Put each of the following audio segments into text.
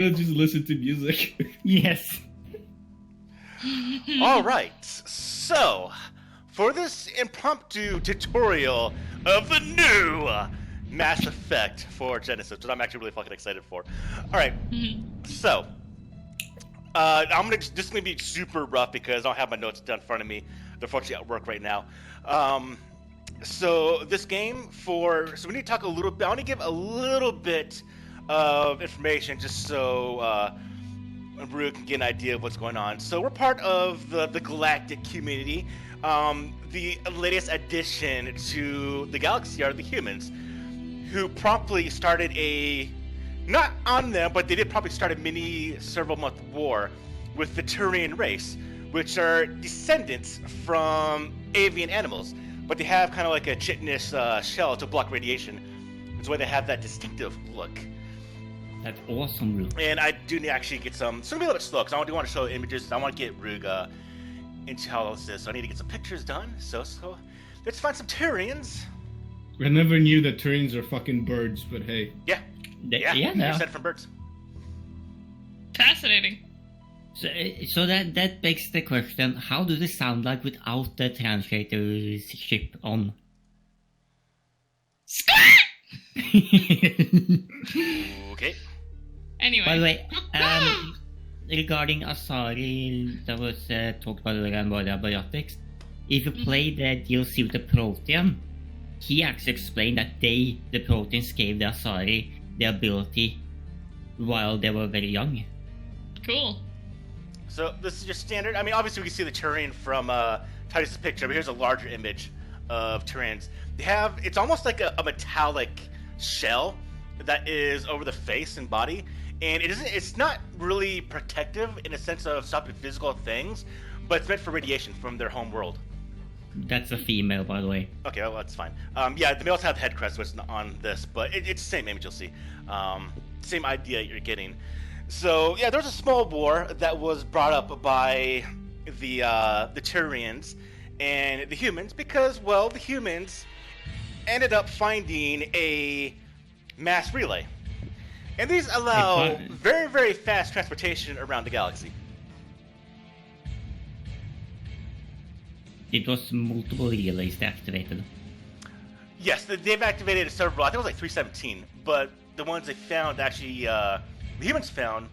just listen to music. Yes. All right, so for this impromptu tutorial of the new Mass Effect for Genesis, which I'm actually really fucking excited for. All right, so this is gonna be super rough because I don't have my notes done in front of me. They're fortunately at work right now. So this game so we need to talk a little bit. I want to give a little bit of information just so Rue can get an idea of what's going on. So we're part of the galactic community. The latest addition to the galaxy are the humans, who promptly started not on them, but they did probably start a mini several-month war with the Turian race, which are descendants from avian animals, but they have kind of like a chitinous shell to block radiation. That's why they have that distinctive look. That's awesome, Rug. And I do need to actually get some. It's going to be a little bit slow because I do want to show images. I want to get Rug into how this is. So I need to get some pictures done. So let's find some Turians. I never knew that Turians are fucking birds, but hey. Yeah. Yeah, They're sent from birds. Fascinating. So that begs the question: how do they sound like without the translator ship on? Okay. Anyway. By the way, regarding Asari, that was talked about earlier about the biotics. If you play the DLC with the Protean, he actually explained that the Proteans gave the Asari the ability while they were very young. Cool. So this is just standard. I mean, obviously we can see the Turian from Titus' picture, but here's a larger image of Turians. It's almost like a metallic shell that is over the face and body, and it's not really protective in a sense of stopping physical things, but it's meant for radiation from their home world. That's a female, by the way. Okay, well, that's fine. Yeah, the males have head crests, which is not on this, but it's the same image you'll see. Same idea you're getting. So, yeah, there's a small war that was brought up by the Turians and the humans because, well, the humans ended up finding a mass relay. And these allow very, very fast transportation around the galaxy. It was multiple relays they activated. Yes, they've activated several. I think it was like 317, but the ones they found actually, the humans found,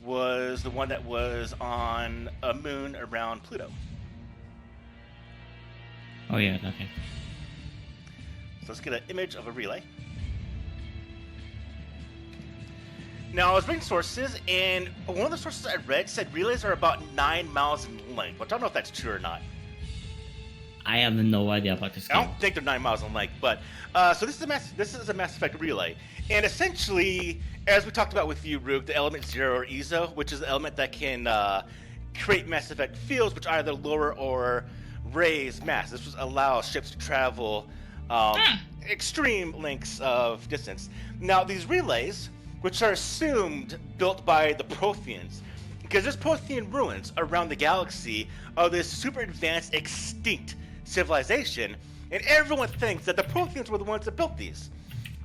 was the one that was on a moon around Pluto. Oh yeah, okay. So let's get an image of a relay. Now, I was reading sources, and one of the sources I read said relays are about 9 miles in length, which I don't know if that's true or not. I have no idea about this game. I don't think they're 9 miles in length, but so this is a Mass Effect relay, and essentially, as we talked about with you, Rook, the element 0 or EZO, which is the element that can create Mass Effect fields, which either lower or raise mass. This was allow ships to travel extreme lengths of distance. Now, these relays, which are assumed built by the Protheans, because there's Prothean ruins around the galaxy of this super advanced, extinct civilization, and everyone thinks that the Protheans were the ones that built these.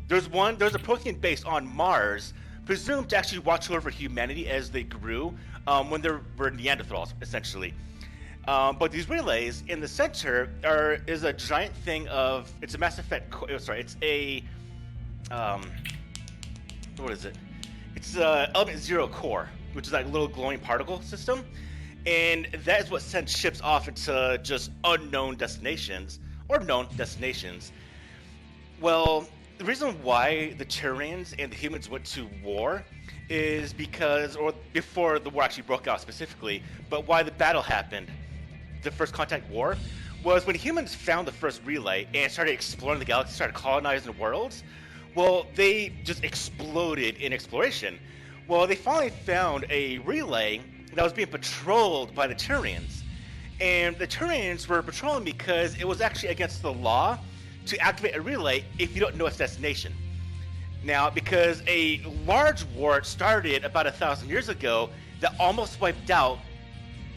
There's a Prothean base on Mars, presumed to actually watch over humanity as they grew, when there were Neanderthals, essentially. But these relays in the center is a giant thing of, it's a Mass Effect, it's a, what is it? It's element 0 core, which is like a little glowing particle system. And that is what sends ships off into just unknown destinations, or known destinations. Well, the reason why the Turians and the humans went to war is because, or before the war actually broke out specifically, but why the battle happened, the First Contact War, was when humans found the first relay and started exploring the galaxy, started colonizing the worlds. Well, they just exploded in exploration. Well, they finally found a relay that was being patrolled by the Turians. And the Turians were patrolling because it was actually against the law to activate a relay if you don't know its destination. Now, because a large war started about 1,000 years ago that almost wiped out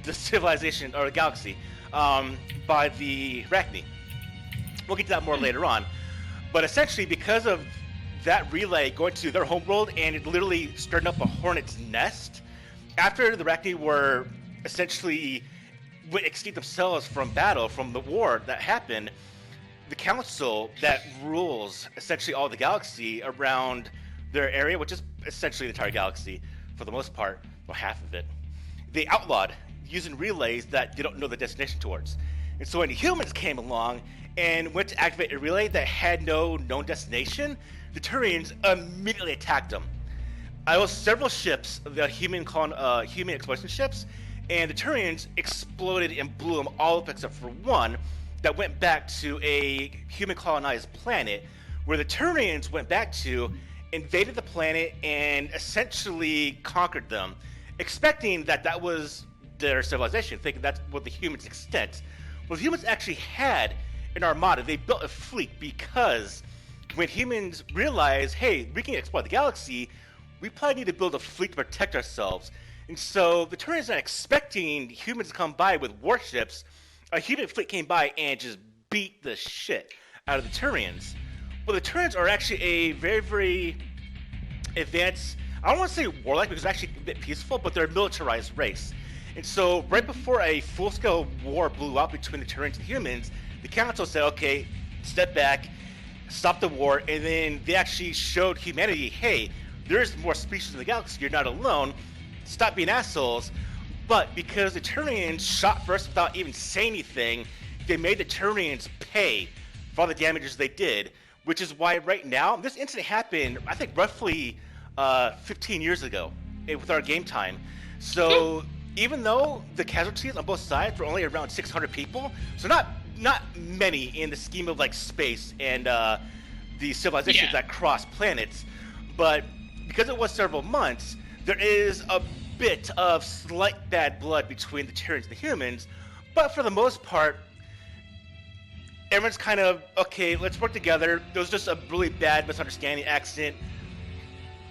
the civilization, or the galaxy, by the Arachne. We'll get to that more later on. But essentially, because of that relay going to their homeworld, and it literally stirred up a hornet's nest. After the Arachni were essentially went extinct themselves from battle, from the war that happened, the council that rules essentially all the galaxy around their area, which is essentially the entire galaxy for the most part, or half of it, they outlawed using relays that they don't know the destination towards. And so when humans came along and went to activate a relay that had no known destination, the Turians immediately attacked them. I was several ships, the human exploration ships, and the Turians exploded and blew them all up except for one that went back to a human colonized planet, where the Turians went back to, invaded the planet, and essentially conquered them, expecting that that was their civilization, thinking that's what the humans extent. Well, the humans actually had an armada. They built a fleet because when humans realized, hey, we can explore the galaxy, we probably need to build a fleet to protect ourselves. And so the Turians are expecting humans to come by with warships. A human fleet came by and just beat the shit out of the Turians. Well, the Turians are actually a very, very advanced, I don't want to say warlike because it's actually a bit peaceful, but they're a militarized race. And so right before a full-scale war blew out between the Turians and humans, the council said, okay, step back, stop the war, and then they actually showed humanity, hey, there's more species in the galaxy, you're not alone, stop being assholes. But because the Turians shot first without even saying anything, they made the Turians pay for all the damages they did, which is why right now, this incident happened, I think, roughly 15 years ago with our game time. So even though the casualties on both sides were only around 600 people, so not many in the scheme of like space and the civilizations that cross planets, but because it was several months, there is a bit of slight bad blood between the Turians and the humans, but for the most part, everyone's kind of, okay, let's work together. There was just a really bad misunderstanding, accident,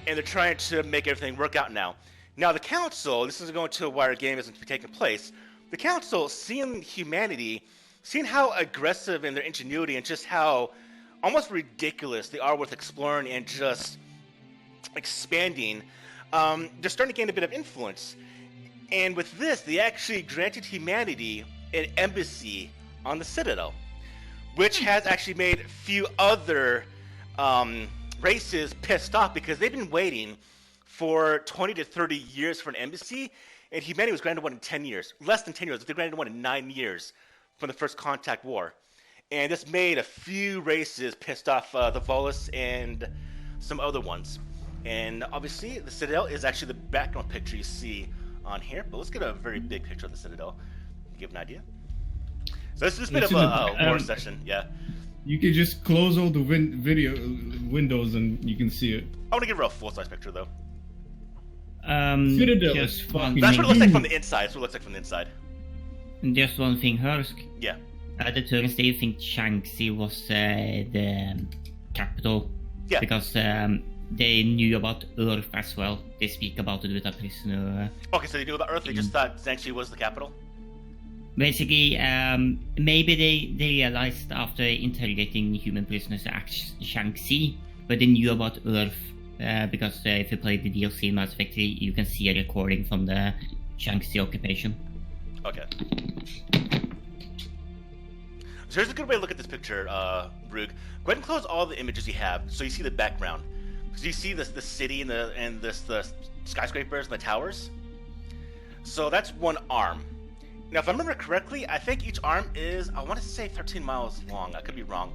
and they're trying to make everything work out now. Now, the Council, this is going to why our game isn't taking place, the Council, seeing humanity, seeing how aggressive in their ingenuity and just how almost ridiculous they are with exploring and just expanding, they're starting to gain a bit of influence. And with this, they actually granted humanity an embassy on the Citadel, which has actually made a few other races pissed off because they've been waiting for 20 to 30 years for an embassy, and humanity was granted one in 10 years. Less than 10 years. They granted one in 9 years from the First Contact War. And this made a few races pissed off the Volus and some other ones. And obviously, the Citadel is actually the background picture you see on here. But let's get a very big picture of the Citadel to give an idea. So this is a bit of a war session, yeah. You can just close all the video windows and you can see it. I want to give her a full-size picture, though. Citadel is fucking... That's what it looks like from the inside. That's what it looks like from the inside. Just one thing, Hursk. Yeah. The Turians, they think Shanxi was the capital. Yeah. Because they knew about Earth as well. They speak about it with a prisoner. Okay, so they knew about Earth. They just thought Shanxi was the capital? Basically, maybe they realized after interrogating human prisoners at Shanxi, but they knew about Earth. Because if you play the DLC in Mass Effect 3, you can see a recording from the Shanxi occupation. Okay. So here's a good way to look at this picture, Rug. Go ahead and close all the images you have, so you see the background. So you see the city and the skyscrapers and the towers. So that's one arm. Now, if I remember correctly, I think each arm is, I want to say 13 miles long. I could be wrong.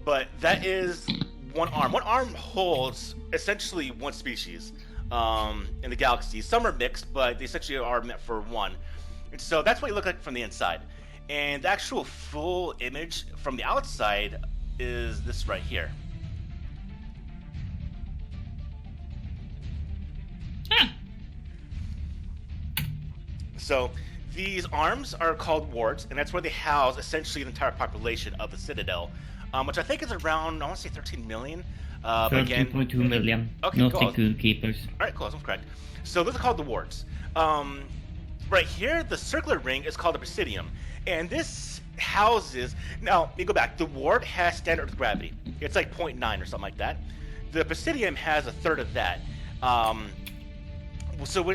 But that is one arm. One arm holds essentially one species in the galaxy. Some are mixed, but they essentially are meant for one. And so that's what you look like from the inside. And the actual full image from the outside is this right here. Huh. So these arms are called wards, and that's where they house essentially the entire population of the Citadel, which I think is around, I want to say 13 million. 13.2 million. Okay, not cool. including keepers. All right, cool. I'm correct. So those are called the wards. Right here, the circular ring is called the Presidium, and this houses. Now, let me go back. The ward has standard Earth gravity. It's like 0.9 or something like that. The Presidium has a third of that.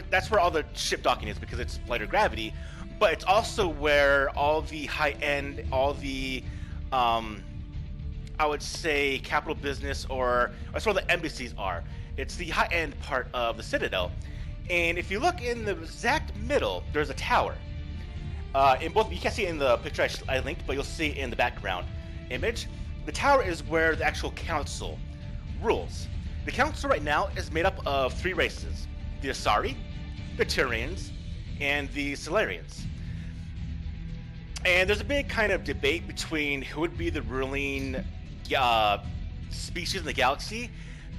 That's where all the ship docking is because it's lighter gravity, but it's also where all the high-end, all the, I would say, capital business, or that's where the embassies are. It's the high-end part of the Citadel. And if you look in the exact middle, there's a tower. In both, you can't see it in the picture I linked, but you'll see it in the background image. The tower is where the actual council rules. The council right now is made up of 3 races: the Asari, the Turians, and the Solarians. And there's a big kind of debate between who would be the ruling species in the galaxy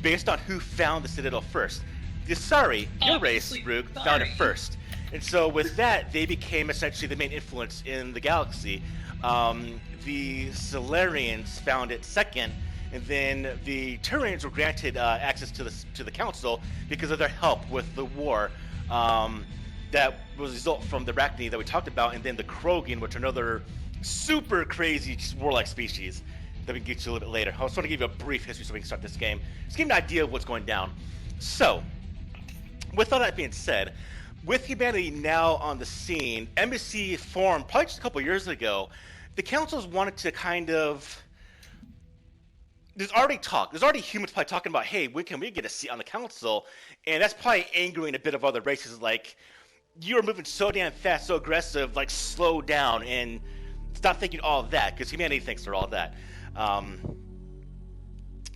based on who found the Citadel first. The Asari, your race, Rook, found it first. And so with that, they became essentially the main influence in the galaxy. The Solarians found it second, and then the Turians were granted access to the council because of their help with the war that was a result from the Arachne that we talked about, and then the Krogan, which are another super crazy warlike species that we can get to a little bit later. I just want to give you a brief history so we can start this game. Just give you an idea of what's going down. So, with all that being said, with humanity now on the scene, embassy formed probably just a couple years ago. The councils wanted to kind of. There's already humans probably talking about, hey, when can we get a seat on the council? And that's probably angering a bit of other races, like, you're moving so damn fast, so aggressive, like, slow down and stop thinking all of that, because humanity thinks they're all that. So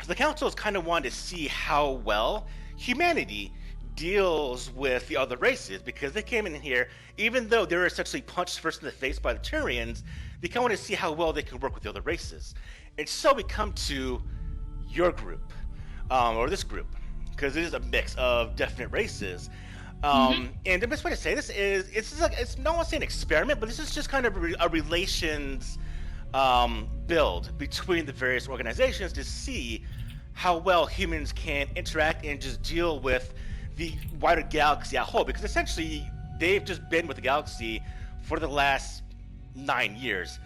the council is kind of wanting to see how well humanity deals with the other races, because they came in here, even though they were essentially punched first in the face by the Turians, they kind of want to see how well they can work with the other races. And so we come to your group, or this group, because it is a mix of definite races. And the best way to say this is, it's not want to say an experiment, but this is just kind of a relations build between the various organizations to see how well humans can interact and just deal with the wider galaxy as a whole, because essentially they've just been with the galaxy for the last 9 years.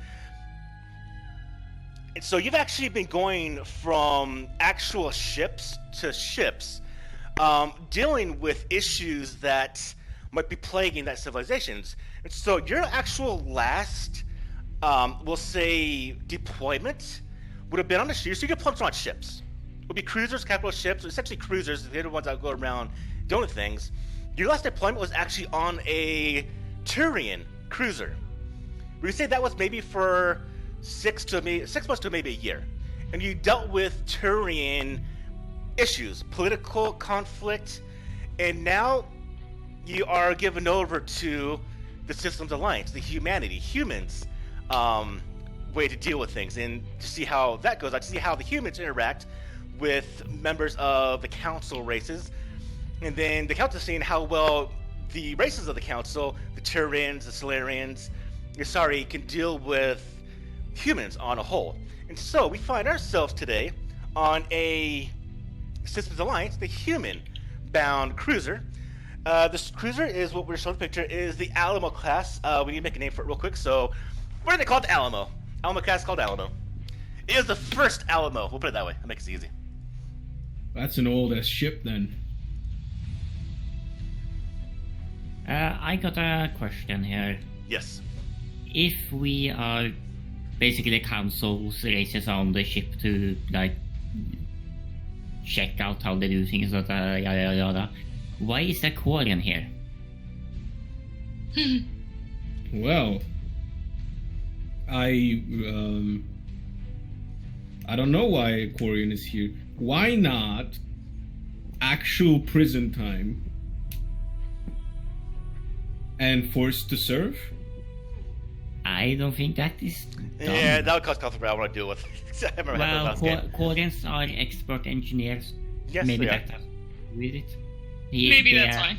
And so you've actually been going from actual ships to ships, dealing with issues that might be plaguing that civilizations. And so your actual last, we'll say, deployment would have been on the ships. So you get plumped on ships. It would be cruisers, capital ships, essentially cruisers, they're the ones that go around doing things. Your last deployment was actually on a Turian cruiser. We say that was maybe for 6 months to maybe a year. And you dealt with Turian issues, political conflict, and now you are given over to the Systems Alliance, the humans way to deal with things, and to see how that goes. To see how the humans interact with members of the council races, and then the council seeing how well the races of the council, the Turians, the Solarians, can deal with humans on a whole. And so we find ourselves today on a Systems Alliance, the human-bound cruiser. This cruiser is what we're showing the picture, is the Alamo class. We need to make a name for it real quick. So what do they call it? Alamo. Alamo class called Alamo. It is the first Alamo. We'll put it that way. That makes it easy. That's an old-ass ship, then. I got a question here. Yes. If we are basically the council's races on the ship to, like, check out how they do things, why is there Quarian here? Well, I don't know why Quarian is here. Why not actual prison time and forced to serve? I don't think that is done. Yeah, that would cause conflict. I want to deal with. Well, Quarians are expert engineers. Yes, maybe they are. that has to do with it. Maybe that's why.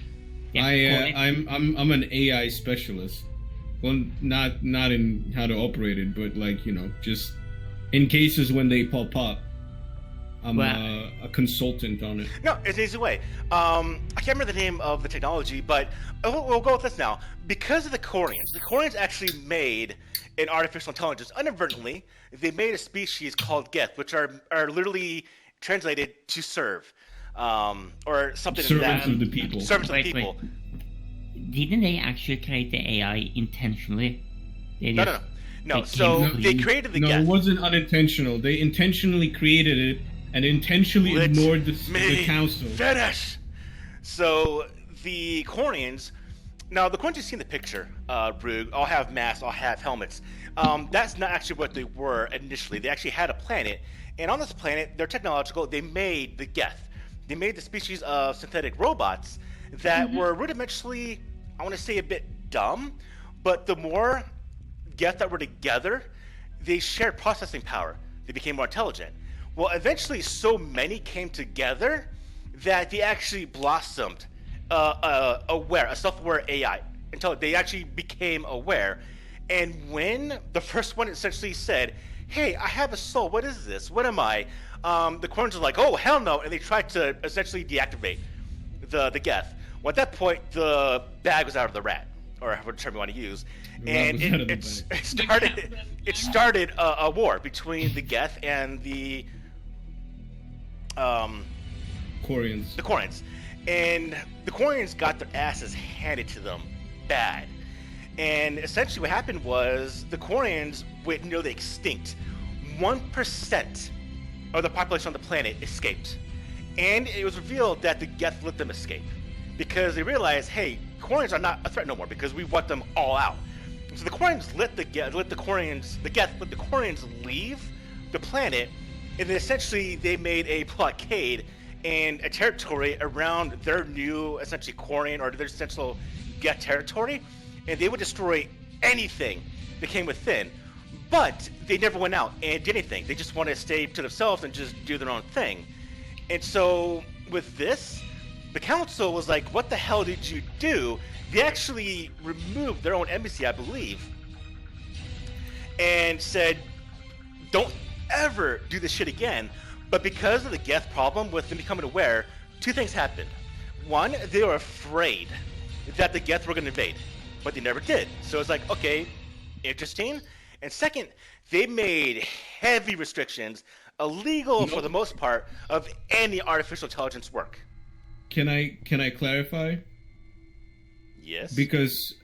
Yeah, I'm an AI specialist. Well, not in how to operate it, but like, you know, just in cases when they pop up, I'm Well- a consultant on it. No, it's an easy way. I can't remember the name of the technology, but we'll go with this now. Because of the Quarians actually made an artificial intelligence inadvertently. They made a species called Geth, which are literally translated to serve, or something like that. Servants of the people. Servants of the Wait, people. Didn't they actually create the AI intentionally? They No, just- no. they So came they clean. created the No, Geth. it wasn't unintentional. They intentionally created it and intentionally Let ignored the me council. Finish. So the Quarians. Now the Quarians you see in the picture, Brug, all have masks, all have helmets. That's not actually what they were initially. They actually had a planet, and on this planet, they're technological. They made the Geth. They made the species of synthetic robots that were rudimentally, I want to say, a bit dumb, but the more Geth that were together, they shared processing power. They became more intelligent. Well, eventually, so many came together that they actually blossomed a self-aware AI until they actually became aware. And when the first one essentially said, "Hey, I have a soul. What is this? What am I?" The Quarians were like, "Oh, hell no!" And they tried to essentially deactivate the Geth. Well, at that point, the bag was out of the rat, or whatever term you want to use, and was out of the it started a war between the Geth and the Quarians. Quarians. And the Quarians got their asses handed to them bad. And essentially what happened was the Quarians went nearly extinct. 1% of the population on the planet escaped. And it was revealed that the Geth let them escape. Because they realized, hey, Quarians are not a threat no more because we want them all out. So the Quarians let the Geth let the Quarians leave the planet, and then essentially they made a blockade and a territory around their new essentially Quarian or their essential Geth territory, and they would destroy anything that came within. But they never went out and did anything. They just wanted to stay to themselves and just do their own thing. And so with this, the council was like, what the hell did you do? They actually removed their own embassy, I believe, and said, don't ever do this shit again. But because of the Geth problem with them becoming aware, two things happened. One, they were afraid that the Geth were going to invade, but they never did. So it's like, okay, interesting. And second, they made heavy restrictions, illegal for the most part, of any artificial intelligence work. Can I clarify? Yes. Because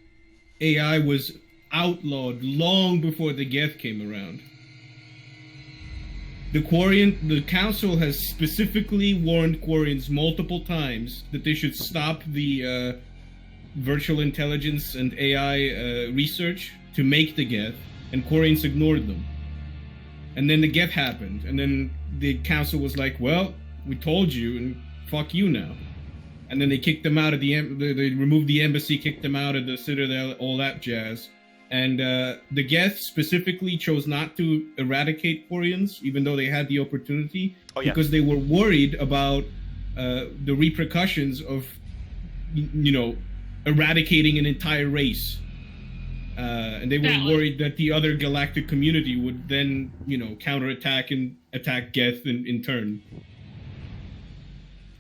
AI was outlawed long before the Geth came around. The council has specifically warned Quarians multiple times that they should stop the virtual intelligence and AI research to make the Geth, and Quarians ignored them. And then the Geth happened, and then the council was like, well, we told you, and fuck you now. And then they kicked them out of they removed the embassy, kicked them out of the citadel, all that jazz. And the Geth specifically chose not to eradicate Quarians, even though they had the opportunity, because they were worried about the repercussions of, eradicating an entire race. And they were worried that the other galactic community would then, counterattack and attack Geth in turn.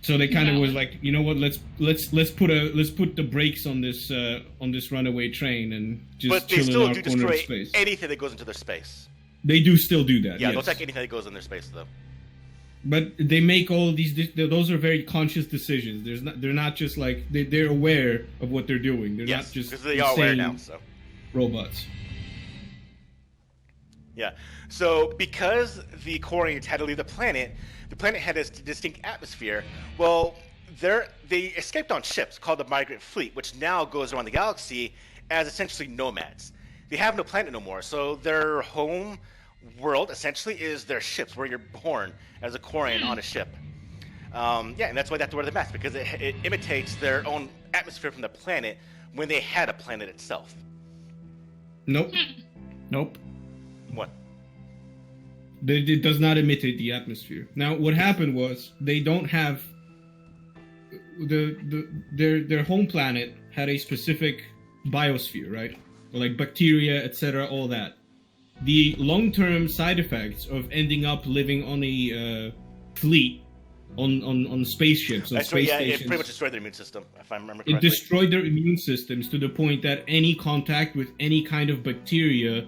So they kind of was like, you know what? Let's put the brakes on this runaway train and just chill in our corner of space. Anything that goes into their space. They do still do that. Yeah, yes. they'll attack anything that goes in their space, though. But they make all these. Those are very conscious decisions. They're not just like they're aware of what they're doing. They're not just because they are aware now. So robots. Yeah. So because the Quarians had to leave the planet had a distinct atmosphere. Well, they escaped on ships called the Migrant Fleet, which now goes around the galaxy as essentially nomads. They have no planet no more, so their home world essentially is their ships, where you're born as a Quarian on a ship. And that's why they have to wear the mask, because it imitates their own atmosphere from the planet when they had a planet itself. Nope. What? It does not imitate the atmosphere. Now, what happened was they don't have their home planet had a specific biosphere, right? Like bacteria, etc., all that. The long-term side effects of ending up living on a fleet on spaceships, on space It stations. pretty much destroyed their immune system, if I remember It correctly. destroyed their immune systems to the point that any contact with any kind of bacteria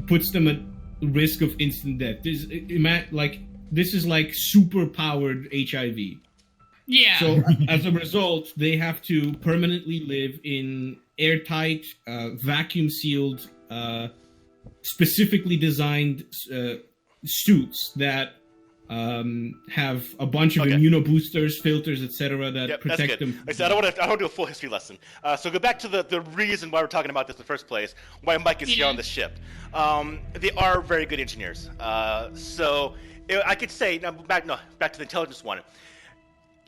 puts them at risk of instant death. This is like super powered HIV. Yeah. So as a result, they have to permanently live in airtight, vacuum sealed, specifically designed suits that have a bunch of immunoboosters, filters, etc. that protect them. Like I said, I don't want to do a full history lesson. So go back to the reason why we're talking about this in the first place, why Mike is here on the ship. They are very good engineers. So I could say, now back to the intelligence one.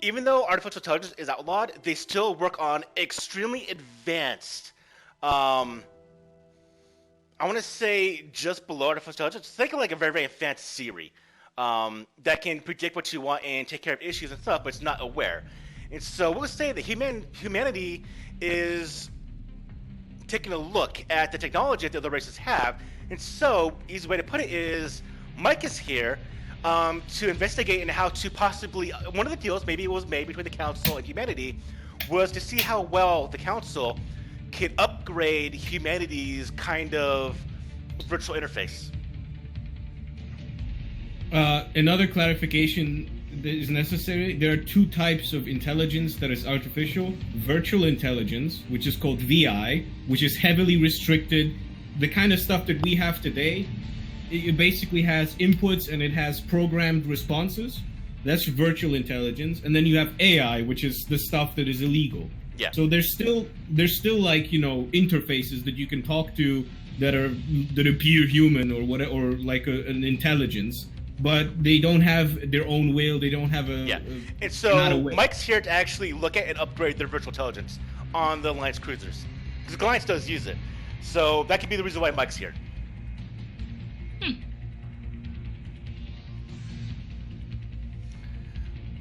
Even though artificial intelligence is outlawed, they still work on extremely advanced, I want to say just below artificial intelligence, think of like a very, very advanced Siri that can predict what you want and take care of issues and stuff, but it's not aware. And so we'll say that humanity is taking a look at the technology that the other races have. And so, easy way to put it is, Mike is here to investigate and how to possibly, one of the deals maybe it was made between the Council and humanity was to see how well the Council could upgrade humanity's kind of virtual interface. Another clarification that is necessary. There are two types of intelligence that is artificial. Virtual intelligence, which is called VI, which is heavily restricted. The kind of stuff that we have today, it basically has inputs and it has programmed responses. That's virtual intelligence. And then you have AI, which is the stuff that is illegal. Yeah. So there's still like, interfaces that you can talk to that appear human or whatever, or like an intelligence, but they don't have their own will. They don't have And so Mike's here to actually look at and upgrade their virtual intelligence on the Alliance cruisers, because the Alliance does use it. So that could be the reason why Mike's here.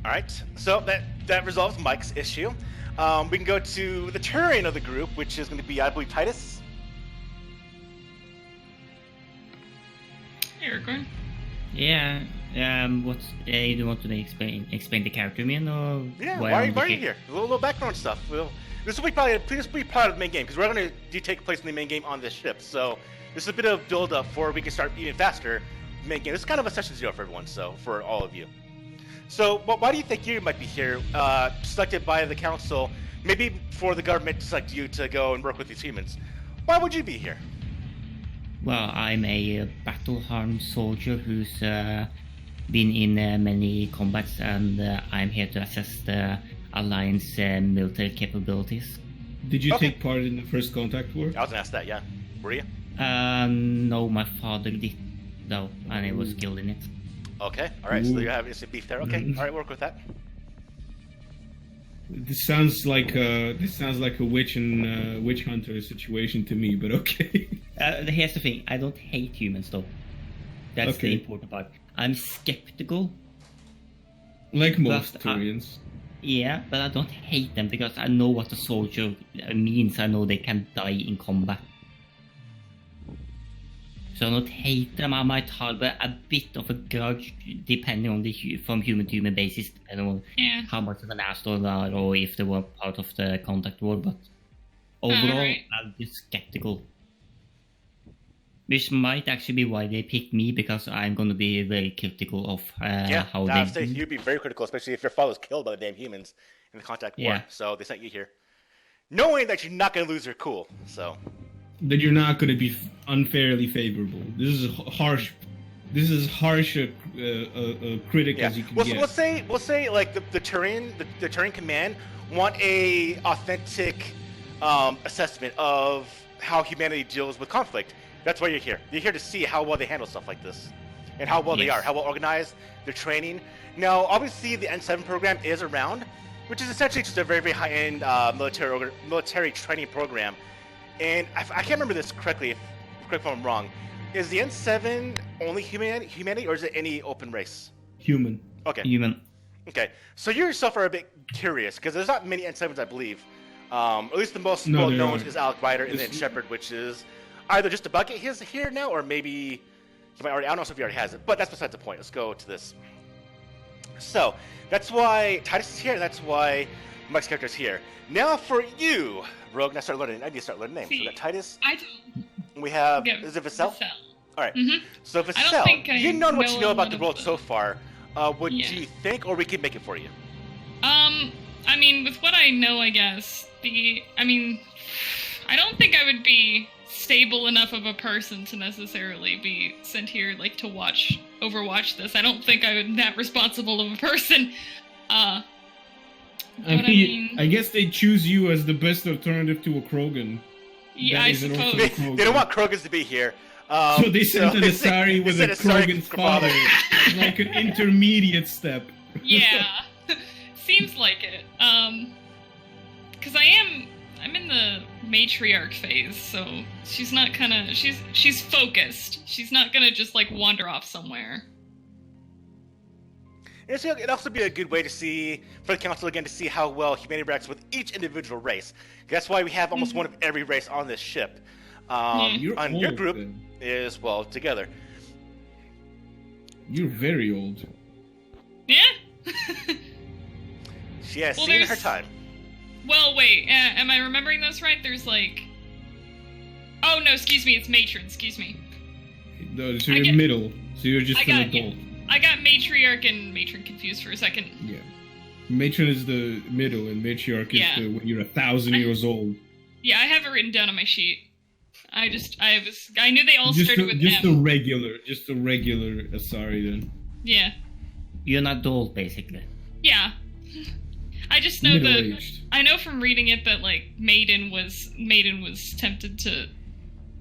All right, so that resolves Mike's issue. We can go to the Turian of the group, which is going to be, I believe, Titus. Hey, Aragorn. Yeah. What you do want to explain the character, man, or why are you here? A little background stuff. This will be part of the main game, because we're going to take place in the main game on this ship. So this is a bit of build up for we can start even faster. Main game. This is kind of a session 0 for everyone. So for all of you. So why do you think you might be here, selected by the Council? Maybe for the government to select you to go and work with these humans. Why would you be here? Well, I'm a battle-hardened soldier who's been in many combats, and I'm here to assess the Alliance military capabilities. Did you take part in the First Contact War? I was gonna ask that. Yeah, were you? No, my father did, though, and he was killed in it. Okay, all right. So you have some beef there. Okay, all right, work with that. This sounds like a witch and witch hunter situation to me, but okay. Here's the thing: I don't hate humans, though. That's the important part. I'm skeptical. Like most Turians. Yeah, but I don't hate them because I know what a soldier means. I know they can die in combat. So I don't hate them. I might harbor a bit of a grudge, depending on from human to human basis, depending on how much of an asshole they are, or if they were part of the contact war. But overall, I'm just skeptical. Which might actually be why they picked me, because I'm going to be very critical of how they. You'd be very critical, especially if your father's killed by the damn humans in the contact war. So they sent you here, knowing that you're not going to lose your cool. So. That you're not going to be unfairly favorable. This is harsh. This is harsh a critic as you can get. We'll say like the Turian command want a authentic assessment of how humanity deals with conflict. That's why you're here. You're here to see how well they handle stuff like this, and how well they are, how well organized, their training. Now, obviously, the N7 program is around, which is essentially just a very, very high-end military training program. And I can't remember this correctly. Correct if I'm wrong. Is the N7 only humanity, or is it any open race? Human. Okay. Human. Okay. So you yourself are a bit curious, because there's not many N7s, I believe. At least the most well-known is Alec Ryder and then Shepard, which is either just a bucket he's here now, or maybe I don't know if he already has it, but that's besides the point. Let's go to this. So that's why Titus is here, and that's why Mike's character is here. Now for you, Rogue. Now I need to start learning names. So we got Titus. I don't. We have Yeah, is it Vassell? Vassell. All right. Mhm. So I don't Vassell, think I you know what you know a about lot the of world the- so far. What Yeah. do you think, or we can make it for you? I mean, with what I know, I guess I don't think I would be stable enough of a person to necessarily be sent here, like, to overwatch this. I don't think I would be that responsible of a person. I guess they choose you as the best alternative to a Krogan. Yeah, That I is an suppose. orthodox They don't want Krogans to be here. So they sent an Asari with a Krogan's father, like an intermediate step. Yeah, seems like it. Because I'm in the matriarch phase, so she's not she's focused. She's not gonna just like wander off somewhere. It'd also be a good way to see, for the council again, to see how well humanity reacts with each individual race. That's why we have almost one of every race on this ship. You're On your old, group then. is, well, together. You're very old. Yeah. She has Well, seen her there's- time. Well, wait. Am I remembering this right? There's like. Oh no, excuse me. It's matron. Excuse me. No, so you're middle. So you're just I an got- adult. I got matriarch and matron confused for a second. Yeah. Matron is the middle, and matriarch is Yeah. when you're 1,000 years old. Yeah, I have it written down on my sheet. I knew they all started with just M. a regular Asari then. Yeah. You're an adult, basically. Yeah. I just know that Middle-aged. I know from reading it that like Maiden was tempted to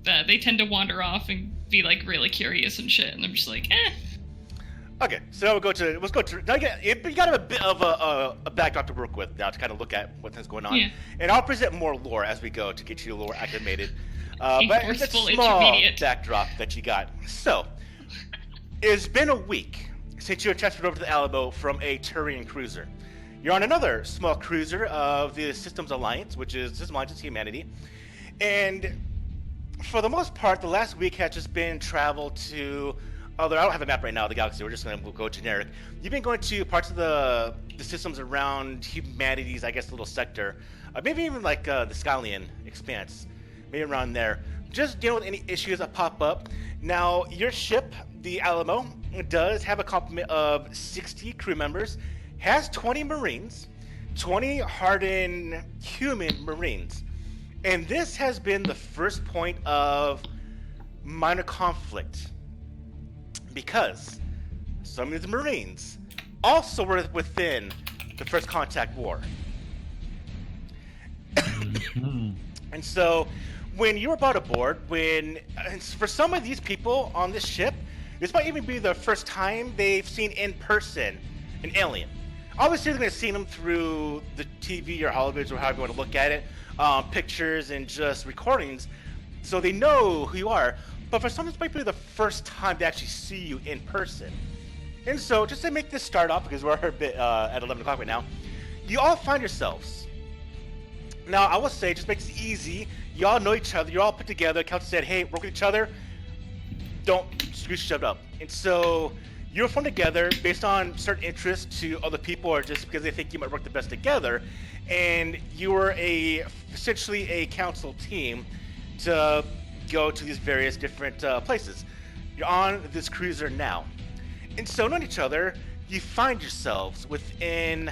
they tend to wander off and be like really curious and shit, and I'm just like, eh. Okay, so let's go to. Now you got a bit of a backdrop to work with now to kind of look at what's going on, Yeah. and I'll present more lore as we go to get you lore acclimated. But it's a forceful small intermediate. backdrop that you got. So, it's been a week since you were transferred over to the Alamo from a Turian cruiser. You're on another small cruiser of the Systems Alliance, which is Systems Alliance is humanity, and for the most part, the last week has just been travel to other. I don't have a map right now of the galaxy. We're just going to go generic. You've been going to parts of the systems around humanity's, I guess, little sector, maybe even like the Skylian expanse, maybe around there. Just dealing with any issues that pop up. Now, your ship, the Alamo, does have a complement of 60 crew members, has 20 Marines, 20 hardened human Marines. And this has been the first point of minor conflict because some of the Marines also were within the First Contact War. And so when you were brought aboard, for some of these people on this ship, this might even be the first time they've seen in person an alien. Obviously, they're going to see them through the TV or holograms or however you want to look at it, pictures and just recordings, so they know who you are. But for some, this might be the first time they actually see you in person. And so, just to make this start off, because we're a bit at 11 o'clock right now, you all find yourselves. Now, I will say, just makes it easy. You all know each other. You're all put together. Council said, hey, work with each other. Don't screw each other up. And so, you're formed together based on certain interests to other people or just because they think you might work the best together. And you were essentially a council team to go to these various different places. You're on this cruiser now. And so, knowing each other, you find yourselves within,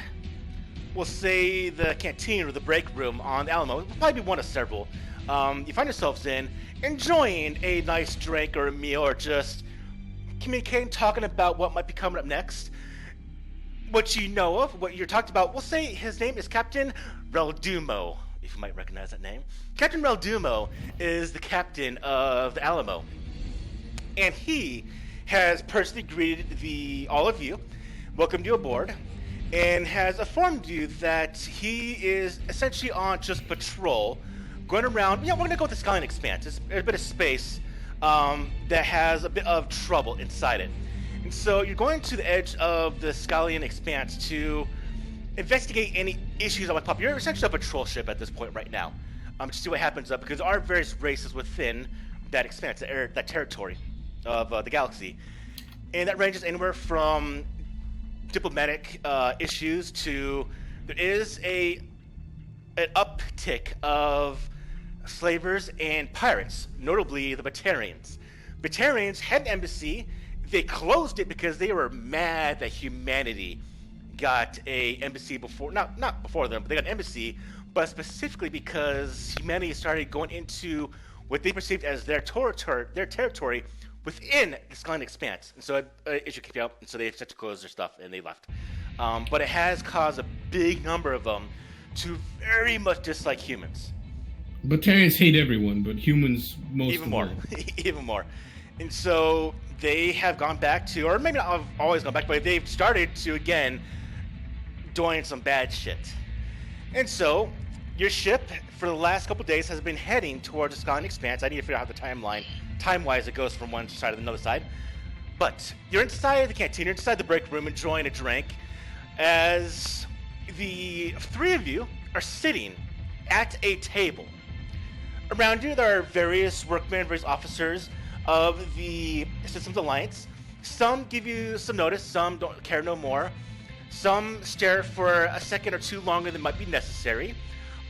we'll say, the canteen or the break room on the Alamo. It'll probably be one of several. You find yourselves in, enjoying a nice drink or a meal or just communicating, talking about what might be coming up next. What you know of, what you're talking about, we'll say his name is Captain Reldumo, if you might recognize that name. Captain Reldumo is the captain of the Alamo. And he has personally greeted all of you, welcomed you aboard, and has informed you that he is essentially on just patrol, going around. We're going to go with the Skyline Expanse. It's a bit of space that has a bit of trouble inside it. And so you're going to the edge of the Skylian Expanse to investigate any issues that might pop up. You're essentially a patrol ship at this point right now. To see what happens because there are various races within that expanse, that territory. of the galaxy, and that ranges anywhere from diplomatic issues to there is an uptick of slavers and pirates, notably the Batarians. Batarians had an embassy. They closed it because they were mad that humanity got a embassy before, not before them, but they got an embassy, but specifically because humanity started going into what they perceived as their territory within the Skyline Expanse. And so it should keep out, and so they had to close their stuff, and they left. But it has caused a big number of them to very much dislike humans. Batarians hate everyone, but humans most Even of more. all. Even more. And so they have gone back to, or maybe not have always gone back, but they've started to, again, doing some bad shit. And so your ship, for the last couple days, has been heading towards the Skyline Expanse. I need to figure out how the timeline, time-wise, it goes from one side to another side. But you're inside the canteen, you're inside the break room enjoying a drink, as the three of you are sitting at a table. Around you, there are various workmen, various officers of the Systems Alliance. Some give you some notice, some don't care no more. Some stare for a second or two longer than might be necessary.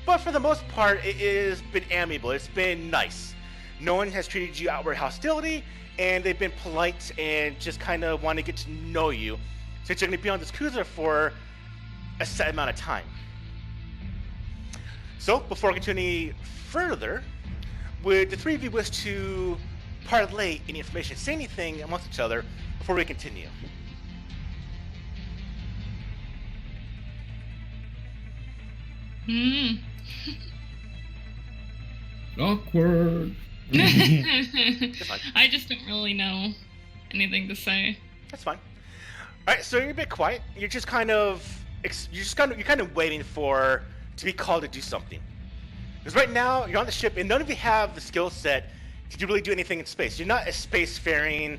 But for the most part, it has been amiable. It's been nice. No one has treated you outward hostility, and they've been polite and just kind of want to get to know you, since you're going to be on this cruiser for a set amount of time. So, before I get to any further, would the three of you wish to parlay any information, say anything amongst each other before we continue? Awkward. I just don't really know anything to say. That's fine. All right, so you're a bit quiet. You're kind of waiting for to be called to do something. Because right now you're on the ship, and none of you have the skill set to really do anything in space. You're not a spacefaring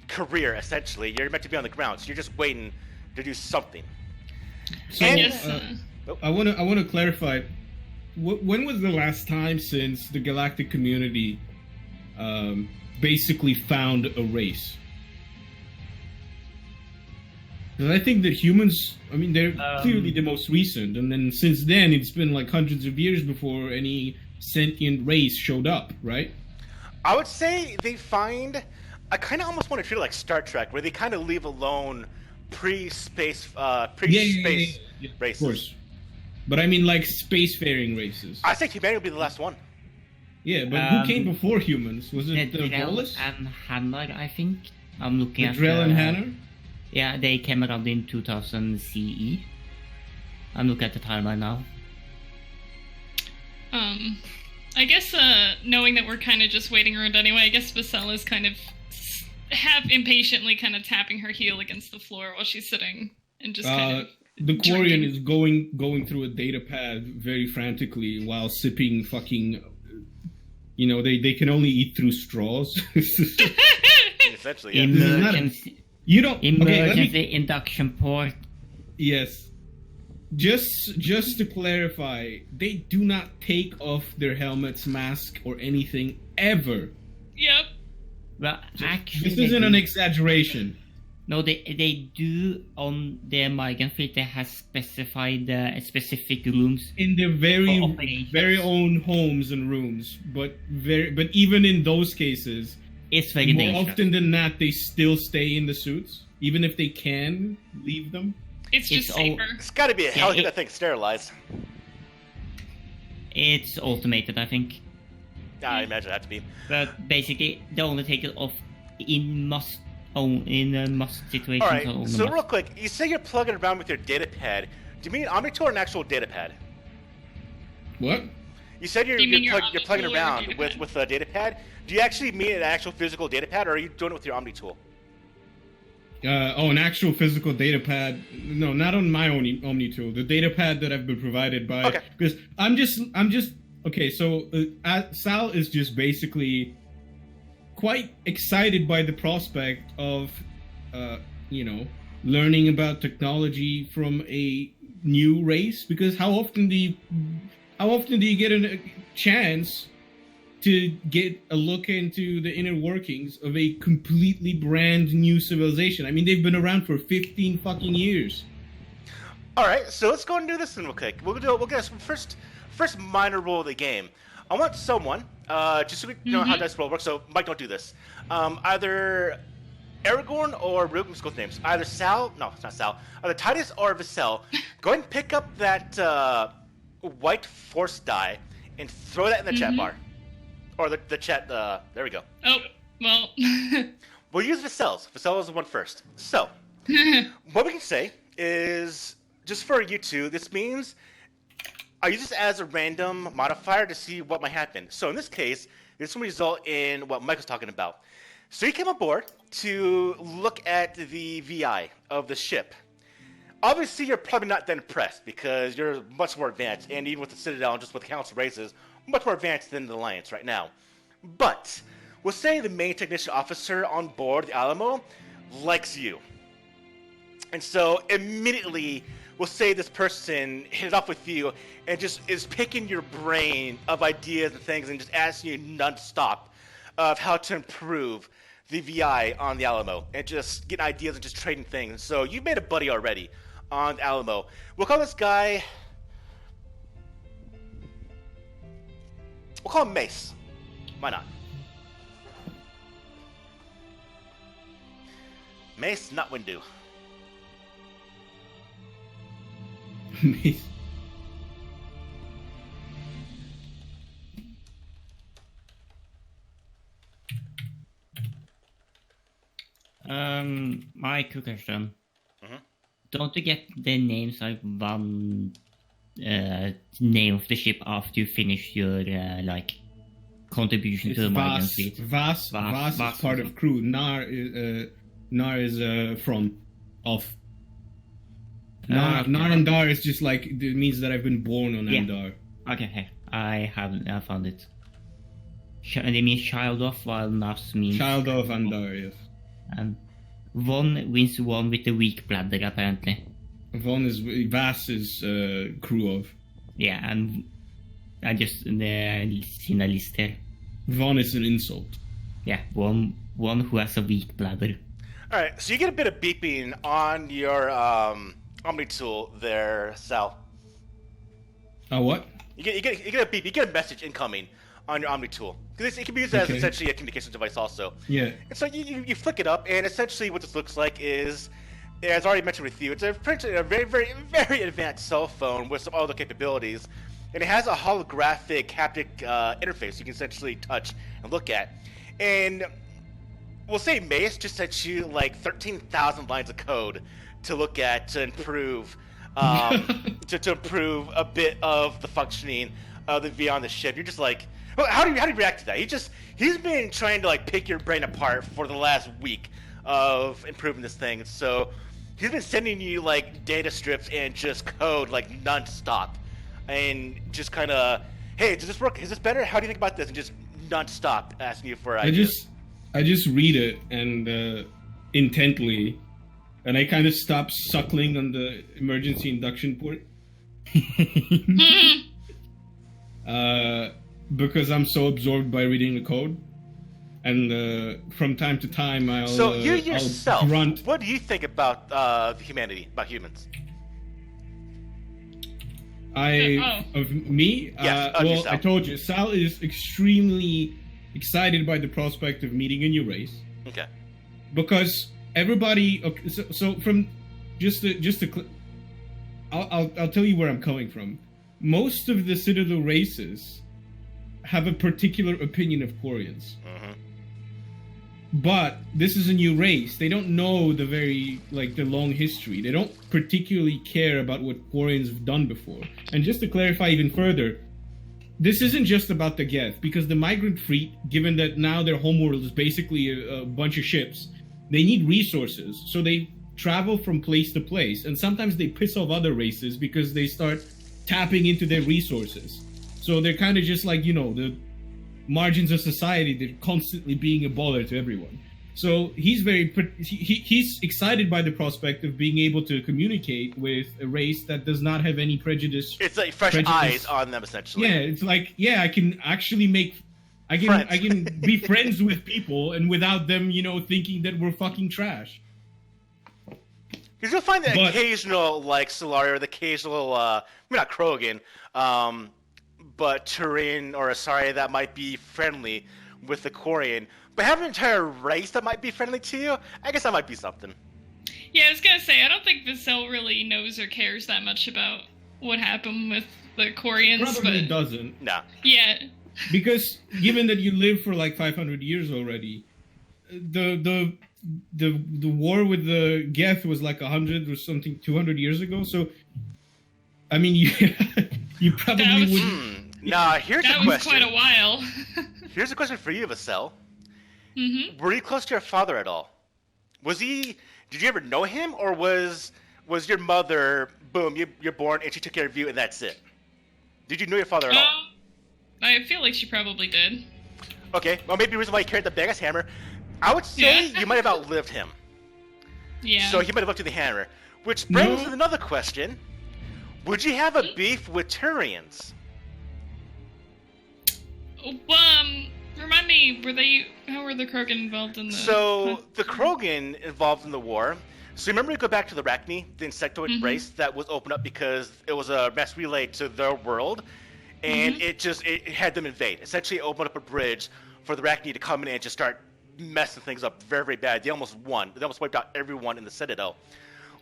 career, essentially. You're meant to be on the ground, so you're just waiting to do something. So, And- Yes, I want to clarify. When was the last time since the galactic community basically found a race? Because I think that humans, I mean, they're clearly the most recent, and then since then it's been like hundreds of years before any sentient race showed up, right? I would say they find. I kind of almost want to treat it like Star Trek, where they kind of leave alone pre-space races. Of course. But I mean, like spacefaring races. I think humanity would be the last one. Yeah, but who came before humans? Was it the Drell Volus? and Hammer, I think. I'm looking The at Drell and Hanner? Yeah, they came around in 2000 CE. I'm looking at the timeline now. I guess knowing that we're kind of just waiting around anyway, I guess Vasella's kind of half impatiently kind of tapping her heel against the floor while she's sitting and just kind of The Quarian drinking. is going through a data pad very frantically while sipping fucking. You know, they can only eat through straws. Essentially, yeah. Emergency, You don't. Okay, let emergency me. induction port. Yes. Just to clarify, they do not take off their helmets, mask, or anything ever. Yep. Well, actually, This they isn't do. an exaggeration. No, they do on their migrant fleet. They have specified specific rooms. In their For operations. very own homes and rooms, but even in those cases, It's very more dangerous. often than not, they still stay in the suits, even if they can leave them. It's just It's all- safer. It's got to be a hell to it- get that thing sterilized. It's automated, I think. I imagine it had to be. But basically, they only take it off in must situations. All or right. only So must. real quick, you say you're plugging around with your data pad. Do you mean an Omnitool or an actual data pad? What? You said you're Do you mean your you're plugging Omnitool or around data with pad? a data pad. Do you actually mean an actual physical data pad, or are you doing it with your Omnitool? An actual physical data pad. No, not on my own Omnitool. The data pad that I've been provided by. Okay. Because I'm just. Okay, so Sal is just basically quite excited by the prospect of, learning about technology from a new race. Because how often do you get a chance to get a look into the inner workings of a completely brand new civilization. I mean, they've been around for 15 fucking years. All right, so let's go and do this then real quick. We'll get us first minor rule of the game. I want someone, just so we know how dice roll works. So Mike, don't do this. Either Aragorn or Ruben's good names. Either Sal, no, it's not Sal. Either Titus or Vassell. Go ahead and pick up that white force die and throw that in the chat bar, or the chat. There we go. Oh well. We'll use Vassell's. Vassell is the one first. So what we can say is, just for you two, this means I use this as a random modifier to see what might happen. So in this case, this will result in what Mike was talking about. So you came aboard to look at the VI of the ship. Obviously, you're probably not that impressed because you're much more advanced, and even with the Citadel and just with the Council races, much more advanced than the Alliance right now. But we'll say the main technician officer on board the Alamo likes you. And so immediately, we'll say this person hit it off with you and just is picking your brain of ideas and things and just asking you non-stop of how to improve the VI on the Alamo and just getting ideas and just trading things. So you've made a buddy already on the Alamo. We'll call this guy... We'll call him Mace. Why not? Mace, not Windu. My quick question. Don't you get the names like one name of the ship after you finish your contribution to the Magan fleet? Vas is part of crew. Nar is from off. Nar and Dar is just like, it means that I've been born on Andar. Okay, hey, I found it. They mean child of, while Nas means... Child of Andar, yes. And one wins one with the weak bladder, apparently. Vas is crew of. Yeah, and I just seen a list here. Von is an insult. Yeah, one who has a weak bladder. Alright, so you get a bit of beeping on your Omni tool there, Sal. What? You get a beep, you get a message incoming on your Omni tool. Because it can be used as essentially a communications device also. Yeah. And so you flick it up, and essentially what this looks like is, as I already mentioned with you, it's a very, very, very advanced cell phone with some other capabilities. And it has a holographic haptic interface you can essentially touch and look at. And we'll say Mace just sent you like 13,000 lines of code to look at to improve to improve a bit of the functioning of the V on the ship. You're just like, well, how do you react to that? He's been trying to like pick your brain apart for the last week of improving this thing. So he's been sending you like data strips and just code like non-stop, and just kind of, hey, does this work? Is this better? How do you think about this? And just non-stop asking you for ideas. I just read it and intently, and I kind of stop suckling on the emergency induction port. Because I'm so absorbed by reading the code, and from time to time I'll. So you yourself, I'll grunt. What do you think about humanity, about humans? Of me? Yes, well, yourself. I told you, Sal is extremely excited by the prospect of meeting a new race. Okay. Because everybody, okay, so from I'll tell you where I'm coming from. Most of the Citadel races have a particular opinion of Quarians. But this is a new race. They don't know the long history. They don't particularly care about what Quarians have done before. And just to clarify even further, this isn't just about the Geth, because the migrant fleet, given that now their homeworld is basically a bunch of ships, they need resources. So they travel from place to place, and sometimes they piss off other races because they start tapping into their resources. So they're kind of just like, the margins of society. They're constantly being a baller to everyone. So he's he's excited by the prospect of being able to communicate with a race that does not have any prejudice. It's like fresh eyes on them, essentially. Yeah, it's like, I can actually make I can be friends with people and without them, thinking that we're fucking trash. Because you'll find the occasional, like, Solari or the occasional, not Krogan, but Turian or Asari that might be friendly with the Quarian. But having an entire race that might be friendly to you, I guess that might be something. Yeah, I was gonna say, I don't think Vasil really knows or cares that much about what happened with the Quarians. Probably doesn't. No. Yeah. Because given that you live for like 500 years already, the war with the Geth was like 100 or something, 200 years ago. So, I mean, you probably wouldn't. Nah, here's a question. That was quite a while. Here's a question for you, Vasil. Mm-hmm. Were you close to your father at all? Did you ever know him, or was your mother, boom, you're born and she took care of you and that's it? Did you know your father at all? I feel like she probably did. Okay, well maybe the reason why he carried the big ass hammer, I would say you might have outlived him. Yeah. So he might have lived to the hammer. Which brings us another question. Would you have a beef with Turians? Remind me, how were the Krogan involved in the... So, the Krogan involved in the war, so remember we go back to the Arachne, the insectoid race that was opened up because it was a mass relay to their world, and it had them invade. Essentially, it opened up a bridge for the Arachne to come in and just start messing things up very, very bad. They almost won. They almost wiped out everyone in the Citadel.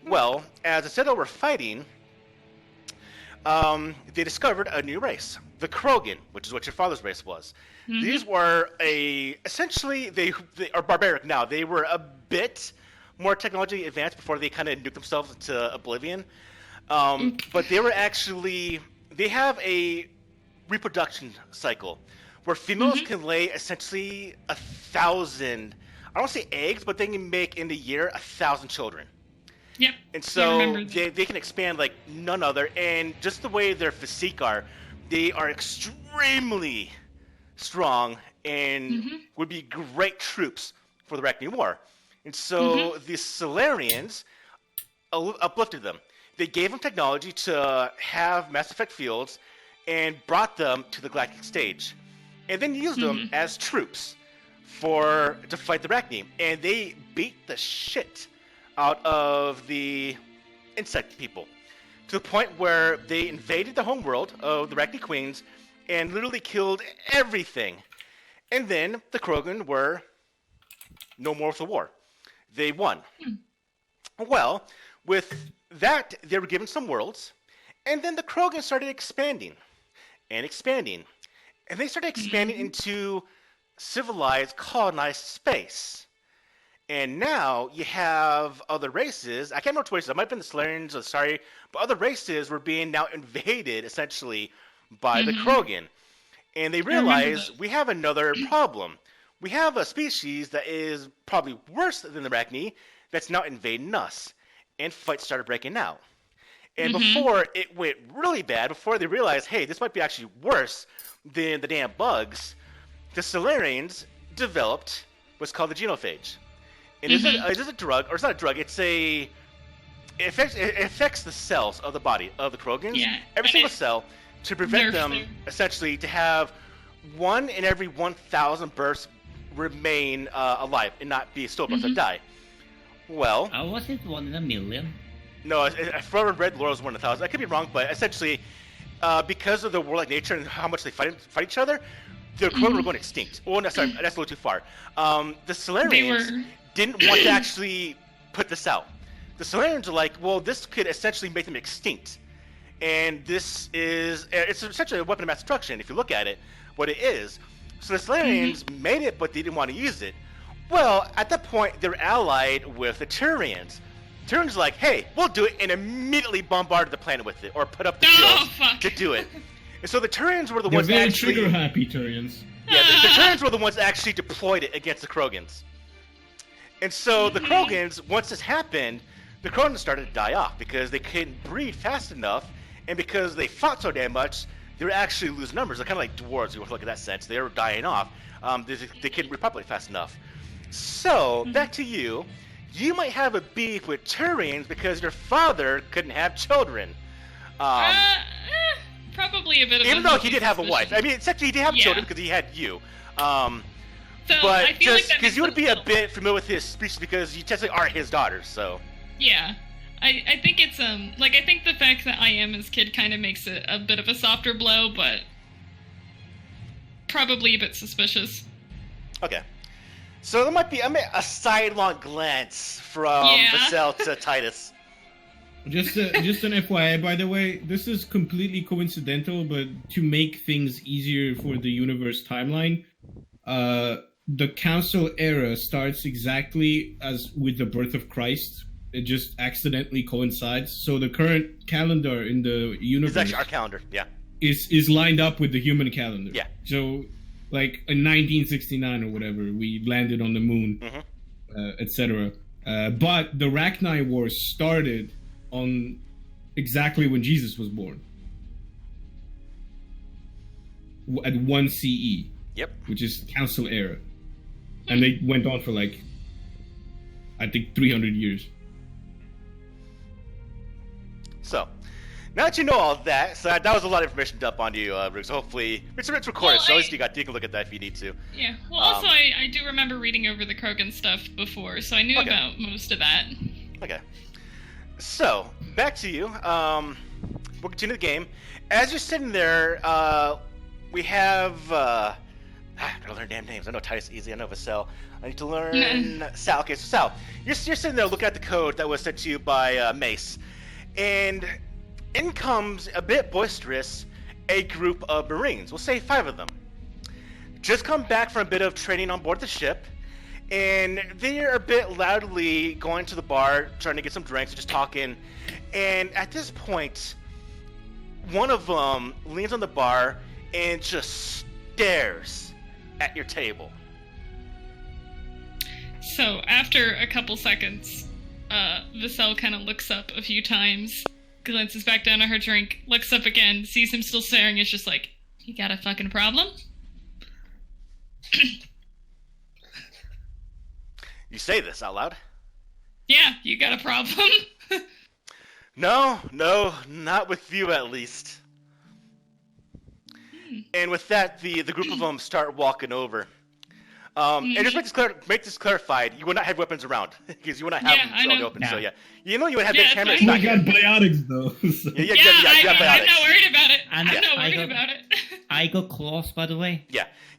Well, as the Citadel were fighting, they discovered a new race, the Krogan, which is what your father's race was. These were essentially, they are barbaric now. They were a bit more technologically advanced before they kind of nuked themselves into oblivion. But they have a reproduction cycle where females can lay essentially 1,000, I don't want to say eggs, but they can make in a year 1,000 children. Yep. And so they can expand like none other, and just the way their physique are, they are extremely strong and would be great troops for the Arachne War. And so the Solarians uplifted them. They gave them technology to have Mass Effect fields and brought them to the galactic stage. And then used them as troops to fight the Arachne. And they beat the shit out of the insect people, to the point where they invaded the home world of the Arachne Queens and literally killed everything. And then the Krogan were no more with the war. They won. Well, with that, they were given some worlds, and then the Krogan started expanding and expanding. And they started expanding into civilized, colonized space. And now you have other races. I can't remember which races. It might have been the Solarians, but other races were being now invaded, essentially, by the Krogan. And they realized we have another problem. We have a species that is probably worse than the Arachne that's now invading us. And fights started breaking out. And before it went really bad, before they realized, hey, this might be actually worse than the damn bugs, the Solarians developed what's called the genophage. It is a drug, or it's not a drug, it affects the cells of the body of the Krogans, every single cell, to prevent them, essentially, to have 1 in every 1,000 births remain alive and not be stillbirths or die. Well... was it 1 in a million? No, from Red Laurel's 1 in 1,000. I could be wrong, but essentially, because of the warlike nature and how much they fight each other, the Krogan were going extinct. Oh, no, sorry, that's a little too far. The Solarians didn't want to actually put this out. The Solarians are like, well, this could essentially make them extinct. And it's essentially a weapon of mass destruction, if you look at it, what it is. So the Solarians made it, but they didn't want to use it. Well, at that point, they were allied with the Turians. Turians are like, hey, we'll do it, and immediately bombarded the planet with it, or put up the shields to do it. And so the Turians were the ones very actually... trigger-happy Turians. Yeah, the Turians were the ones that actually deployed it against the Krogans. And so the Krogans, once this happened, the Krogans started to die off because they couldn't breed fast enough, and because they fought so damn much, they were actually losing numbers. They're kind of like dwarves, if you look at that sense. They were dying off. They couldn't repopulate fast enough. So, back to you. You might have a beef with Turians because your father couldn't have children. probably a bit of. Even though he did have a wife. I mean, essentially, he did have children because he had you. So but I feel just like because you would be a bit familiar with his speech because you technically are his daughters, so. Yeah. I think it's I think the fact that I am his kid kind of makes it a bit of a softer blow, but probably a bit suspicious. Okay. So there might be a sidelong glance from Vassell to Titus. Just an FYI, by the way, this is completely coincidental, but to make things easier for the universe timeline, the Council era starts exactly as with the birth of Christ. It just accidentally coincides. So the current calendar in the universe It's actually our calendar, yeah. Is lined up with the human calendar. Yeah. So, like in 1969 or whatever, we landed on the moon, etc. But the Rachni Wars started on exactly when Jesus was born. At 1 CE. Yep. Which is Council era. And they went on for I think 300 years. So, now that you know all that, so that was a lot of information dumped onto you, Rick. So hopefully, it's recorded, so at least you can look at that if you need to. Yeah. Well, also I do remember reading over the Krogan stuff before, so I knew about most of that. Okay. So, back to you. We'll continue the game. As you're sitting there, we have. I gotta learn damn names. I know Titus easy. I know Vassell. I need to learn Sal. Okay, so Sal, you're sitting there looking at the code that was sent to you by Mace. And in comes, a bit boisterous, a group of Marines. We'll say 5 of them. Just come back from a bit of training on board the ship, and they're a bit loudly going to the bar, trying to get some drinks, just talking. And at this point, one of them leans on the bar and just stares at your table. So after a couple seconds, Vassell kind of looks up a few times, glances back down at her drink, looks up again, sees him still staring, is just like, you got a fucking problem? You say this out loud? Yeah, you got a problem? No, not with you at least. And with that, the group of them start walking over. And just make this clarified, you will not have weapons around, because you will not have them thrown open, so you know you would have the cameras We back got here. biotics, though. So. Yeah, biotics. I'm not worried about it. And I'm not worried about it. I got claws, by the way.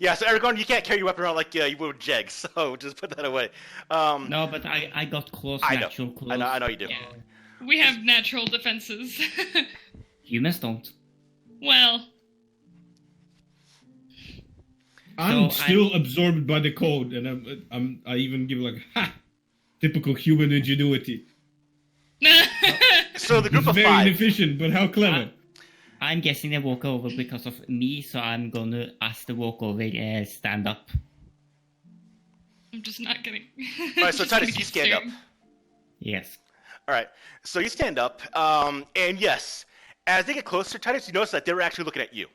Yeah, so Aragorn, you can't carry your weapon around like you would with Jegs, so just put that away. No, but I got claws, natural claws. I know you do. Yeah. We have natural defenses. Humans don't. Well... I'm still absorbed by the code, and I even give typical human ingenuity. So the group of very 5. inefficient, but how clever. I'm guessing they walk over because of me, so I'm gonna ask the walkover stand up. I'm just not getting... Alright, so Titus, you stand up. Yes. Alright, so you stand up, and yes, as they get closer, Titus, you notice that they were actually looking at you.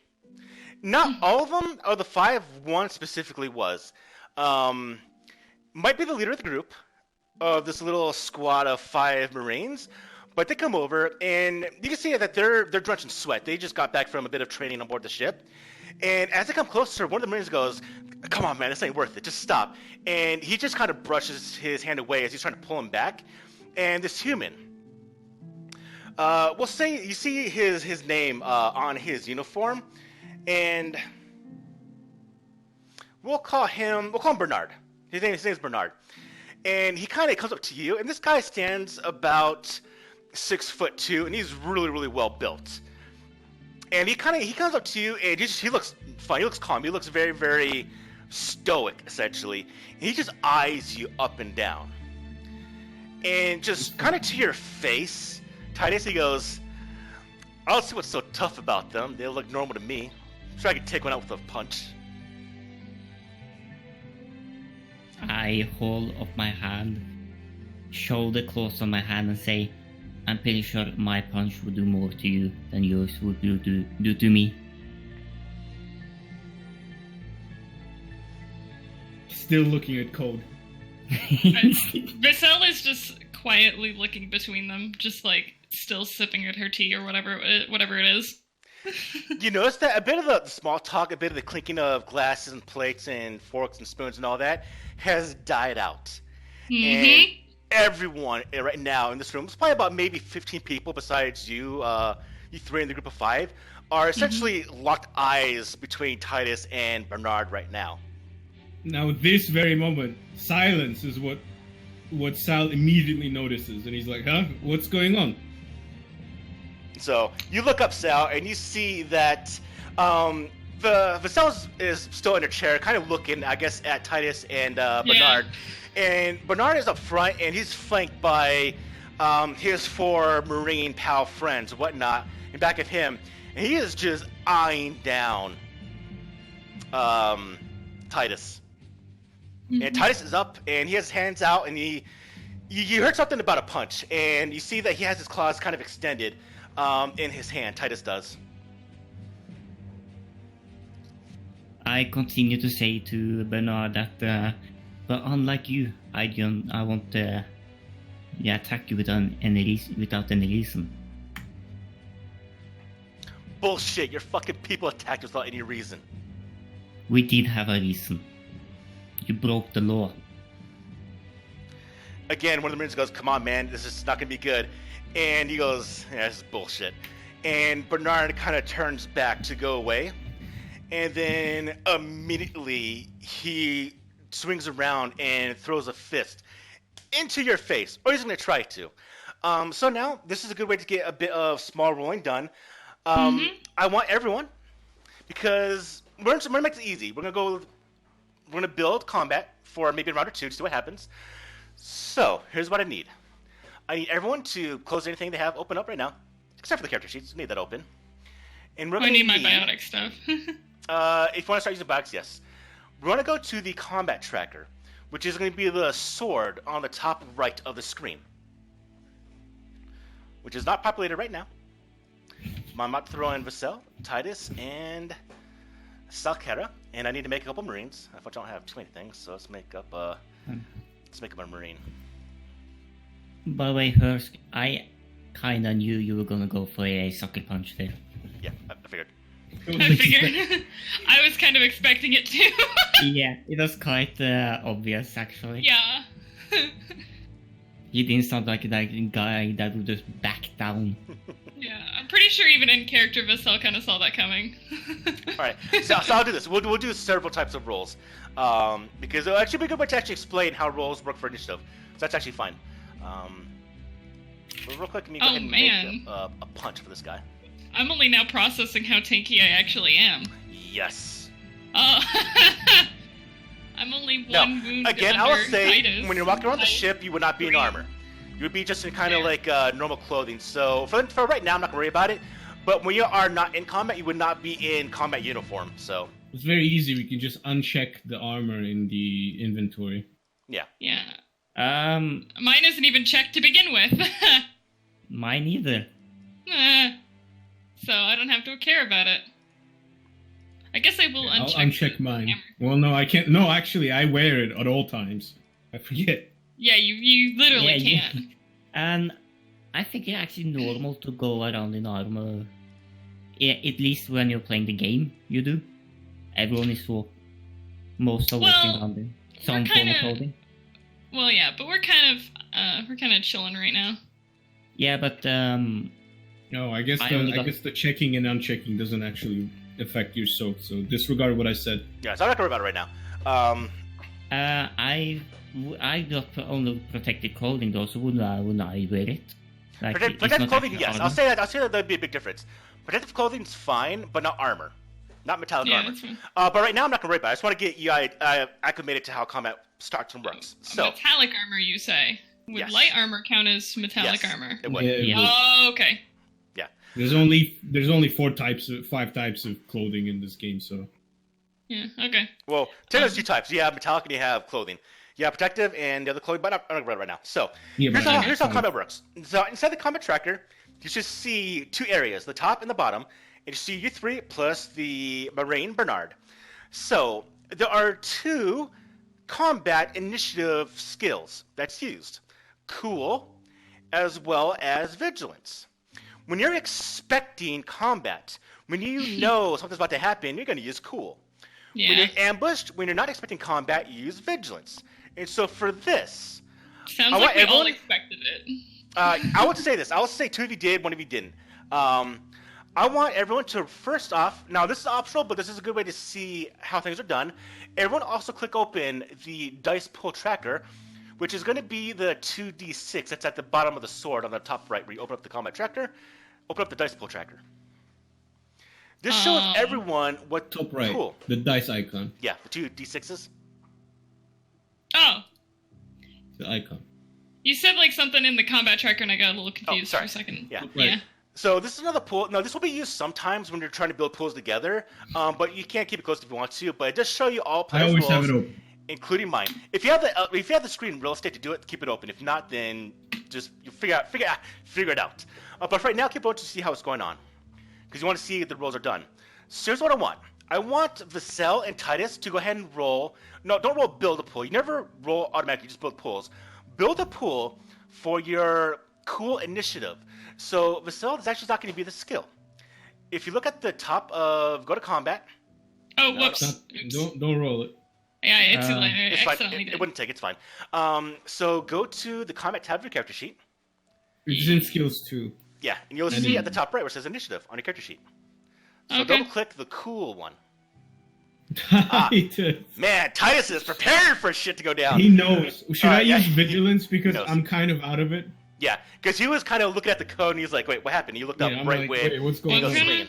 Not all of them, or the 5, one specifically was. Might be the leader of the group, of this little squad of 5 Marines, but they come over, and you can see that they're drenched in sweat. They just got back from a bit of training on board the ship. And as they come closer, one of the Marines goes, "Come on, man, this ain't worth it. Just stop." And he just kind of brushes his hand away as he's trying to pull him back. And this human, we'll say, you see his name on his uniform, and we'll call him Bernard. His name is Bernard. And he kind of comes up to you, and this guy stands about 6'2", and he's really, really well built. And he comes up to you, and he looks fine. He looks calm. He looks very, very stoic, essentially. And he just eyes you up and down. And just kind of to your face, Titus, he goes, "I don't see what's so tough about them. They look normal to me. I'm sure I could take one out with a punch." I hold up my hand, show the claws on my hand, and say, "I'm pretty sure my punch would do more to you than yours would do to me." Still looking at code. Vassell is just quietly looking between them, just like still sipping at her tea or whatever it is. You notice that a bit of the small talk, a bit of the clinking of glasses and plates and forks and spoons and all that has died out. And everyone right now in this room, it's probably about maybe 15 people besides you, you three in the group of 5, are essentially locked eyes between Titus and Bernard right now. Now, this very moment, silence is what Sal immediately notices, and he's like, "Huh? What's going on?" So you look up, Sal, and you see that Sal is still in a chair, kind of looking, I guess, at Titus and Bernard. And Bernard is up front, and he's flanked by his 4 Marine pal friends and whatnot, and back of him, and he is just eyeing down Titus. And Titus is up, and he has his hands out, and you heard something about a punch, and you see that he has his claws kind of extended in his hand. Titus does. I continue to say to Bernard that, but unlike you, I won't attack you without any reason. Bullshit, your fucking people attacked us without any reason. We did have a reason. You broke the law. Again, one of the Marines goes, "Come on, man, this is not gonna be good." And he goes, "Yeah, this is bullshit." And Bernard kind of turns back to go away. And then immediately he swings around and throws a fist into your face. Or he's going to try to. So now, this is a good way to get a bit of small rolling done. I want everyone, because we're going to make it easy. We're going to build combat for maybe a round or two to see what happens. So, here's what I need. I need everyone to close anything they have open up right now, except for the character sheets. Need that open. And we're I need my biotic stuff. if you want to start using biotics, yes. We're going to go to the combat tracker, which is going to be the sword on the top right of the screen, which is not populated right now. I'm about to throw in Vassell, Titus, and Salkera, and I need to make a couple Marines. I don't have too many things, so let's make up a Marine. By the way, Hursk, I kinda knew you were gonna go for a sucker punch there. Yeah, I figured. I figured. I was kind of expecting it too. Yeah, it was quite obvious, actually. Yeah. He didn't sound like that guy that would just back down. Yeah, I'm pretty sure even in character Vassell kind of saw that coming. Alright, so I'll do this. We'll do several types of rolls. Because it'll actually be a good way to actually explain how rolls work for initiative. So that's actually fine. But real quick, let me go ahead and make a punch for this guy. I'm only now processing how tanky I actually am. Yes. Oh. I'm only one wound again, under I will say, Titus. when you're walking around the ship, you would not be in armor. You would be just in kind of like normal clothing. So for right now, I'm not going to worry about it. But when you are not in combat, you would not be in combat uniform. So it's very easy. We can just uncheck the armor in the inventory. Yeah. Yeah. Mine isn't even checked to begin with. Mine either. So I don't have to care about it. I guess I will uncheck. I'll uncheck mine. Well, no, I can't. No, actually, I wear it at all times. I forget. Yeah, you literally can. And I think it's actually normal to go around in armor. Yeah, at least when you're playing the game, you do. Everyone is most of walking around in some form of clothing. Well, yeah, but we're kind of chilling right now. Yeah, but no, I guess the checking and unchecking doesn't actually affect your soak. So disregard what I said. Yeah, so I'm not gonna worry about it right now. I got only protected clothing though, so wouldn't I wear it? Like, protective clothing, yes. Armor. I'll say that that'd be a big difference. Protective clothing's fine, but not armor, not metallic armor. But right now I'm not gonna worry about it. I just want to get you acclimated to how combat starts and works. So metallic armor, you say? Would light armor count as metallic armor? It would. Yeah. Oh, okay. Yeah. There's only 5 types of clothing in this game, so. Yeah. Okay. Well, there's 2 types. You have metallic and you have clothing. Yeah, protective and the other clothing, but I'm not going to right now. So here's how combat works. So inside the combat tracker, you should see 2 areas, the top and the bottom, and you see you 3 plus the Marine Bernard. So there are 2 combat initiative skills that's used. Cool, as well as vigilance. When you're expecting combat, when you know something's about to happen, you're going to use cool. Yeah. When you're ambushed, when you're not expecting combat, you use vigilance. And so for this, Sounds like we all expected it. I would say this. I would say 2 of you did, 1 of you didn't. I want everyone to, first off, now this is optional, but this is a good way to see how things are done. Everyone also click open the dice pool tracker, which is going to be the 2d6 that's at the bottom of the sword on the top right, where you open up the combat tracker. Open up the dice pool tracker. This shows everyone what... Top right, cool. the dice icon. Yeah, the 2 d6s. Oh. The icon. You said like something in the combat tracker and I got a little confused for a second. Yeah. Right. Yeah. So this is another pool. Now this will be used sometimes when you're trying to build pools together, but you can't keep it closed if you want to. But it does show you all I players' always roles, have it open. including mine. If you have the screen real estate to do it, keep it open. If not, then just you figure it out. But right now, keep it open to see how it's going on, because you want to see if the rolls are done. So here's what I want. I want Vassell and Titus to go ahead and roll. No, don't roll build a pool. You never roll automatically, just build pools. Build a pool for your cool initiative. So Vassell, this actually not going to be the skill. If you look at the top of, go to combat. Oh, whoops. Don't roll it. Yeah, it's It's fine. accidentally did. It wouldn't take. It's fine. So go to the combat tab of your character sheet. It's in skills too. Yeah, and you'll see at the top right where it says initiative on your character sheet. So Okay. double click the cool one. Titus. Man, Titus is prepared for shit to go down. He knows. Should I yeah, use he vigilance because knows. I'm kind of out of it? Yeah, because he was kind of looking at the code and he's like, "Wait, what happened?" He looked up I'm right like, when wait, what's he going goes on?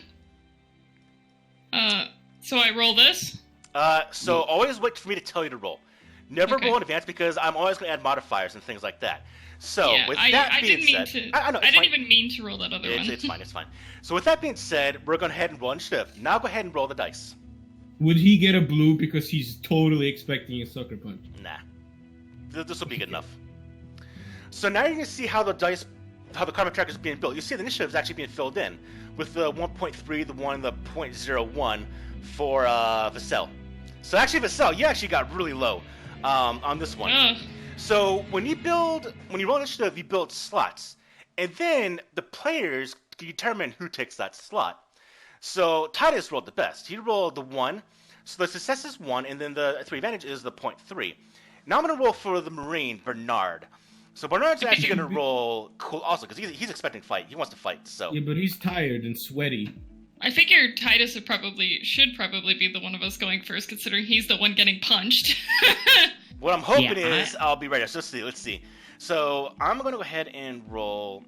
swinging. So I roll this? So always wait for me to tell you to roll. Never Okay. roll in advance because I'm always going to add modifiers and things like that. So Yeah, with I that being didn't mean said, to. I know, it's I didn't fine. even mean to roll that other one. It's fine. It's fine. So with that being said, we're going to head and roll initiative. Now go ahead and roll the dice. Would he get a blue because he's totally expecting a sucker punch? Nah, this will be good enough. So now you're going to see how the combat tracker is being built. You see the initiative is actually being filled in with the 1.3, the 1, the 0.01 for Vassell. So actually, Vassell, you actually got really low on this one. Ugh. So when you roll initiative, you build slots, and then the players can determine who takes that slot. So Titus rolled the best. He rolled the 1, so the success is 1, and then the 3 advantage is the 0.3. Now I'm going to roll for the Marine, Bernard. So Bernard's actually going to roll cool also, because he's expecting fight. He wants to fight, so... Yeah, but he's tired and sweaty. I figure Titus should probably be the one of us going first, considering he's the one getting punched. What I'm hoping Yeah, is I'll be ready. So let's see. So I'm going to go ahead and roll...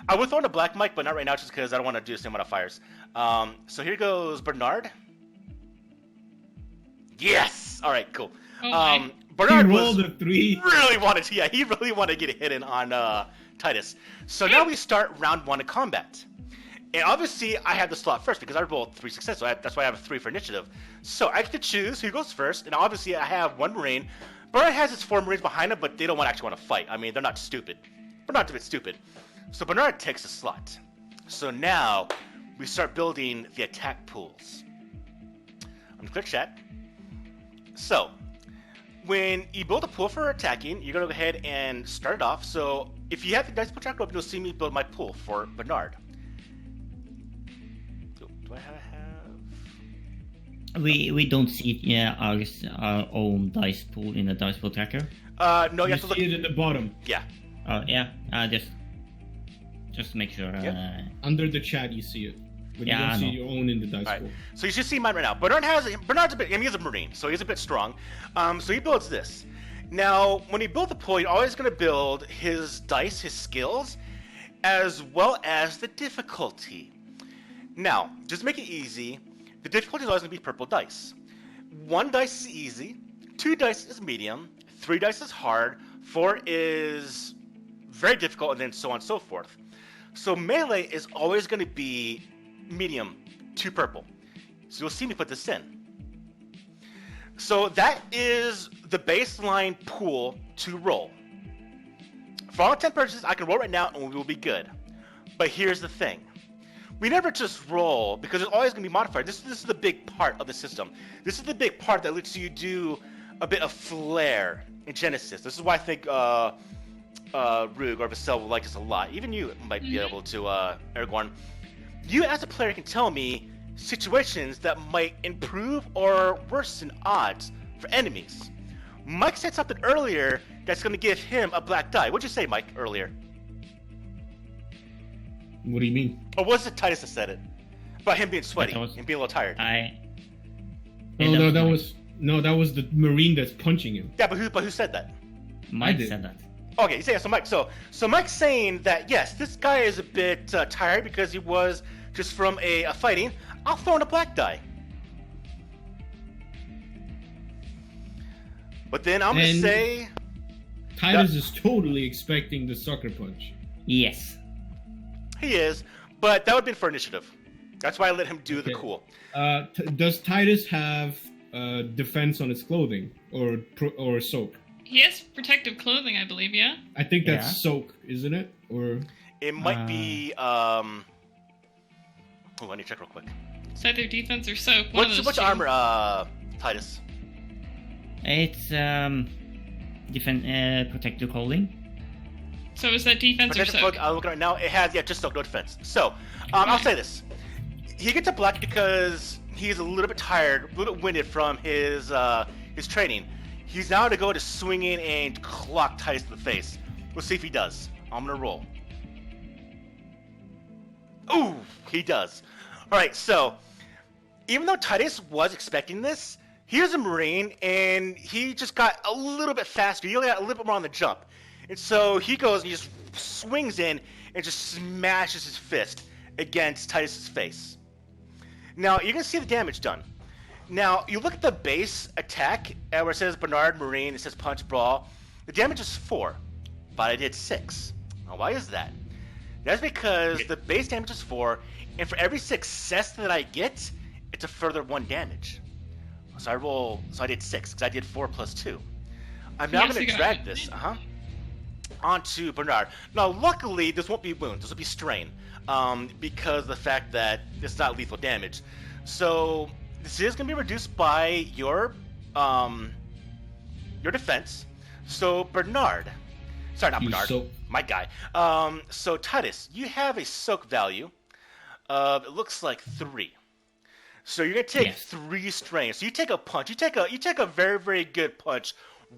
I would throw in a black mic, but not right now just because I don't want to do the same amount of fires. So here goes Bernard. Yes! All right, cool. Oh my. Bernard He rolled was a 3. really wanted to, he really wanted to get a hit in on Titus. So now we start round 1 of combat. And obviously, I had the slot first because I rolled 3 successes, so that's why I have a 3 for initiative. So I get to choose who goes first, and obviously I have 1 Marine. Bernard has his 4 Marines behind him, but they don't actually want to fight. I mean, they're not stupid. Bernard's a bit stupid. So Bernard takes a slot. So now we start building the attack pools. I'm going to click chat. So when you build a pool for attacking, you're going to go ahead and start it off. So if you have the dice pool tracker open, you'll see me build my pool for Bernard. Do I have... We don't see our own dice pool in the dice pool tracker. No, you You have to look... see it at the bottom. Yeah. Oh yeah, just to make sure. Yep. Under the chat, you see it. But Yeah, you I don't see know. your own in the dice All right. pool. So you should see mine right now. Bernard's a bit... I mean, he's a Marine, so he's a bit strong. So he builds this. Now, when you build the pool, you're always going to build his dice, his skills, as well as the difficulty. Now, just to make it easy, the difficulty is always going to be purple dice. 1 dice is easy, 2 dice is medium, 3 dice is hard, 4 is very difficult, and then so on and so forth. So melee is always going to be medium to purple. So you'll see me put this in. So that is the baseline pool to roll. For all intent purposes, I can roll right now and we will be good. But here's the thing. We never just roll because there's always going to be modifiers. This is the big part of the system. This is the big part that lets you do a bit of flair in Genesys. This is why I think Rug or Vassell will like this a lot. Even you might be able to, Aragorn. You as a player can tell me situations that might improve or worsen odds for enemies. Mike said something earlier that's going to give him a black die. What'd you say, Mike, earlier? What do you mean? Or was it Titus that said it? About him being sweaty and being a little tired. That was the Marine that's punching him. Yeah, but who said that? Mike said that. Okay, so Mike, so Mike's saying that yes, this guy is a bit tired because he was just from a fighting. I'll throw in a black die. But then I'm gonna say Titus is totally expecting the sucker punch. Yes. He is, but that would have been for initiative. That's why I let him do the cool. Does Titus have defense on his clothing or soak? He has protective clothing, I believe. Yeah. I think that's soak, isn't it? Or it might be. Oh, I need to check real quick. It's either defense or soak. What's armor, Titus? It's protective clothing. So is that defense or soak? I'm looking right now. It has just soak, no defense. So I'll say this: he gets a black because he's a little bit tired, a little bit winded from his training. He's now to go to swinging and clock Titus to the face. We'll see if he does. I'm gonna roll. Ooh, he does. All right, so even though Titus was expecting this, here's a Marine, and he just got a little bit faster. He only got a little bit more on the jump. And so he goes and he just swings in and just smashes his fist against Titus's face. Now, you're going to see the damage done. Now, you look at the base attack, where it says Bernard Marine, it says Punch Brawl. The damage is 4, but I did 6. Now, why is that? That's because the base damage is 4, and for every success that I get, it's a further 1 damage. So I did 6, because I did 4 plus 2. I'm now going to drag this, onto Bernard. Now, luckily, this won't be wounds, this will be strain, because of the fact that it's not lethal damage. So this is going to be reduced by your defense. So Bernard, sorry, not Bernard, my guy. So Titus, you have a soak value of, it looks like 3. So you're going to take 3 strain. So you take a punch. You take a very, very good punch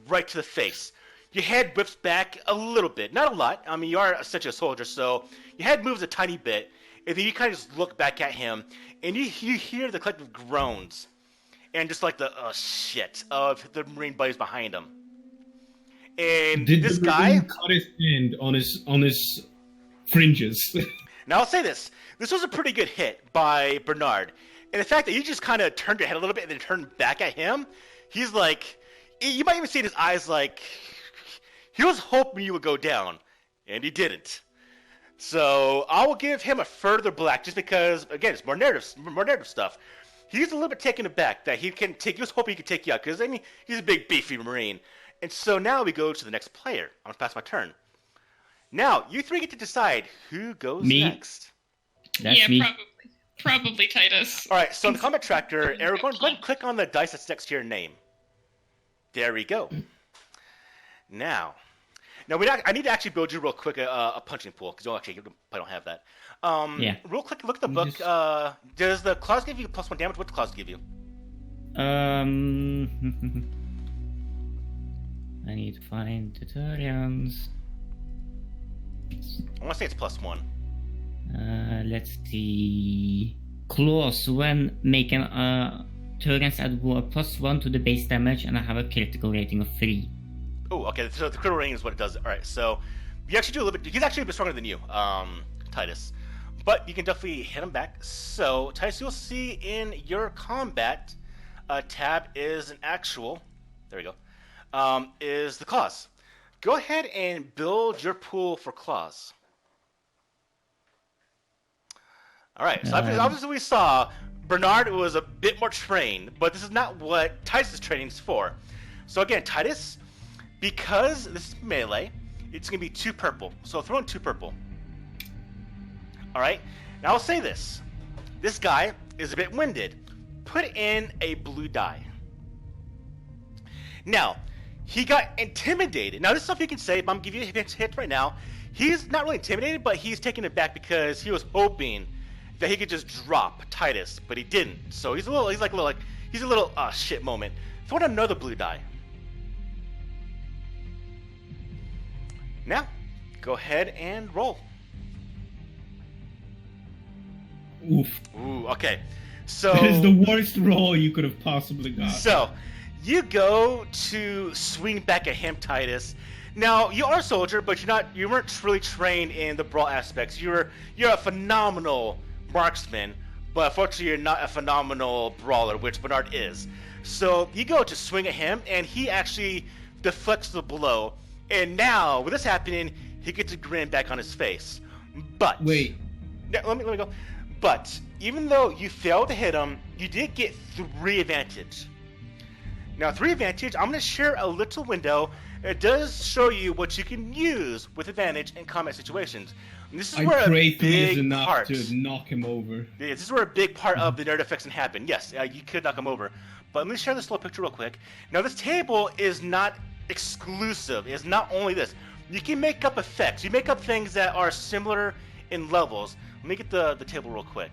right to the face. Your head whips back a little bit, not a lot. I mean, you are essentially a soldier, so your head moves a tiny bit, and then you kind of just look back at him, and you hear the collective groans, and just like the shit of the Marine buddies behind him. And did this the guy Marine cut his hand on his fringes? Now I'll say this: this was a pretty good hit by Bernard, and the fact that you just kind of turned your head a little bit and then turned back at him, he's like, you might even see in his eyes like. He was hoping you would go down, and he didn't. So I will give him a further black, just because, again, it's more narrative stuff. He's a little bit taken aback that he was hoping he could take you out, because, I mean, he's a big, beefy Marine. And so now we go to the next player. I'm going to pass my turn. Now, you 3 get to decide who goes next. That's me. Probably Titus. All right, so in the combat tracker, Aragorn, go ahead and click on the dice that's next to your name. There we go. Now, I need to actually build you real quick a punching pool, because I don't have that. Real quick, look at the book. Does the claws give you +1 damage? What do the claws give you? I need to find tutorials. I want to say it's +1. Let's see. Claws, when making turns add +1 to the base damage, and I have a critical rating of 3. Oh, okay. So the critical rating is what it does. All right. So you actually do a little bit. He's actually a bit stronger than you, Titus. But you can definitely hit him back. So Titus, you'll see in your combat tab is an actual. There we go. Is the claws. Go ahead and build your pool for claws. All right. So obviously we saw Bernard was a bit more trained, but this is not what Titus' training is for. So again, Titus. Because this is melee, it's going to be 2 purple. So throw in 2 purple. Alright, now I'll say this. This guy is a bit winded. Put in a blue die. Now, he got intimidated. Now, this is stuff you can say, but I'm giving you a hint right now. He's not really intimidated, but he's taken it back because he was hoping that he could just drop Titus, but he didn't. So he's a little shit moment. Throw in another blue die. Now, go ahead and roll. Oof. Ooh, okay. So That is the worst roll you could have possibly got. So, you go to swing back at him, Titus. Now, you are a soldier, but you weren't really trained in the brawl aspects. You're a phenomenal marksman, but unfortunately you're not a phenomenal brawler, which Bernard is. So, you go to swing at him, and he actually deflects the blow. And now, with this happening, he gets a grin back on his face. But Wait. let me go. But even though you failed to hit him, you did get 3 advantage. Now, 3 advantage, I'm going to share a little window. It does show you what you can use with advantage in combat situations. And this is where I a pray 3 is big enough part. to knock him over. Yeah, this is where a big part of the nerd effects can happen. Yes, you could knock him over. But let me share this little picture real quick. Now, this table is not exclusive. It's not only this. You can make up effects. You make up things that are similar in levels. Let me get the table real quick.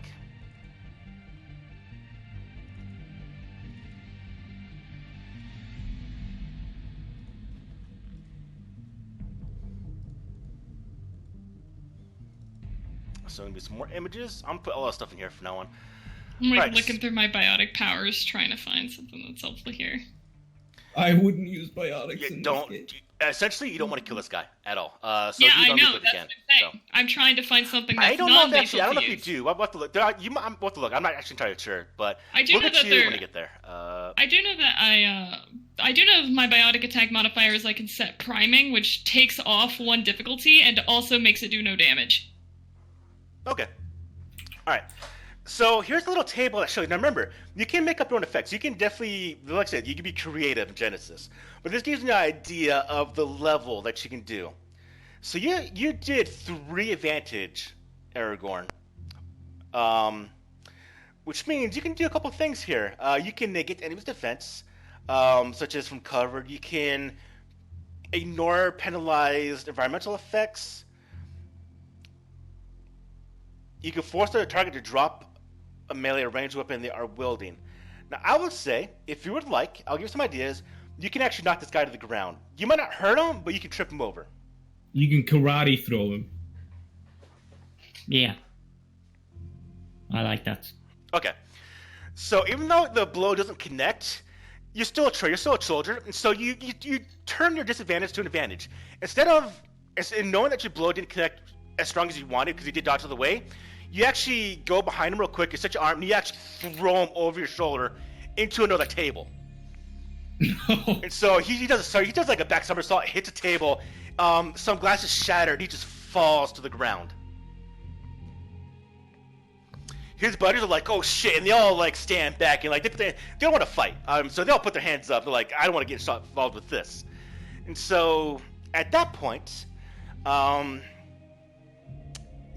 So gonna be some more images. I'm gonna put a lot of stuff in here from now on. I'm like Right. looking through my biotic powers, trying to find something that's helpful here. I wouldn't use biotics You in don't. this game. Essentially, you don't want to kill this guy at all. So yeah, use I on know. what That's you what can. I'm saying. So. I'm trying to find something that's I don't know if non-lethal actually. I don't know to if you use. do. I'll have to look. I'm have to look. I'm not actually entirely sure, but I do we'll know get that to you there- when I get there. I do know that I do know my biotic attack modifiers I can set priming, which takes off 1 difficulty and also makes it do no damage. Okay. All right. So here's a little table that shows you. Now remember, you can make up your own effects. You can definitely, like I said, you can be creative in Genesis. But this gives you an idea of the level that you can do. So you did 3 advantage, Aragorn. Which means you can do a couple things here. You can negate enemy's defense, such as from cover. You can ignore penalized environmental effects. You can force the target to drop a melee or ranged weapon they are wielding. Now, I would say, if you would like, I'll give you some ideas. You can actually knock this guy to the ground. You might not hurt him, but you can trip him over. You can karate throw him. Yeah. I like that. Okay. So even though the blow doesn't connect, you're still a soldier, and so you turn your disadvantage to an advantage. Instead knowing that your blow didn't connect as strong as you wanted because you did dodge out of the way, you actually go behind him real quick, you set your arm, and you actually throw him over your shoulder into another table. No. And so he does like a back somersault, hits a table, some glass is shattered, he just falls to the ground. His buddies are like, oh shit, and they all like stand back and like they don't want to fight. So they all put their hands up. They're like, I don't want to get involved with this. And so at that point,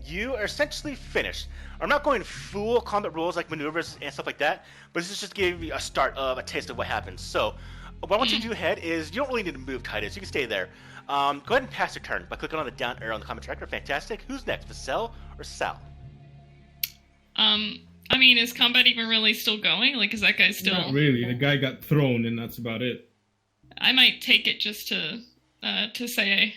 you are essentially finished. I'm not going full combat rules like maneuvers and stuff like that, but this is just giving you a start of a taste of what happens. So what I want you to do ahead is you don't really need to move, Titus. You can stay there. Go ahead and pass your turn by clicking on the down arrow on the combat tracker. Fantastic. Who's next, Vassell or Sal? I mean, is combat even really still going? Like, is that guy still... Not really. The guy got thrown, and that's about it. I might take it just to say,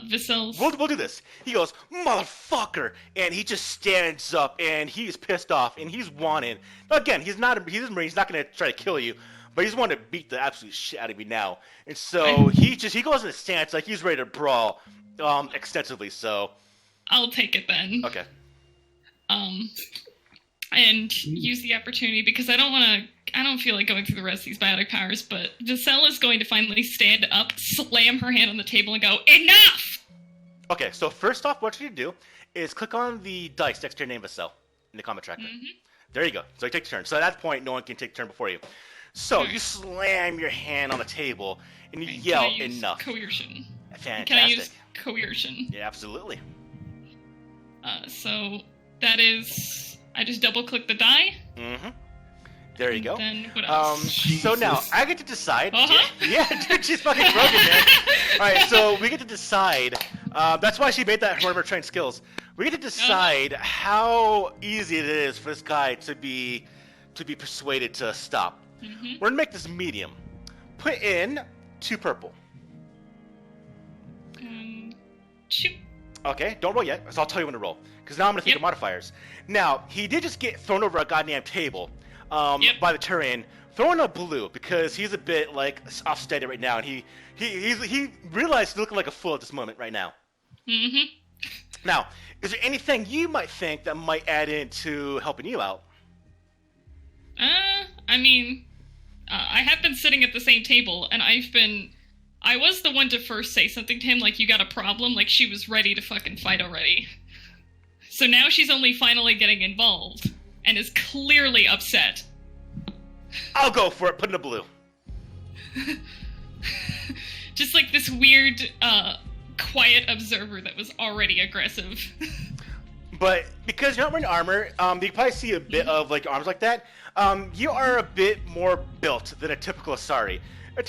Vassell's... We'll do this. He goes, motherfucker, and he just stands up, and he's pissed off, and he's wanted. Now, again, he's not a Marine. He's not going to try to kill you, but he's wanting to beat the absolute shit out of me now. And so he goes in a stance like he's ready to brawl, extensively. So I'll take it then. Okay. And use the opportunity because I don't feel like going through the rest of these biotic powers, but Vassell is going to finally stand up, slam her hand on the table, and go, enough! Okay, so first off, what you need to do is click on the dice next to your name, Vassell, in the combat tracker. Mm-hmm. There you go. So you take your turn. So at that point, no one can take a turn before you. So you slam your hand on the table, and you yell, Can I use enough. Coercion? Fantastic. Can I use coercion? Yeah, absolutely. So that is... I just double-click the die, Mm-hmm. There you go. Then what else? So now Jesus. I get to decide. Uh-huh. Yeah, dude, she's fucking broken, man. All right, so we get to decide. That's why she made that one of her trained skills. We get to decide how easy it is for this guy to be persuaded to stop. We're gonna make this medium. Put in 2 purple. Shoot. Okay, don't roll yet, so I'll tell you when to roll. Because now I'm gonna think of modifiers. Now he did just get thrown over a goddamn table by the Turian. Throw in a blue because he's a bit like off steady right now, and he realized he's looking like a fool at this moment right now. Now, is there anything you might think that might add into helping you out? I mean, I have been sitting at the same table, and I was the one to first say something to him, like, you got a problem? Like, she was ready to fucking fight already. So now she's only finally getting involved, and is clearly upset. I'll go for it, put in a blue. Just like this weird, quiet observer that was already aggressive. But because you're not wearing armor, you can probably see a bit of like arms like that. You are a bit more built than a typical Asari.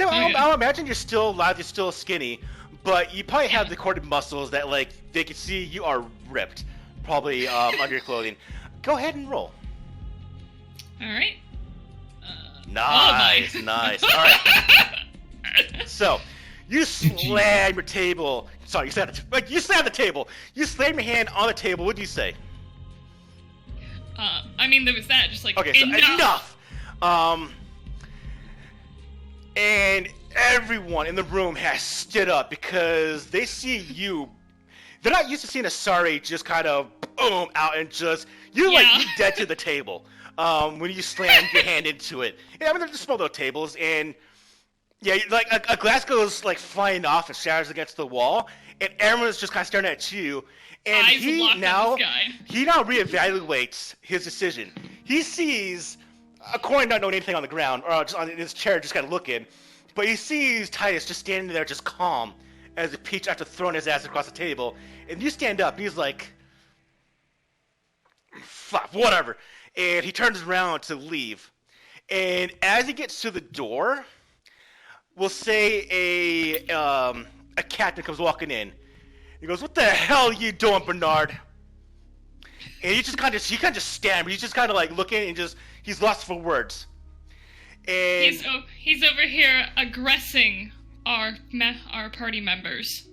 I'll imagine you're still alive, you're still skinny, but you probably have the corded muscles that like they can see you are ripped, probably under your clothing. Go ahead and roll. All right. Nice, nice. All right. So, you slam your table. Sorry, you slam the table. You slam your hand on the table. What do you say? I mean, there was that. Just like, okay, so enough. And everyone in the room has stood up because they see you. They're not used to seeing Asari just kind of boom out and just you dead to the table. When you slam your hand into it. Yeah, I mean, they're just small little tables, and yeah, like a glass goes like flying off and shatters against the wall, and everyone's just kind of staring at you. And he now reevaluates his decision. He sees Corin not knowing anything on the ground, or just on his chair, just kind of looking, but he sees Titus just standing there, just calm as a peach after throwing his ass across the table. And you stand up, and he's like, "Fuck, whatever." And he turns around to leave. And as he gets to the door, we'll say a captain comes walking in. He goes, "What the hell are you doing, Bernard?" And he kind of just stammers. He's just kind of like looking and he's lost for words. And he's over here aggressing our party members.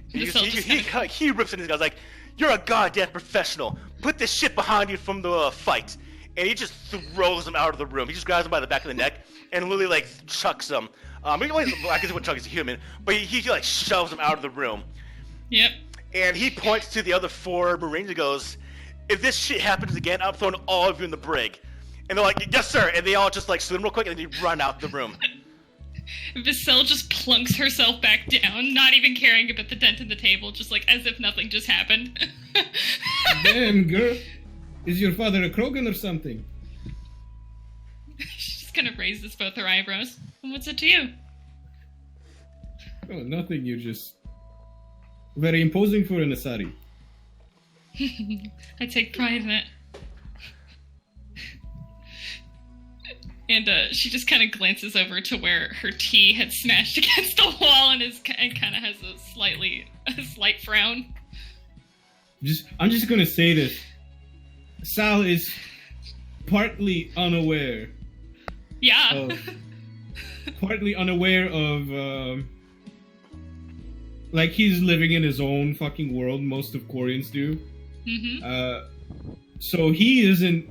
He rips in his guys like, "You're a goddamn professional. Put this shit behind you from the fight." And he just throws him out of the room. He just grabs him by the back of the neck and literally like chucks him. I guess he wouldn't chuck, he's a human, but he like shoves him out of the room. Yep. And he points to the other 4 Marines and goes, "If this shit happens again, I'm throwing all of you in the brig." And they're like, "Yes, sir." And they all just like swim real quick and then they run out the room. Viscel just plunks herself back down, not even caring about the dent in the table, just like as if nothing just happened. Damn, girl. Is your father a Krogan or something? She's just kind of raises both her eyebrows. What's it to you? Oh, nothing. You're just very imposing for an Asari. I take pride in it. And she just kind of glances over to where her tea had smashed against the wall and kind of has a slight frown. I'm just gonna say this. Sal is partly unaware. Yeah. Partly unaware of, like, he's living in his own fucking world. Most of Quarians do. Mm-hmm. So he isn't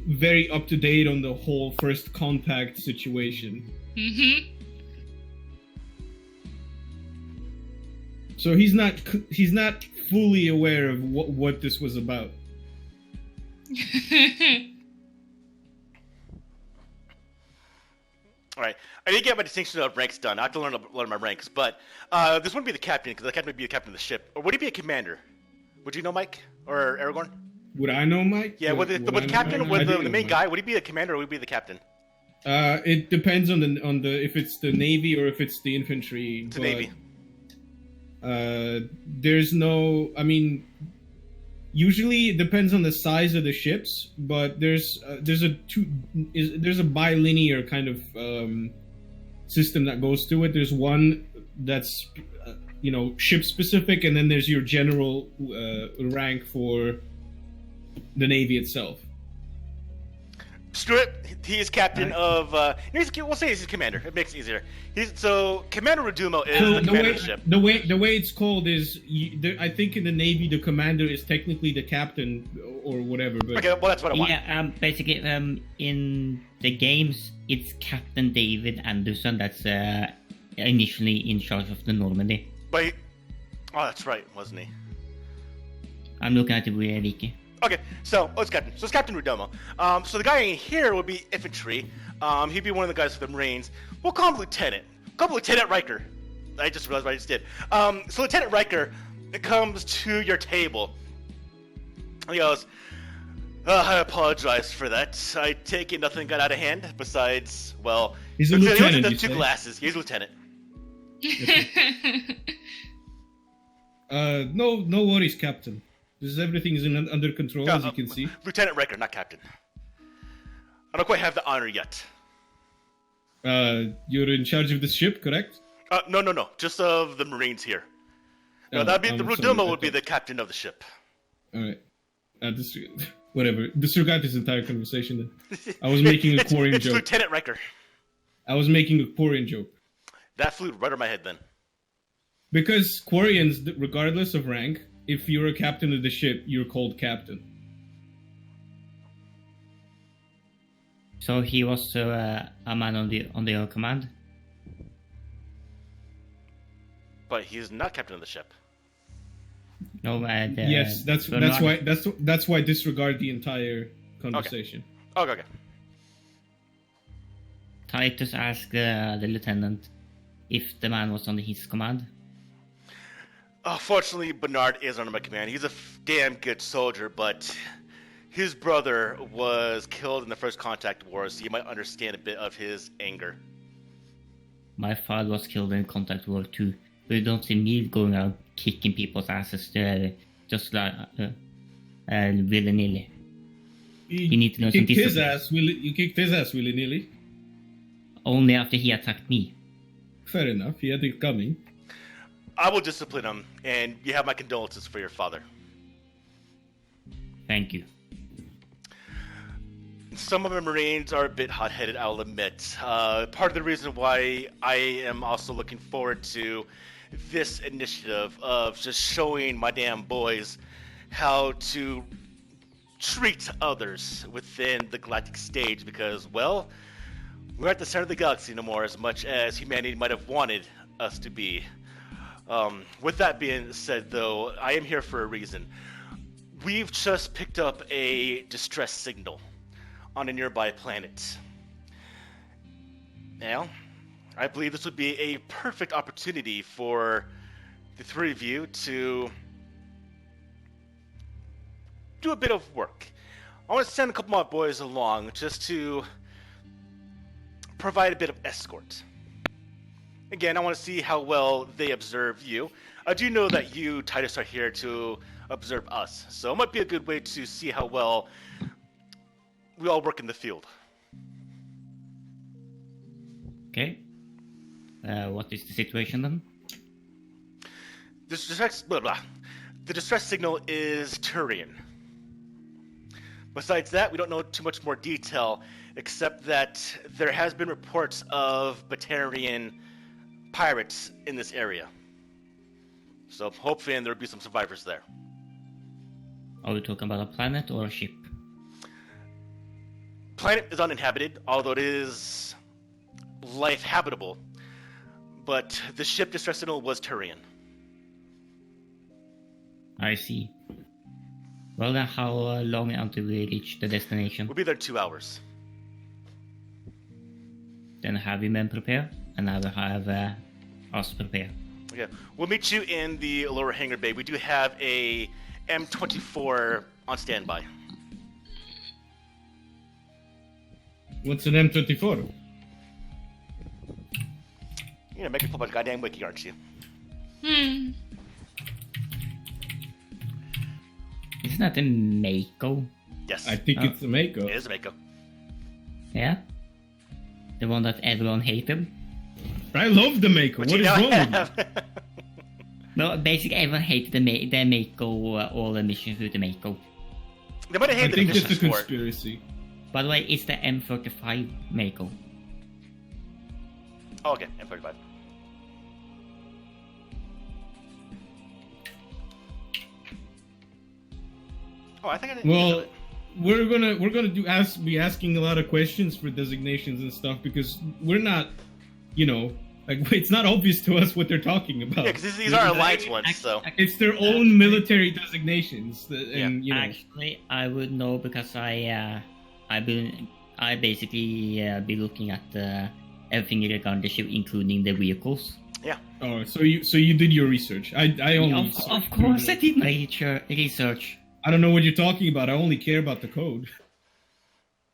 very up to date on the whole first contact situation. Mm-hmm. So he's not fully aware of what this was about. Alright, I did get my distinction of ranks done. I have to learn my ranks, but this wouldn't be the captain, because the captain would be the captain of the ship. Or would he be a commander? Would you know Mike? Or Aragorn? Would I know Mike? Yeah, with the captain, with the main guy, would he be the commander or would he be the captain? It depends on the if it's the Navy or if it's the infantry. It's the Navy. There's no, I mean, Usually it depends on the size of the ships, but there's a bilinear kind of system that goes to it. There's one that's ship specific, and then there's your general rank for the Navy itself. Screw it. He is captain of. We'll say he's commander. It makes it easier. Commander Redumo is the commander of the ship. The way it's called is, I think in the Navy the commander is technically the captain or whatever. But okay, well that's what I want. Yeah, basically, in the games, it's Captain David Anderson that's initially in charge of the Normandy. But that's right, wasn't he? I'm looking at the wiki. Okay, so it's Captain. So it's Captain Rudomo. So the guy in here would be infantry. He'd be one of the guys with the Marines. We'll call him Lieutenant. Call him Lieutenant Riker. I just realized what I just did. So Lieutenant Riker comes to your table. He goes, I apologize for that. I take it nothing got out of hand. Besides, well, he's a lieutenant. He two glasses. He's a lieutenant. No worries, Captain. Everything is under control, as you can see. Lieutenant Riker, not Captain. I don't quite have the honor yet. You're in charge of this ship, correct? No. Just of the Marines here. No, that'd be the Rudomo would be the captain of the ship. All right. Whatever. Disregard this entire conversation. Then I was making a Quarian joke. Lieutenant Riker. I was making a Quarian joke. That flew right over my head then. Because Quarians, regardless of rank, if you're a captain of the ship, you're called captain. So he was a man on the other command. But he's not captain of the ship. No, yes, that's why disregard the entire conversation. Okay. Titus asked the lieutenant if the man was under his command. Fortunately, Bernard is under my command. He's a damn good soldier, but his brother was killed in the First Contact War, so you might understand a bit of his anger. My father was killed in Contact War too, but you don't see me going out kicking people's asses just like willy-nilly. You need to know some discipline. You kicked his ass willy-nilly? Only after he attacked me. Fair enough, he had it coming. I will discipline him, and you have my condolences for your father. Thank you. Some of the Marines are a bit hot-headed, I'll admit. Part of the reason why I am also looking forward to this initiative of just showing my damn boys how to treat others within the galactic stage, because, well, we're at the center of the galaxy no more as much as humanity might have wanted us to be. With that being said, though, I am here for a reason. We've just picked up a distress signal on a nearby planet. Now, I believe this would be a perfect opportunity for the three of you to do a bit of work. I want to send a couple of my boys along just to provide a bit of escort. Again, I want to see how well they observe you. I do know that you, Titus, are here to observe us, so it might be a good way to see how well we all work in the field. Okay. What is the situation then? The distress signal is Turian. Besides that, we don't know too much more detail, except that there has been reports of Batarian pirates in this area. So hopefully there'll be some survivors there. Are we talking about a planet or a ship? Planet is uninhabited, although it is life habitable. But the ship distress signal was Turian. I see. Well then, how long until we reach the destination? We'll be there in 2 hours. Then have your men prepare, and I will have us prepare. Okay, we'll meet you in the lower hangar bay. We do have a M24 on standby. What's an M24? You're gonna make me pull up a goddamn wiki, aren't you? Isn't that a Mako? Yes. I think it's a Mako. It is a Mako. Yeah? The one that everyone hated? I love the Mako. Which What you is now wrong with you? have. No, basically everyone hated the Mako, all the missions with the Mako. They might have I hated the think that's a missions for it. conspiracy. By the way, it's the M35 Mako. Oh, okay, M45. Oh, I think I didn't. Well, we're gonna be asking a lot of questions for designations and stuff because we're not, like it's not obvious to us what they're talking about. yeah, because these are alliance ones, so. It's their own military designations, and Actually, I would know because I basically be looking at everything regarding the ship, including the vehicles. Yeah. Oh, so you did your research. I only. Of course, I did my research. I don't know what you're talking about. I only care about the code.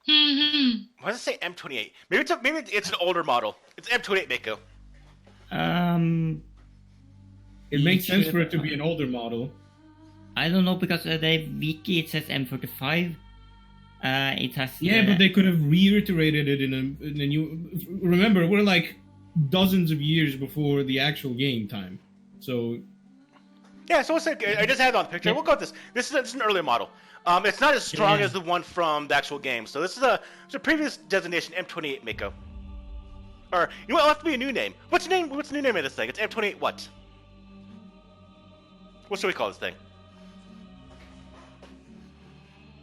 Why does it say M28? Maybe it's an older model. It's M28 Mako. It makes sense for it to be an older model. I don't know because the wiki it says M45. It has. Yeah, but they could have reiterated it in a new. Remember, we're like dozens of years before the actual game time, so. Yeah, so I just had it on the picture. We'll go with this. This is an earlier model. It's not as strong as the one from the actual game. So this is a previous designation, M28 Mako. Or you know what? It'll have to be a new name. What's the new name of this thing? It's M28 what? What should we call this thing?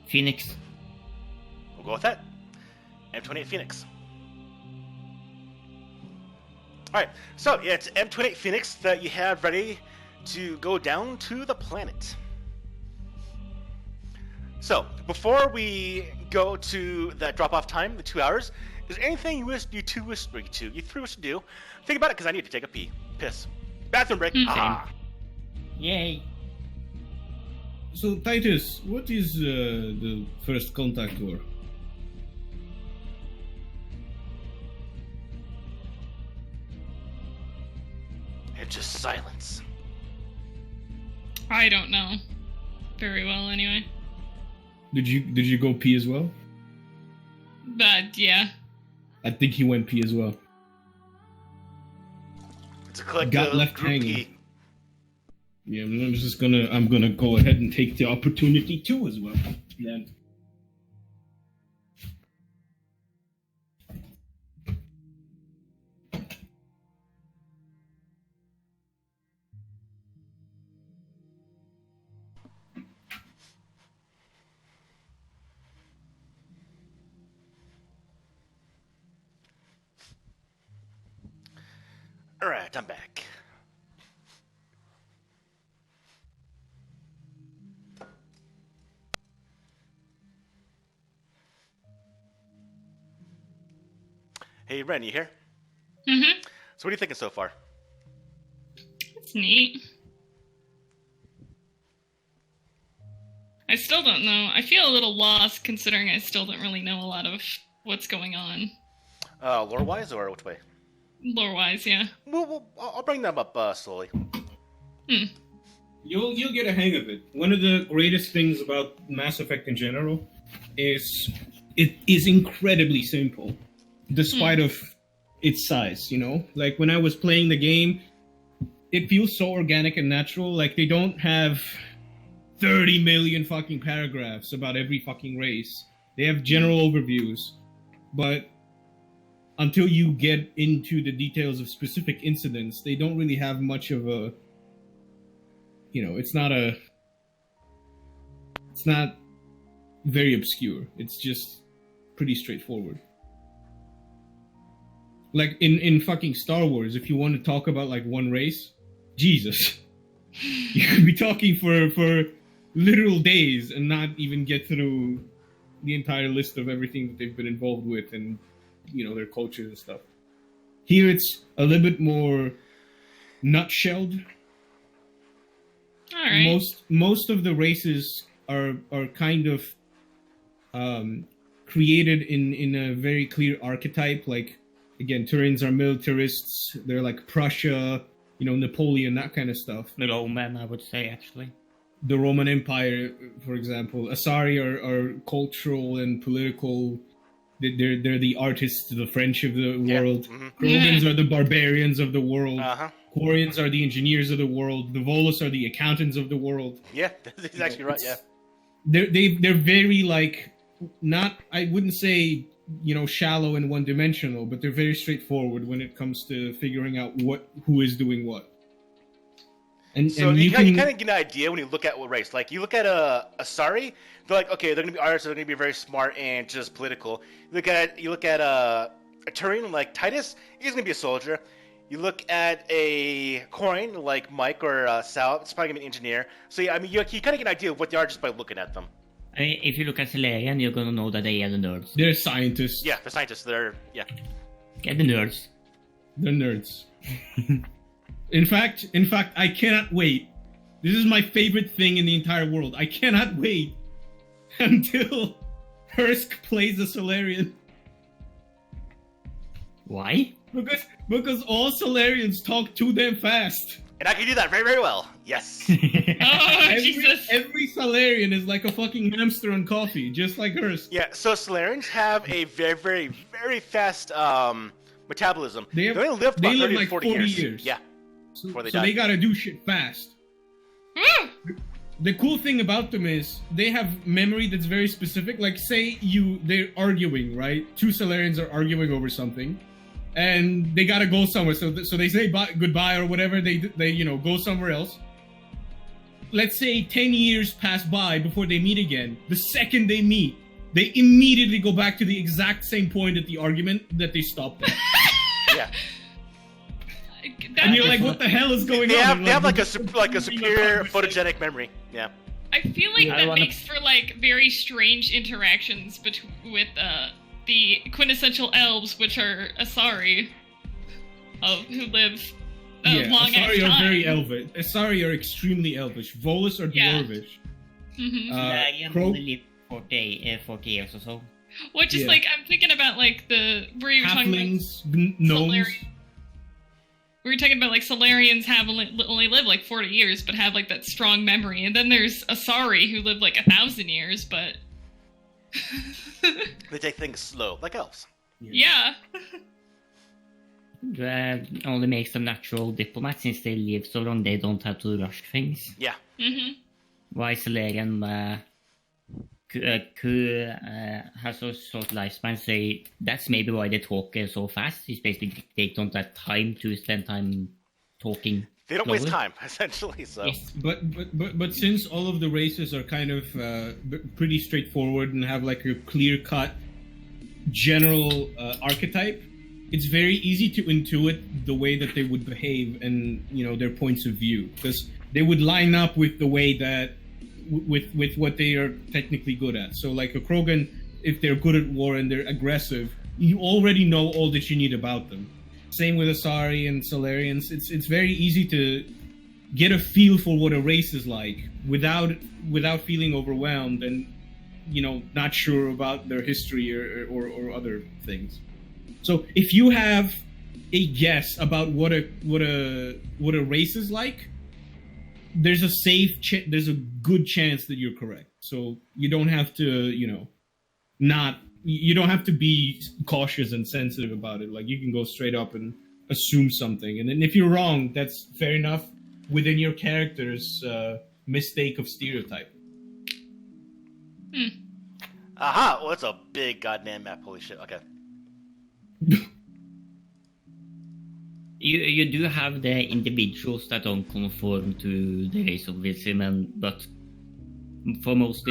Phoenix. We'll go with that. M28 Phoenix. Alright, so yeah, it's M28 Phoenix that you have ready to go down to the planet. So, before we go to that drop-off time, the 2 hours, is there anything you three wish to do? Think about it, because I need to take a piss. Bathroom break. Ah. Yay. So Titus, what is the first contact war? And just silence. I don't know very well anyway. Did you go pee as well? But yeah. I think he went pee as well. It's a collective Got left group hanging. pee. Yeah, I'm gonna go ahead and take the opportunity too as well. Then. Alright, I'm back. Hey, Ren, you here? Mm-hmm. So what are you thinking so far? It's neat. I still don't know. I feel a little lost considering I still don't really know a lot of what's going on. Lore-wise, or which way? Lore-wise, yeah. I'll bring them up slowly. You'll get a hang of it. One of the greatest things about Mass Effect in general is it is incredibly simple, despite of its size. Like when I was playing the game, it feels so organic and natural. Like they don't have 30 million fucking paragraphs about every fucking race. They have general overviews, but until you get into the details of specific incidents, they don't really have much of a, it's not very obscure. It's just pretty straightforward. Like in fucking Star Wars, if you want to talk about like one race, Jesus, you could be talking for literal days and not even get through the entire list of everything that they've been involved with and their culture and stuff. Here it's a little bit more nutshelled. All right. Most of the races are kind of created in a very clear archetype. Like again, Turians are militarists. They're like Prussia, Napoleon, that kind of stuff. Roman, I would say, actually. the Roman Empire, for example. Asari are cultural and political. They're the artists, the French of the world. Krogans are the barbarians of the world. Quarians are the engineers of the world. The Volus are the accountants of the world. Yeah, that's actually right. Yeah, they're very like not. I wouldn't say shallow and one-dimensional, but they're very straightforward when it comes to figuring out who is doing what. And you kind of get an idea when you look at what race. Like you look at Asari, they're like, okay, they're gonna be artists, they're gonna be very smart and just political. You look at a Turian like Titus, he's gonna be a soldier. You look at a Quarian like Mike or Sal, it's probably gonna be an engineer. So yeah, I mean, you kind of get an idea of what they are just by looking at them. I mean, if you look at Solarian, you're gonna know that they are the nerds. They're scientists. Yeah, they're scientists. They're the nerds. They're nerds. In fact, I cannot wait. This is my favorite thing in the entire world. I cannot wait until Hursk plays a Solarian. Why? Because all Solarians talk too damn fast. And I can do that very, very well. Yes. Jesus. Every Solarian is like a fucking hamster on coffee, just like Hursk. Yeah, so Solarians have a very, very, very fast metabolism. They only live about 30 like to 40 years. Yeah. So they gotta do shit fast. The cool thing about them is they have memory that's very specific. Like, say they're arguing, right? Two Solarians are arguing over something, and they gotta go somewhere. So they say goodbye or whatever. They go somewhere else. Let's say 10 years pass by before they meet again. The second they meet, they immediately go back to the exact same point at the argument that they stopped at. Yeah. And you're like, what the hell is going on? They have like a superior photogenic memory. Yeah. I feel like that makes for like very strange interactions with the quintessential elves, which are Asari, who live long Asari time. are very elvish. Asari are extremely elvish. Volus are dwarvish. Only live 40 years or so. Which is like, I'm thinking about like where you were talking about gnomes. We were talking about like Solarians have only live like 40 years, but have like that strong memory. And then there's Asari who live like 1,000 years, but they take things slow, like elves. Yeah. That only makes them natural diplomats since they live so long they don't have to rush things. Yeah. Why Solarian has a short lifespan, that's maybe why they talk so fast. It's basically they don't have time to spend time talking. They don't waste time, essentially. So. Yes. But since all of the races are kind of pretty straightforward and have like a clear-cut general archetype, it's very easy to intuit the way that they would behave and their points of view, because they would line up with the way that with what they are technically good at. So like a Krogan, if they're good at war and they're aggressive, you already know all that you need about them. Same with Asari and Solarians. It's very easy to get a feel for what a race is like without feeling overwhelmed and not sure about their history or other things. So if you have a guess about what a race is like, there's a good chance that you're correct. So you don't have to, you don't have to be cautious and sensitive about it. Like you can go straight up and assume something. And then if you're wrong, that's fair enough within your character's mistake of stereotype. Aha! Well, that's a big goddamn map. Holy shit. Okay. You do have the individuals that don't conform to the race of Wisdom, but for most.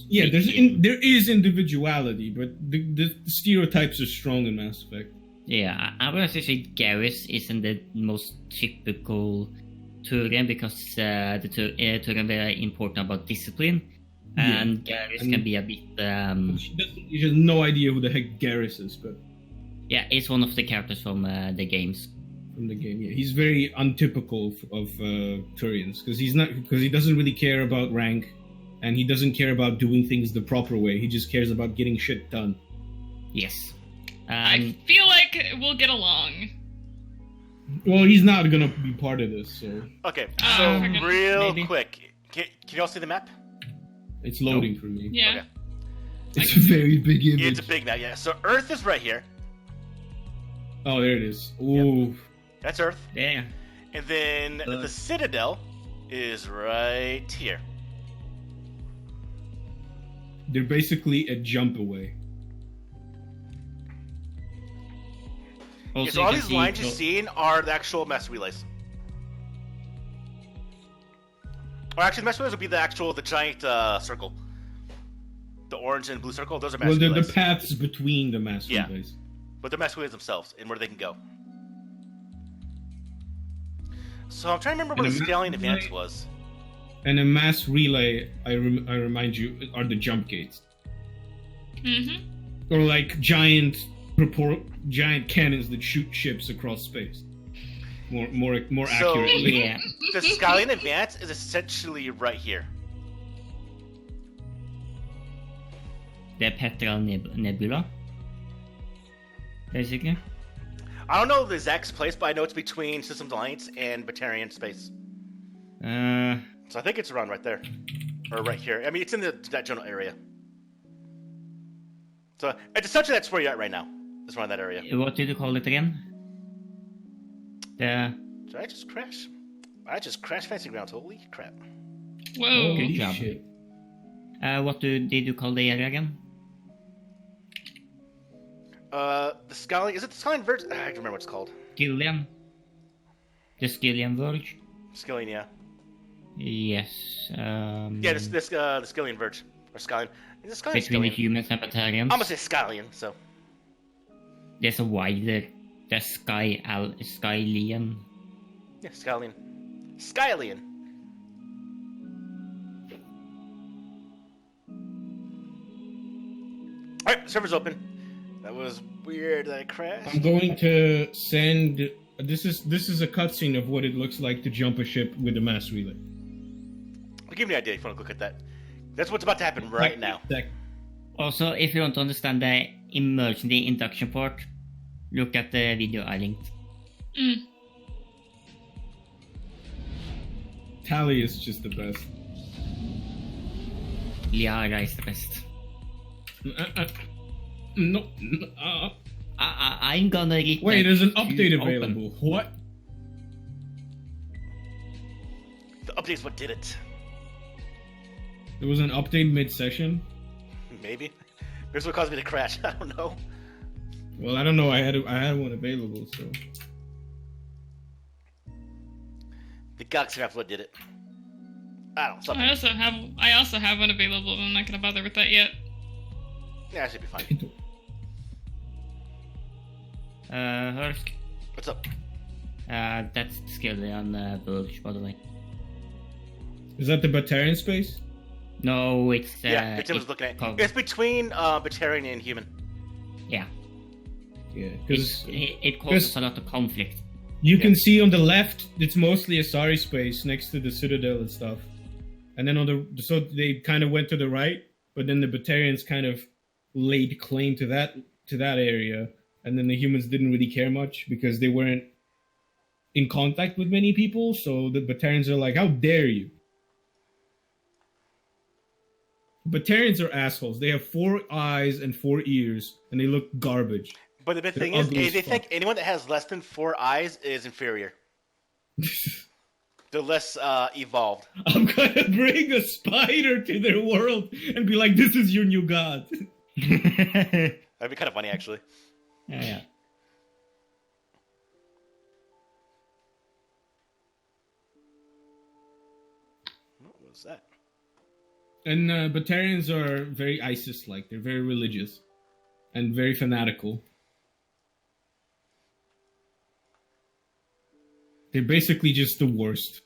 Yeah, there is individuality, but the stereotypes are strong in Mass Effect. Yeah, I would say Garrus isn't the most typical Turian because the Turian are very important about discipline, and Garrus can be a bit. She has no idea who the heck Garrus is, but yeah, it's one of the characters from the games. From the game, yeah, he's very untypical of Turians because he doesn't really care about rank, and he doesn't care about doing things the proper way. He just cares about getting shit done. Yes. I feel like we'll get along. Well, he's not gonna be part of this, so. Okay, so real quick, Can you all see the map? It's loading for me. Yeah. Okay. It's a very big image. It's a big map, yeah. So Earth is right here. Oh, there it is. Ooh. That's Earth. There. And then the Citadel is right here. They're basically a jump away. Also, Yeah, so all you can these see lines you're seeing are the actual mass relays. Or actually, the mass relays would be the giant circle. The orange and blue circle, those are mass Well, they're relays. the paths between the mass Yeah. relays. But they're mass relays themselves and where they can go. So I'm trying to remember what And the a mass scaling relay- advance was. And a mass relay, I remind you, are the jump gates. Mm-hmm. Or like giant cannons that shoot ships across space. More So- accurately. Yeah. The scaling advance is essentially right here. The Petrel Nebula. Basically. I don't know the exact place, but I know it's between Systems Alliance and Batarian space. So I think it's around right there. Or right here. I mean, it's in that general area. So it's essentially that's where you're at right now. It's around that area. What did you call it again? The Did I just crash? I just crashed Fancy Grounds. Holy crap. Whoa. Holy Good job. shit. did you call the area again? The Scaling... Is it the Scaling Verge? I don't remember what it's called. Skillian. The Skillian Verge. Scaling, yeah. Yes. Yeah, the Scaling Verge. Or Scaling. Is it Scaling? Between the Scaling? humans and Batarians. I'm gonna say Scallion, so... There's a wider. The Skylian. Yeah, Scallion. Skylion. Alright, server's open. That was weird that I crashed. I'm going to send. This is a cutscene of what it looks like to jump a ship with a mass relay. I'll give you an idea if you want to look at that. That's what's about to happen right now. Also, if you want to understand the emergency induction part, look at the video I linked. Mm. Tally is just the best. Liara is the best. No. I'm gonna read Wait, that there's an to update open. available. What? The update's what did it. There was an update mid-session. Maybe. Here's what caused me to crash. I don't know. Well, I don't know. I had one available, so. The Galaxy Map what did it. I don't know. Something. I also have one available, but I'm not gonna bother with that yet. Yeah, I should be fine. Hursk. What's up? That's Skillian Verge, by the way. Is that the Batarian space? No, it's Yeah, Tim was looking at it. covered. It's between Batarian and Human. Yeah, Yeah, because it causes a lot of conflict. you can see on the left, it's mostly Asari space next to the Citadel and stuff. And then so they kind of went to the right, but then the Batarians kind of laid claim to that area, and then the humans didn't really care much because they weren't in contact with many people. So the Batarians are like, "How dare you!" Batarians are assholes. They have 4 eyes and 4 ears, and they look garbage. But the big They're thing is, ugly as they think fuck. anyone that has less than 4 eyes is inferior. They're less evolved. I'm gonna bring a spider to their world and be like, "This is your new god." That'd be kind of funny, actually. Yeah. What was that? And Batarians are very ISIS-like. They're very religious and very fanatical. They're basically just the worst.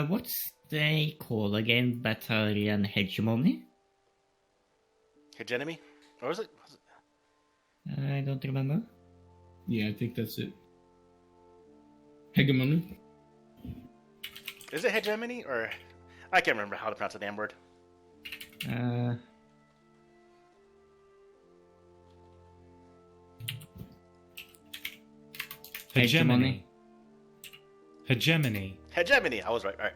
What's they call again? Batarian hegemony? Hegemony? Or was it? I don't remember. Yeah, I think that's it. Hegemony? Is it hegemony? Or... I can't remember how to pronounce the damn word. Hegemony. Hegemony. Hegemony. I was right. All right.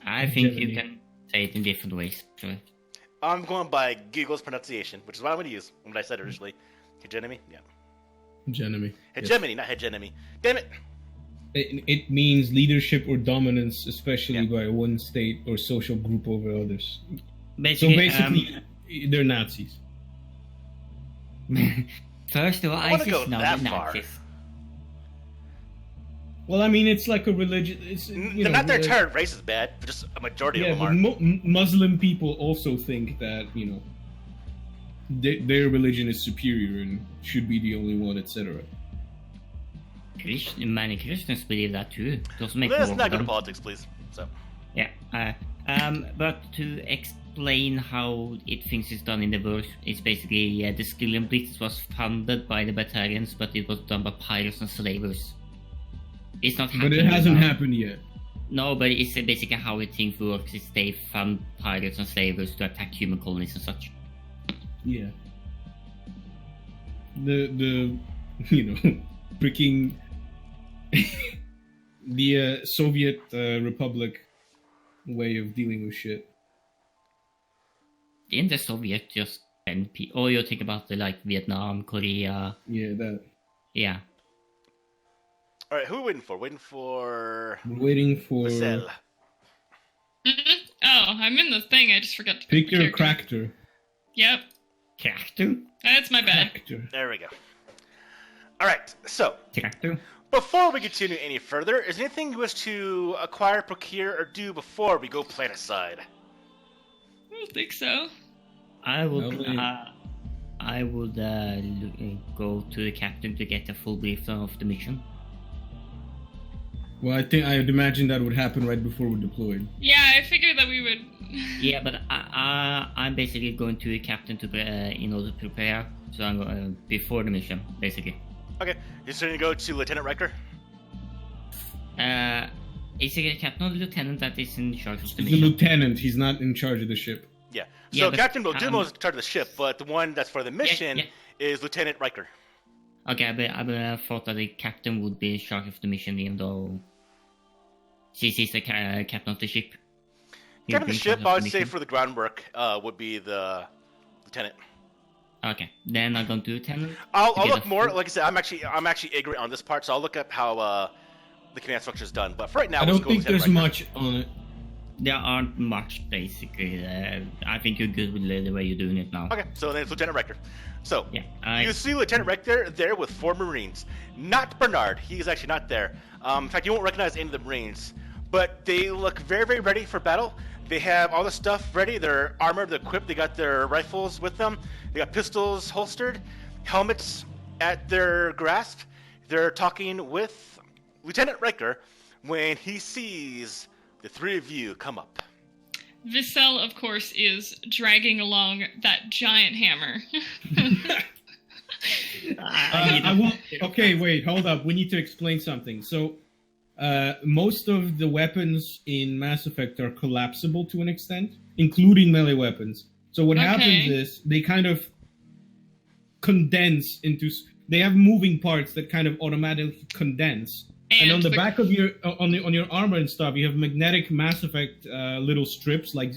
I think you Hegemony. can say it in different ways. Actually. I'm going by Google's pronunciation, which is what I'm going to use when I said originally. Hegemony? Yeah. Hegemony. Hegemony, not hegemony. Damn it. It means leadership or dominance, especially Yeah. by one state or social group over others. So Basically, basically, they're Nazis. first of all, I wanna ISIS go now that the far. Nazis. Well, I mean, it's like a religion. It's They're not their entire race is bad, but just a majority Yeah, of but them are. Muslim people also think that their religion is superior and should be the only one, etc. Many Christians believe that too. Doesn't make Let's more not of go to them. politics, please. So, Yeah. But to explain how it thinks it's done in the verse, it's basically the Skillian Blitz was funded by the Batarians, but it was done by pirates and slavers. It's not But happening it hasn't now. happened yet. No, but it's basically how it things works. Is they fund pirates and slavers to attack human colonies and such. Yeah. The freaking the Soviet Republic way of dealing with shit. In the Soviet, just send people. Oh, you think about the Vietnam, Korea. Yeah, that. Yeah. all right, who are we waiting for? Waiting for We're waiting for Marcel. Oh, I'm in the thing. I just forgot to pick Victor the character. Cractor. Yep, Tractor? that's my bad. Cractor. There we go. All right, so Tractor? before we continue any further, is there anything you wish to acquire, procure, or do before we go planetside? I don't think so. I would. Lovely. I would go to the captain to get a full brief of the mission. Well, I'd imagine that would happen right before we're deployed. Yeah, I figured that we would. Yeah, but I'm basically going to the captain to in order to prepare. So I'm before the mission, basically. Okay, you're starting to go to Lieutenant Riker? Is it the captain or the lieutenant that is in charge of the He's a mission? lieutenant. He's not in charge of the ship. Yeah. Yeah, So but, Captain Bodumo is in charge of the ship, but the one that's for the mission yeah. is Lieutenant Riker. Okay, I thought that the captain would be in charge of the mission, even though she's the captain of the ship. He'll Captain of be the in ship, charge I of would the say mission. for the groundwork, would be the Lieutenant. Okay, then I'm going to lieutenant. I'll to get look a more. full- Like I said, I'm actually ignorant on this part, so I'll look up how the command structure is done. But for right now, I let's don't go think Lieutenant there's Riker. much on it. There aren't much, basically. I think you're good with the way you're doing it now. Okay, so then it's Lieutenant Riker. So Yeah, you see Lieutenant Riker there with 4 Marines. Not Bernard. He's actually not there. In fact, you won't recognize any of the Marines. But they look very, very ready for battle. They have all the stuff ready. They're armored, they're equipped. They got their rifles with them. They got pistols holstered, helmets at their grasp. They're talking with Lieutenant Riker when he sees the 3 of you come up. Vissel, of course, is dragging along that giant hammer. I will. Okay, wait, hold up. We need to explain something. So, most of the weapons in Mass Effect are collapsible to an extent, including melee weapons. So what happens is they kind of condense into. They have moving parts that kind of automatically condense. And on the back of your on your armor and stuff, you have magnetic Mass Effect little strips like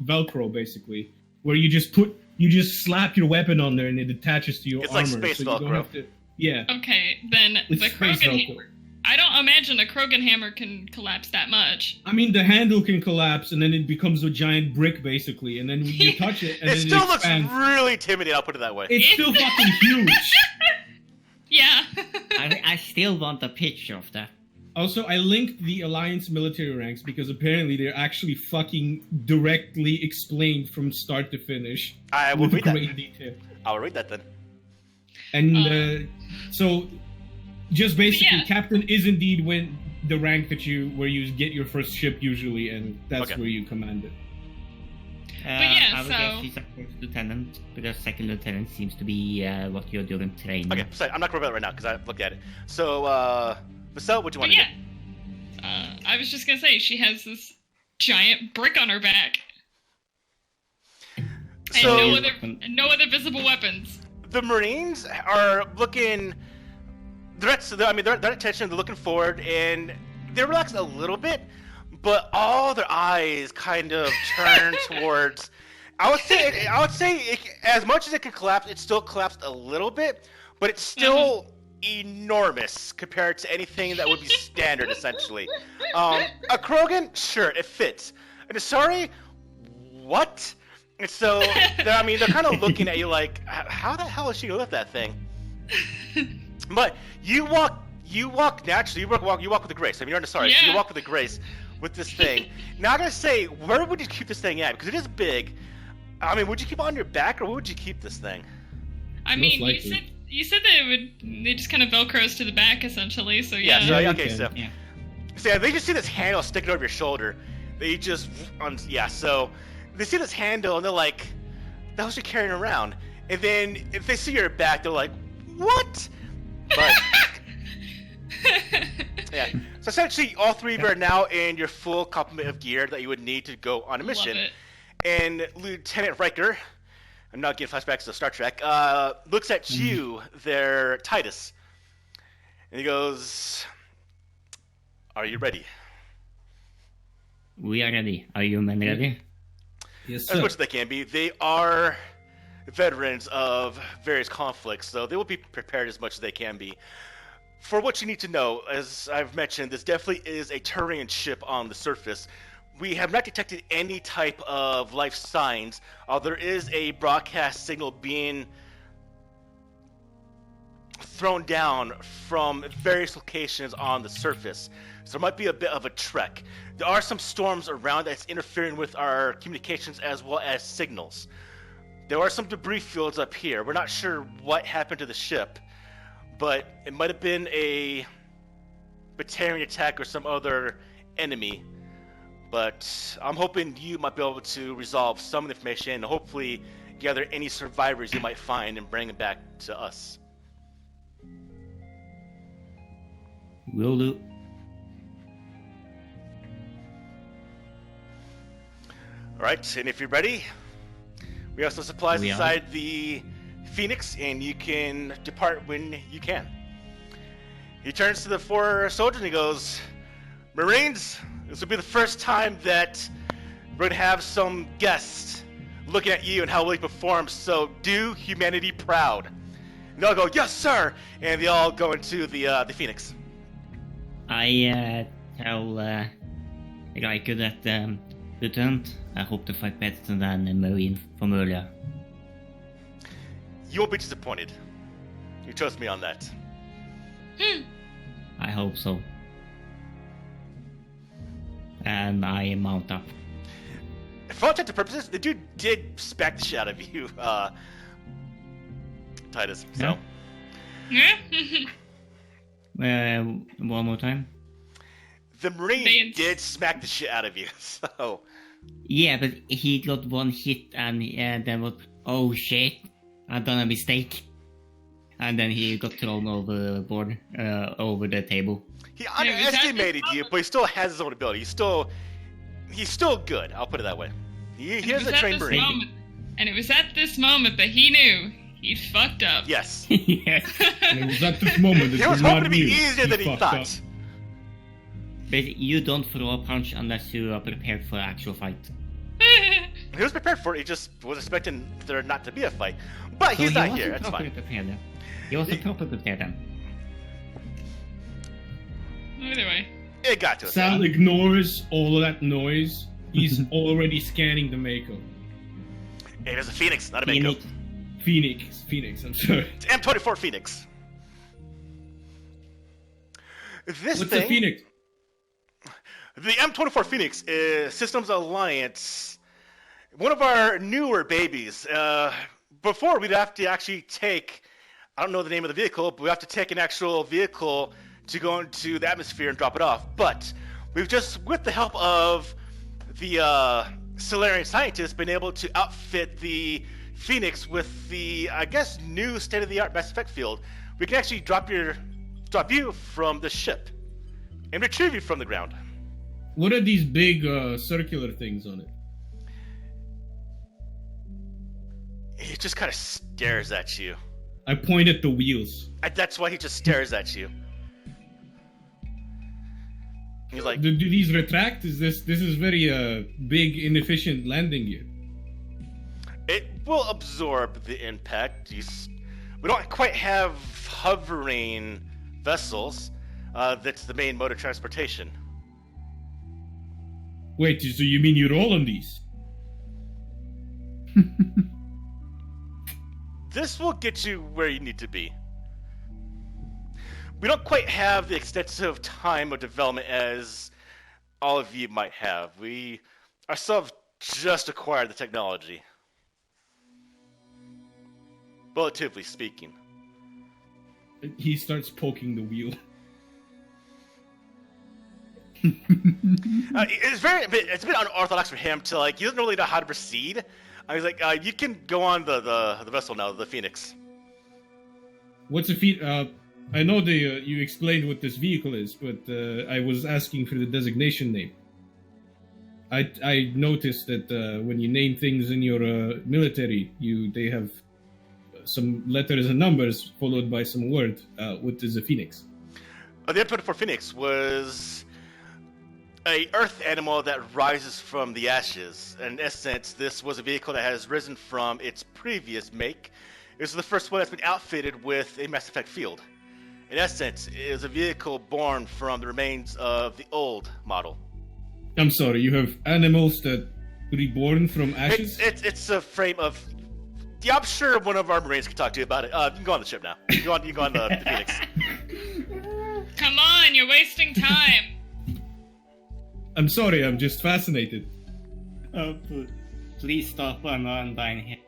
Velcro, basically, where you just slap your weapon on there and it attaches to your It's armor. like space so you don't Velcro. have to, yeah. Okay, then It's the space Krogan Velcro. hammer. I don't imagine a Krogan hammer can collapse that much. I mean, the handle can collapse and then it becomes a giant brick, basically, and then you touch it and It then still it looks expands. really intimidating, I'll put it that way. It's still fucking huge. Yeah. I still want a picture of that. Also, I linked the Alliance military ranks because apparently they're actually fucking directly explained from start to finish. I will with read that. great detail. I'll read that then. And so, just basically, yeah. captain is indeed when the rank where you get your first ship usually, and that's Okay. where you command it. yeah, I would so- guess she's a first lieutenant, because second lieutenant seems to be what you're doing training. Okay, sorry, I'm not going to read it right now because I looked at it. So, Marcel, what do you want But to yeah, I was just gonna say she has this giant brick on her back do? and So, no other visible weapons. the Marines are looking. They're at attention. They're looking forward, and they relax a little bit, but all their eyes kind of turn towards. I would say, as much as it can collapse, it still collapsed a little bit, but it's still enormous compared to anything that would be standard, essentially. A Krogan, sure, it fits. An Asari, what? And so, they're kind of looking at you like, how the hell is she gonna lift that thing? But you walk naturally. You walk with a grace. I mean, you're an Asari, so you walk with a grace with this thing. Now, I gotta say, where would you keep this thing at? Because it is big. I mean, would you keep it on your back, or where would you keep this thing? I mean, you said that they just kind of velcros to the back, essentially. So yeah. So they just see this handle sticking over your shoulder. They just so they see this handle and they're like, "The hell's you carrying around?" And then if they see your back, they're like, "What?" But yeah. So essentially, all three of you are now in your full complement of gear that you would need to go on a mission. Love it. And Lieutenant Riker, I'm not getting flashbacks to Star Trek, looks at you there, Titus, and he goes, "Are you ready?" We are ready. Are you men ready? Yes, sir. As much as they can be. They are veterans of various conflicts, so they will be prepared as much as they can be. For what you need to know, as I've mentioned, this definitely is a Turian ship on the surface. We have not detected any type of life signs. There is a broadcast signal being thrown down from various locations on the surface. So there might be a bit of a trek. There are some storms around that's interfering with our communications as well as signals. There are some debris fields up here. We're not sure what happened to the ship, but it might have been a Batarian attack or some other enemy. But I'm hoping you might be able to resolve some of the information and hopefully gather any survivors you might find and bring them back to us. Will do. Alright, and if you're ready, we have some supplies inside the Phoenix, and you can depart when you can. He turns to the four soldiers and he goes, "Marines, this will be the first time that we're going to have some guests looking at you and how well you perform, so do humanity proud." And they'll go, "Yes, sir!" And they all go into the Phoenix. I tell Riker that, Lieutenant, I hope to fight better than a Marine from earlier. You won't be disappointed. You trust me on that. I hope so. And I mount up. For all intents and purposes, the dude did smack the shit out of you, Titus. So. One more time. The Marine did smack the shit out of you, so. Yeah, but he got one hit and then was, oh shit, I've done a mistake. And then he got thrown overboard, over the table. He underestimated you, but he still has his own ability. He's still good. I'll put it that way. He is a trained Marine. And it was at this moment that he knew he fucked up. Yes. Yes. And it was at this moment that he was hoping to be easier than he thought. Up. But you don't throw a punch unless you are prepared for an actual fight. He was prepared for it. He just was expecting there not to be a fight. But so he's not here. That's fine. He wasn't properly prepared then. Either way. It got to us. Sal ignores all of that noise. He's already scanning the Mako. Hey, there's a Phoenix, not a Mako. Phoenix, I'm sorry. It's M24 Phoenix. What's the Phoenix? The M24 Phoenix is Systems Alliance. One of our newer babies. Before, we'd have to actually take, I don't know the name of the vehicle, but we have to take an actual vehicle to go into the atmosphere and drop it off. But we've just, with the help of the Solarian scientists, been able to outfit the Phoenix with the, I guess, new state-of-the-art mass effect field. We can actually drop you from the ship and retrieve you from the ground. What are these big circular things on it? He just kind of stares at you. I point at the wheels. That's why he just stares at you. He's like, do these retract? This is very big, inefficient landing gear. it will absorb the impact. We don't quite have hovering vessels. That's the main mode of transportation. Wait, so you mean you roll on these? This will get you where you need to be. We don't quite have the extensive time of development as all of you might have. We ourselves just acquired the technology. Relatively speaking. He starts poking the wheel. It's a bit unorthodox for him to he doesn't really know how to proceed. He's like, you can go on the vessel now, the Phoenix. What's a feat? I know you explained what this vehicle is, but I was asking for the designation name. I noticed that when you name things in your military, they have some letters and numbers followed by some word. What is a Phoenix? The input for Phoenix was a earth animal that rises from the ashes. In essence, this was a vehicle that has risen from its previous make. This is the first one that's been outfitted with a Mass Effect field. In essence, it is a vehicle born from the remains of the old model. I'm sorry, you have animals that reborn from ashes? It's a frame of... Yeah, I'm sure one of our Marines can talk to you about it. You can go on the ship now. You can go on the Phoenix. Come on, you're wasting time. I'm sorry, I'm just fascinated. Please stop, I'm undying here.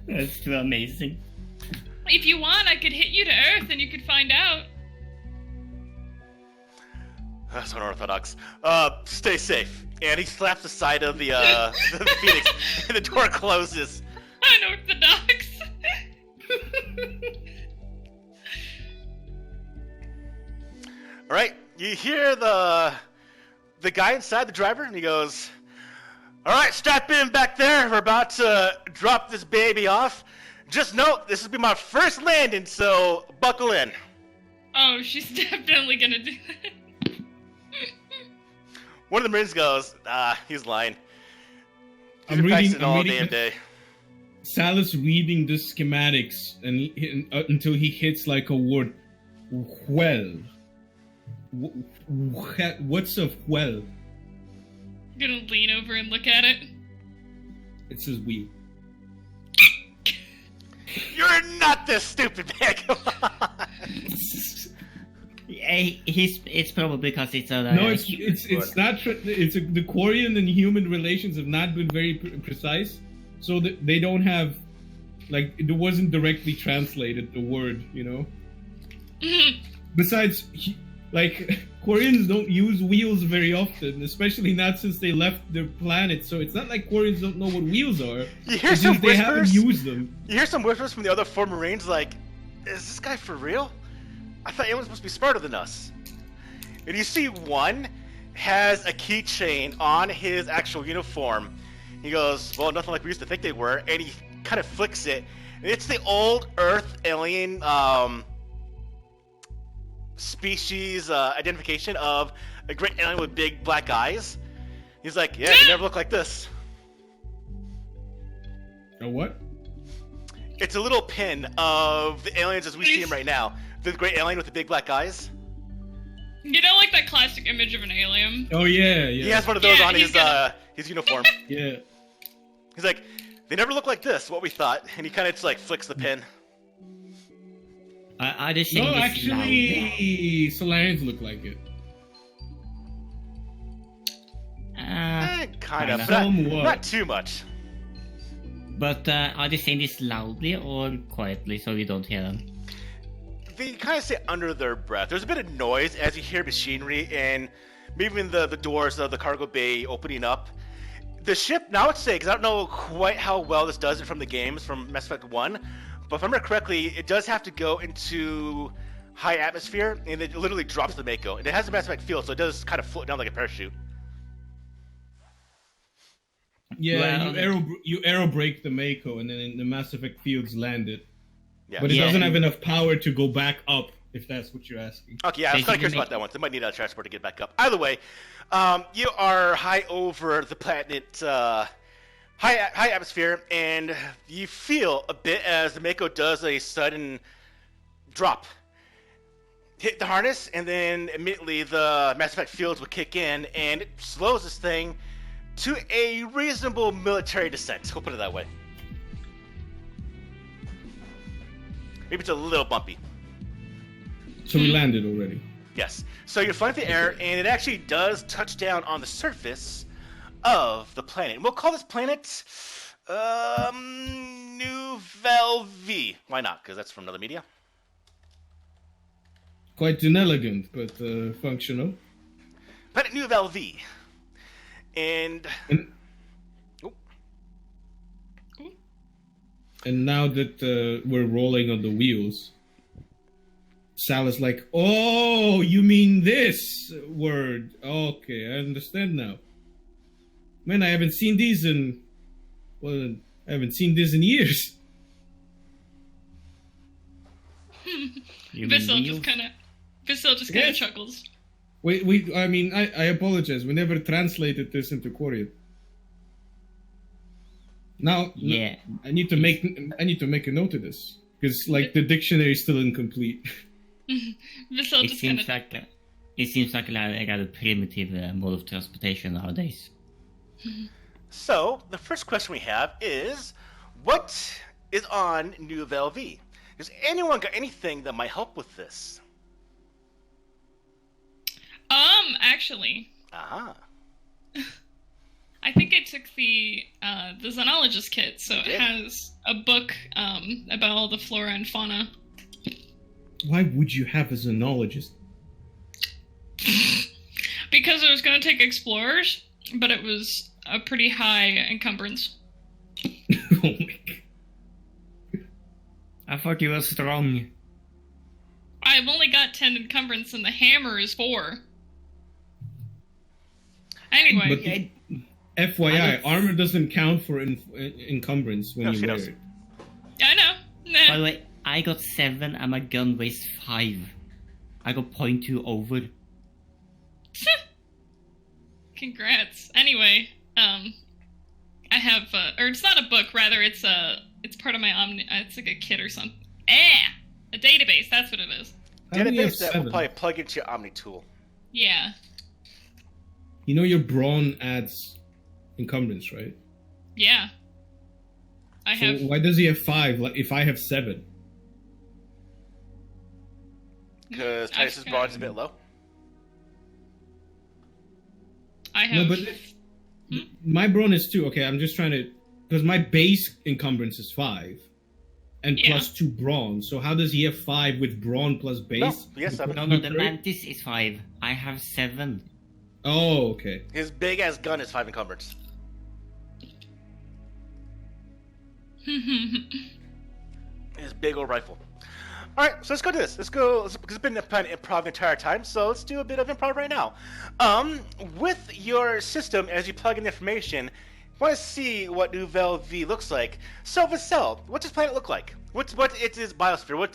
That's too amazing. If you want, I could hit you to Earth and you could find out. That's unorthodox. Stay safe. And he slaps the side of the Phoenix, and the door closes. Unorthodox. All right, you hear the guy inside, the driver, and he goes, "All right, strap in back there. We're about to drop this baby off. Just note, this will be my first landing, so buckle in." Oh, she's definitely gonna do that. One of the Marines goes, he's lying. He's I'm been practicing reading- I'm all reading damn the- day. Sal's reading the schematics until he hits like a word. Well. What's a well? I'm gonna lean over and look at it. It says wheel. You're not this stupid, man. Come on. It's probably because it's a... No, it's not. The Quarian and human relations have not been very precise, so that they don't have, like, it wasn't directly translated, the word, you know. Besides, Quarians don't use wheels very often, especially not since they left their planet. So it's not like Quarians don't know what wheels are. You hear It's some just they haven't whispers? used them. You hear some whispers from the other 4 Marines like, is this guy for real? I thought everyone's supposed to be smarter than us. And you see one has a keychain on his actual uniform. He goes, well, nothing like we used to think they were, and he kind of flicks it. And it's the old Earth alien species identification of a great alien with big black eyes. He's like, yeah, they never look like this. A what? It's a little pin of the aliens as we see them right now. The great alien with the big black eyes. You know, like that classic image of an alien? Oh yeah. He has one of those Yeah, on he's gonna- his uniform. Yeah. He's like, they never look like this, what we thought. And he kind of just like flicks the pin. Are they saying No, this actually, loudly? Solarians look like it. Kind of, kinda. but Somewhat. not too much. But are they saying this loudly or quietly so we don't hear them? They kind of say under their breath. There's a bit of noise as you hear machinery and maybe the doors of the cargo bay opening up. The ship, now I would say, because I don't know quite how well this does it from the games, from Mass Effect 1, but if I remember correctly, it does have to go into high atmosphere, and it literally drops the Mako. And it has a Mass Effect feel, so it does kind of float down like a parachute. Yeah, Well, you aero brake the Mako, and then in the Mass Effect fields land it. Yeah. But it Yeah, doesn't have and- enough power to go back up, if that's what you're asking. Okay, yeah, I was kind of curious Basically about that one. They might need a transport to get back up. Either way, you are high over the planet, high atmosphere, and you feel a bit as the Mako does a sudden drop. Hit the harness, and then immediately the Mass Effect fields will kick in, and it slows this thing to a reasonable military descent. We'll put it that way. Maybe it's a little bumpy. So we landed already. Yes. So you're flying through the air, and it actually does touch down on the surface of the planet. And we'll call this planet Nouvelle V. Why not? Because that's from another media. Quite inelegant, but functional. Planet Nouvelle V. And And now that we're rolling on the wheels, Sal is like, "Oh, you mean this word? Okay, I understand now. Man, I haven't seen these in years." You mean Vissel wheels? just kind of Yes. chuckles. I mean, I apologize. We never translated this into Korean. Now, Yeah. I need to make a note of this because, like, the dictionary is still incomplete. Vissel It just kind seems of. like a rather primitive mode of transportation nowadays. so the first question we have is, what is on Nouvelle V? Has anyone got anything that might help with this? Actually, Aha. I think I took the Xenologist kit, so it did? has a book about all the flora and fauna. Why would you have a xenologist? Because I was going to take explorers, but it was a pretty high encumbrance. Oh my god. I thought you were strong. I've only got 10 encumbrance, and the hammer is 4. Anyway, But FYI, I armor doesn't count for encumbrance when No, you she wear does. it. I know. By the Nah. way, I got 7 and my gun weighs 5. I got 0.2 over. Congrats. Anyway, I have, or it's not a book, rather it's part of my Omni, it's like a kit or something. A database, that's what it is. How do you have Database that will 7? probably plug into your Omni tool. Yeah. You know your brawn adds encumbrance, right? Yeah. I So have, why does he have 5? Like if I have 7? Because I've Titus's got- broad is a bit low. I have, No, but my brawn is 2. Okay, I'm just trying to, because my base encumbrance is 5, and Yeah. plus 2 brawn. So how does he have 5 with brawn plus base? No, he has 7. No, the Mantis is 5. I have 7. Oh, okay. His big ass gun is 5 encumbrance. His big old rifle. Alright, so let's go to this. Because it's been a kind of improv the entire time, so let's do a bit of improv right now. With your system, as you plug in information, want to see what Nouvelle V looks like. So, Vassell, what's this planet look like? What's its biosphere?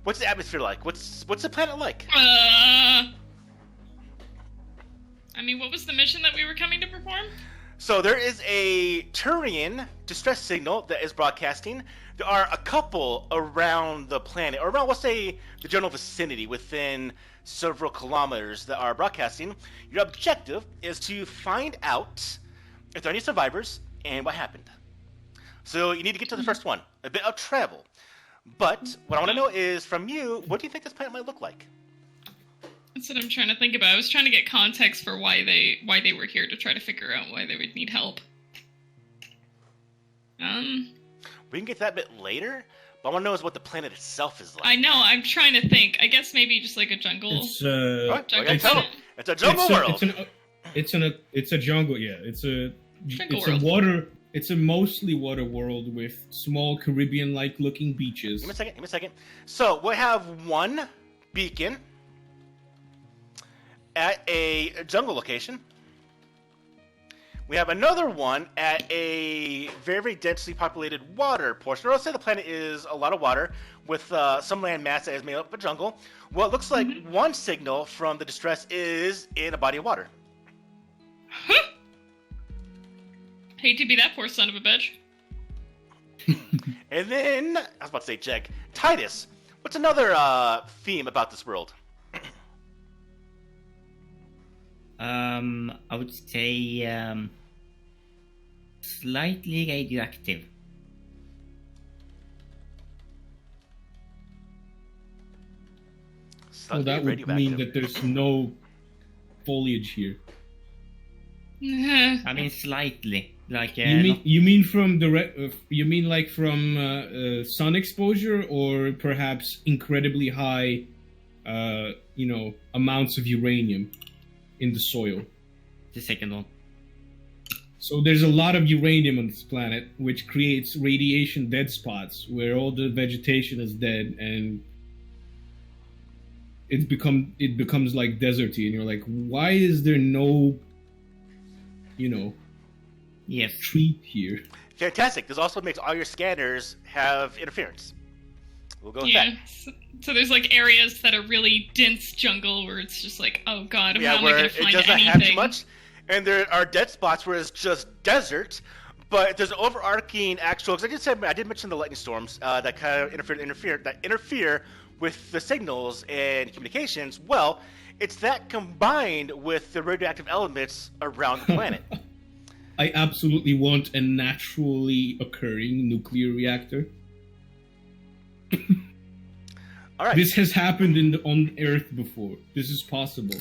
What's the atmosphere like? What's the planet like? I mean, what was the mission that we were coming to perform? So there is a Turian distress signal that is broadcasting. There are a couple around the planet, or around, let's say, the general vicinity within several kilometers that are broadcasting. Your objective is to find out if there are any survivors and what happened. So you need to get to the first one. A bit of travel. But what I want to know is, from you, what do you think this planet might look like? That's what I'm trying to think about. I was trying to get context for why they were here to try to figure out why they would need help. We can get to that bit later, but I want to know is what the planet itself is like. I know. I'm trying to think. I guess maybe just like a jungle. It's What? Jungle Okay, tell 'em. planet. It's a jungle world. it's a jungle. Yeah, it's a world. water. It's a mostly water world with small Caribbean-like looking beaches. Give me a second. So we have one beacon at a jungle location. We have another one at a very densely populated water portion. Or let's say the planet is a lot of water with some land mass that is made up of a jungle. Well, it looks like one signal from the distress is in a body of water. Huh. Hate to be that poor son of a bitch. And then, I was about to say Jag. Titus, what's another theme about this world? I would say slightly radioactive. Well, that would mean that there's no foliage here. I mean, slightly. Like You mean from you mean like from sun exposure, or perhaps incredibly high, amounts of uranium in the soil? the second one. So there's a lot of uranium on this planet, which creates radiation dead spots where all the vegetation is dead, and it becomes like deserty, and you're like, why is there no, Yes. treat here? Fantastic. This also makes all your scanners have interference. We'll go with that. So there's like areas that are really dense jungle where it's just like, oh god, how am I where going it to find doesn't anything? have too much. And there are dead spots where it's just desert, but there's an overarching actual. Because I did mention the lightning storms that kind of interfere with the signals and communications. Well, it's that combined with the radioactive elements around the planet. I absolutely want a naturally occurring nuclear reactor. All right. This has happened on Earth before. This is possible.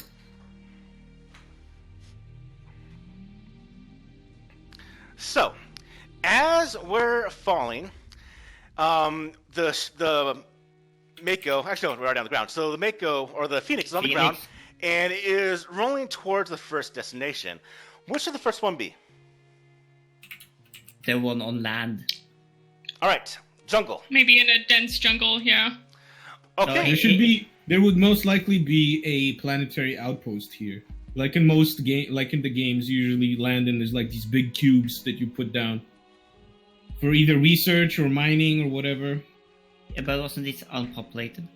So, as we're falling, the Mako, actually no, we're already on the ground. So the Mako, or the Phoenix, is on the ground and is rolling towards the first destination. What should the first one be? The one on land. All right, jungle. Maybe in a dense jungle, yeah. Okay. There would most likely be a planetary outpost here. Like in the games, usually land and there's like these big cubes that you put down for either research or mining or whatever. Yeah, but wasn't this unpopulated?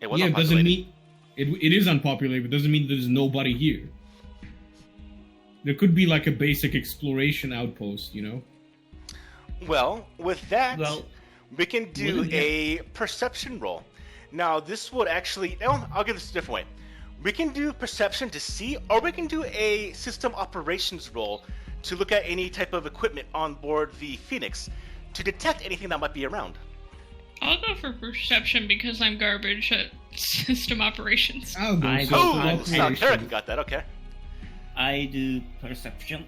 It was It unpopulated. doesn't mean it is unpopulated, but doesn't mean there's nobody here. There could be like a basic exploration outpost, Well, with that, Well, we can do a perception roll. Now, this would actually... No, I'll give this a different way. We can do perception to see, or we can do a system operations roll to look at any type of equipment on board the Phoenix to detect anything that might be around. I'll go for perception because I'm garbage at system operations. I'll go. I for go- Oh, operation. Tarek got that, okay. I do perception.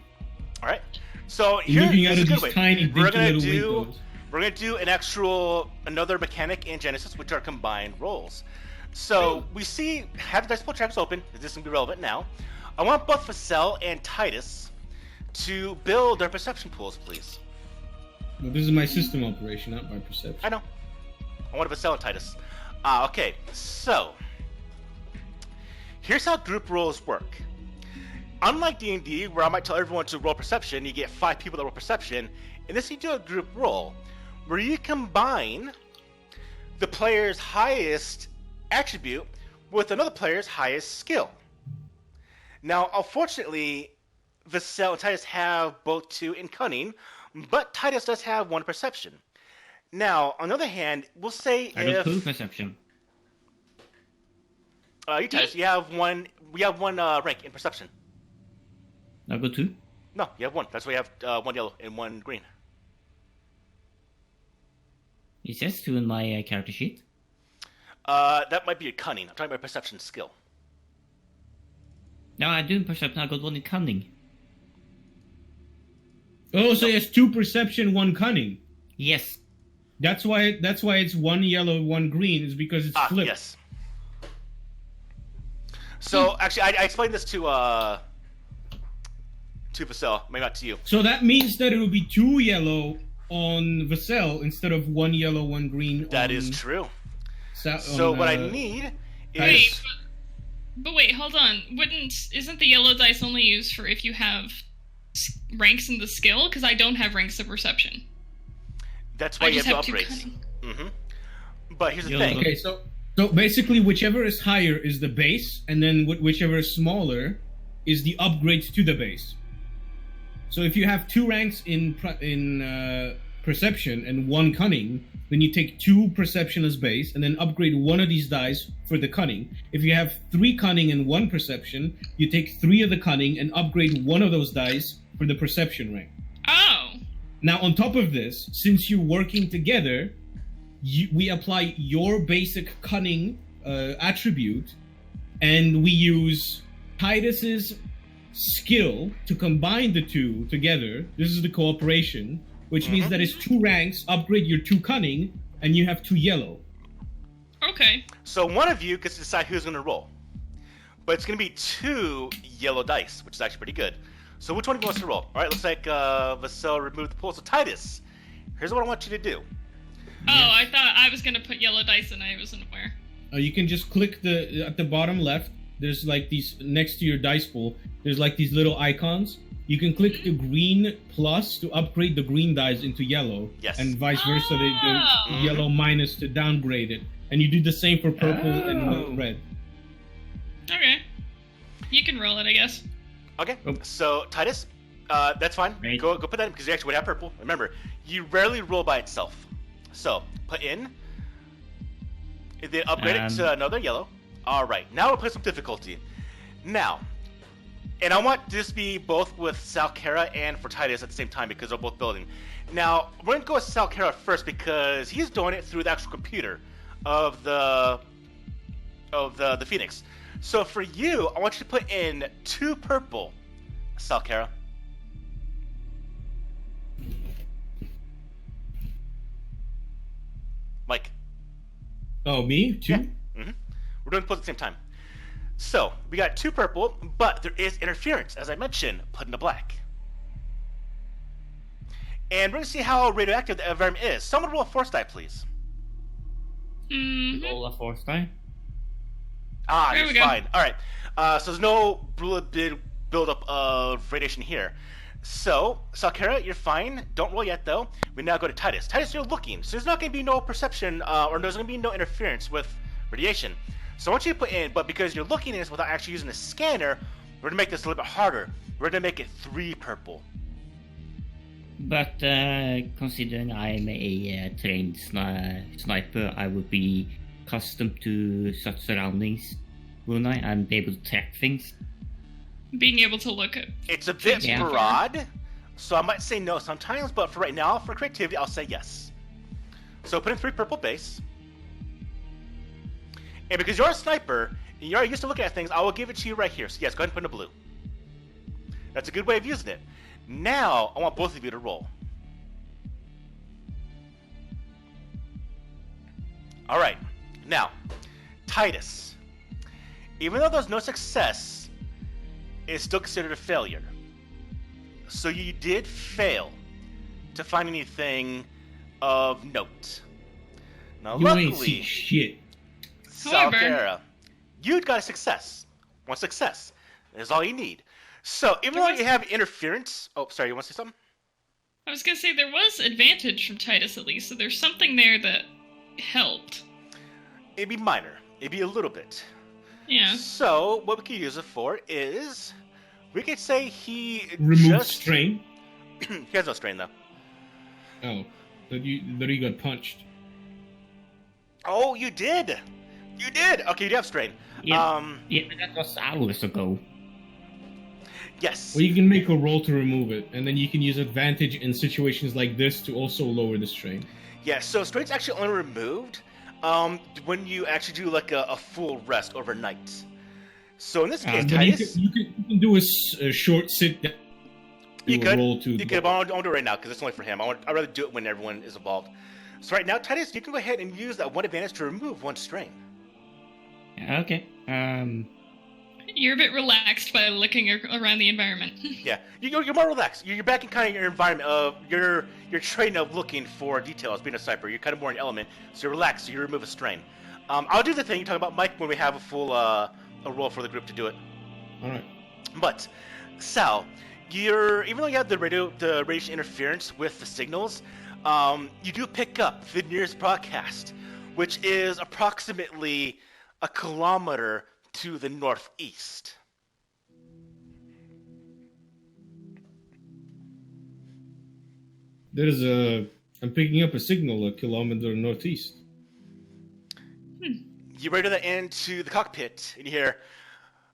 Alright. So, You're looking this out is of a good these way. tiny, We're dinky gonna little do... windows. We're going to do another mechanic in Genesys, which are combined rolls. So we have the dice pool tracks open. This is going to be relevant now. I want both Facel and Titus to build their perception pools, please. Well, this is my system operation, not my perception. I know. I want Facel and Titus. Okay, so here's how group rolls work. Unlike D&D, where I might tell everyone to roll perception, you get 5 people that roll perception. In this, you do a group roll, where you combine the player's highest attribute with another player's highest skill. Now, unfortunately, Vasel and Titus have both 2 in cunning, but Titus does have 1 perception. Now, on the other hand, we'll say I do 2 perception. you Titus, you have one. We have 1 rank in perception. I go 2. No, you have 1. That's why you have 1 yellow and 1 green. It says 2 in my character sheet. That might be a cunning. I'm talking about perception skill. No, I do perception. I got 1 in cunning. Oh, so it's 2 perception, 1 cunning. Yes. That's why it's 1 yellow, 1 green. Is because it's flipped. Yes. So actually, I explained this to Vasel, maybe not to you. So that means that it will be 2 yellow on Vasel instead of 1 yellow, 1 green. That is true. So What I need is Wait, but wait, hold on. Isn't the yellow dice only used for if you have ranks in the skill? Because I don't have ranks of perception. That's why I you just have have to two upgrades. cunning. But here's the Yo, thing. Okay, so basically, whichever is higher is the base, and then whichever is smaller is the upgrade to the base. So if you have 2 ranks in perception and 1 cunning, then you take 2 perception as base, and then upgrade one of these dice for the cunning. If you have 3 cunning and 1 perception, you take 3 of the cunning and upgrade one of those dice for the perception rank. Oh. Now, on top of this, since you're working together, we apply your basic cunning attribute, and we use Titus's skill to combine the 2 together. This is the cooperation, which means that it's 2 ranks, upgrade your 2 cunning, and you have 2 yellow. Okay. So one of you gets to decide who's going to roll. But it's going to be 2 yellow dice, which is actually pretty good. So which one of you wants to roll? All right, looks like Vassell removed the pool. So Titus, here's what I want you to do. Oh, I thought I was gonna put yellow dice and I wasn't aware. You can just click at the bottom left. There's like these next to your dice pool. There's like these little icons. You can click the green plus to upgrade the green dice into yellow, Yes. and vice versa. The Oh. yellow minus to downgrade it, and you do the same for purple and red. Okay. You can roll it, I guess. Okay. Oh. So Titus, that's fine. Right. Go put that in because you actually would have purple. Remember, you rarely roll by itself. So put in. Then upgrade it to another yellow. All right. Now we'll put some difficulty. Now, and I want this to be both with Salkera and for Titus at the same time because they're both building. Now we're going to go with Salkera first because he's doing it through the actual computer of the Phoenix. So for you, I want you to put in 2 purple, Salkera. Mike. Oh, me too. Yeah. We're doing both at the same time. So we got 2 purple, but there is interference, as I mentioned. Put in a black. And we're going to see how radioactive the environment is. Someone roll a force die, please. Roll a force die. Ah, There you're we go. fine. All right. So there's no buildup of radiation here. So, Salkera, you're fine. Don't roll yet, though. We now go to Titus. Titus, you're looking. So there's not going to be no perception, or there's going to be no interference with radiation. So I want you to put in, but because you're looking at this without actually using a scanner, we're going to make this a little bit harder. We're going to make it 3 purple. But considering I'm a trained sniper, I would be accustomed to such surroundings, wouldn't I? And be able to track things. Being able to look at. It's a bit Yeah. broad, so I might say no sometimes, but for right now, for creativity, I'll say yes. So put in 3 purple base. And because you're a sniper, and you're used to looking at things, I will give it to you right here. So yes, go ahead and put in a blue. That's a good way of using it. Now, I want both of you to roll. Alright, now, Titus. Even though there's no success, it's still considered a failure. So you did fail to find anything of note. Now, You ain't luckily, see shit. However- Salkera, you got a success. One success. That's all you need. So, even though you have interference... Oh, sorry, you want to say something? I was gonna say there was advantage from Titus at least, so there's something there that helped. It'd be minor. It'd be a little bit. Yeah. So, what we could use it for is... We could say he Remove just... strain. He has no strain, though. Oh, that you got punched. Oh, you did! You did! Okay, you do have strain. Yeah, yeah, but that was hours ago. Yes. Well, you can make a roll to remove it, and then you can use advantage in situations like this to also lower the strain. Yeah, so strain's actually only removed when you actually do like a full rest overnight. So in this case, Then Titus... you can do a short sit down. You do a could. roll to You could. But I won't do it right now because it's only for him. I'd rather do it when everyone is involved. So right now, Titus, you can go ahead and use that 1 advantage to remove 1 strain. Okay. You're a bit relaxed by looking around the environment. Yeah, you're more relaxed. You're back in kind of your environment of your train of looking for details. Being a sniper, you're kind of more in element, so you're relaxed. So you remove a strain. I'll do the thing you talk about, Mike, when we have a full a roll for the group to do it. All right. But Sal, even though you have the radiation interference with the signals, you do pick up the nearest broadcast, which is approximately a kilometer to the northeast. I'm picking up a signal a kilometer northeast. You radio that into the cockpit, and you hear,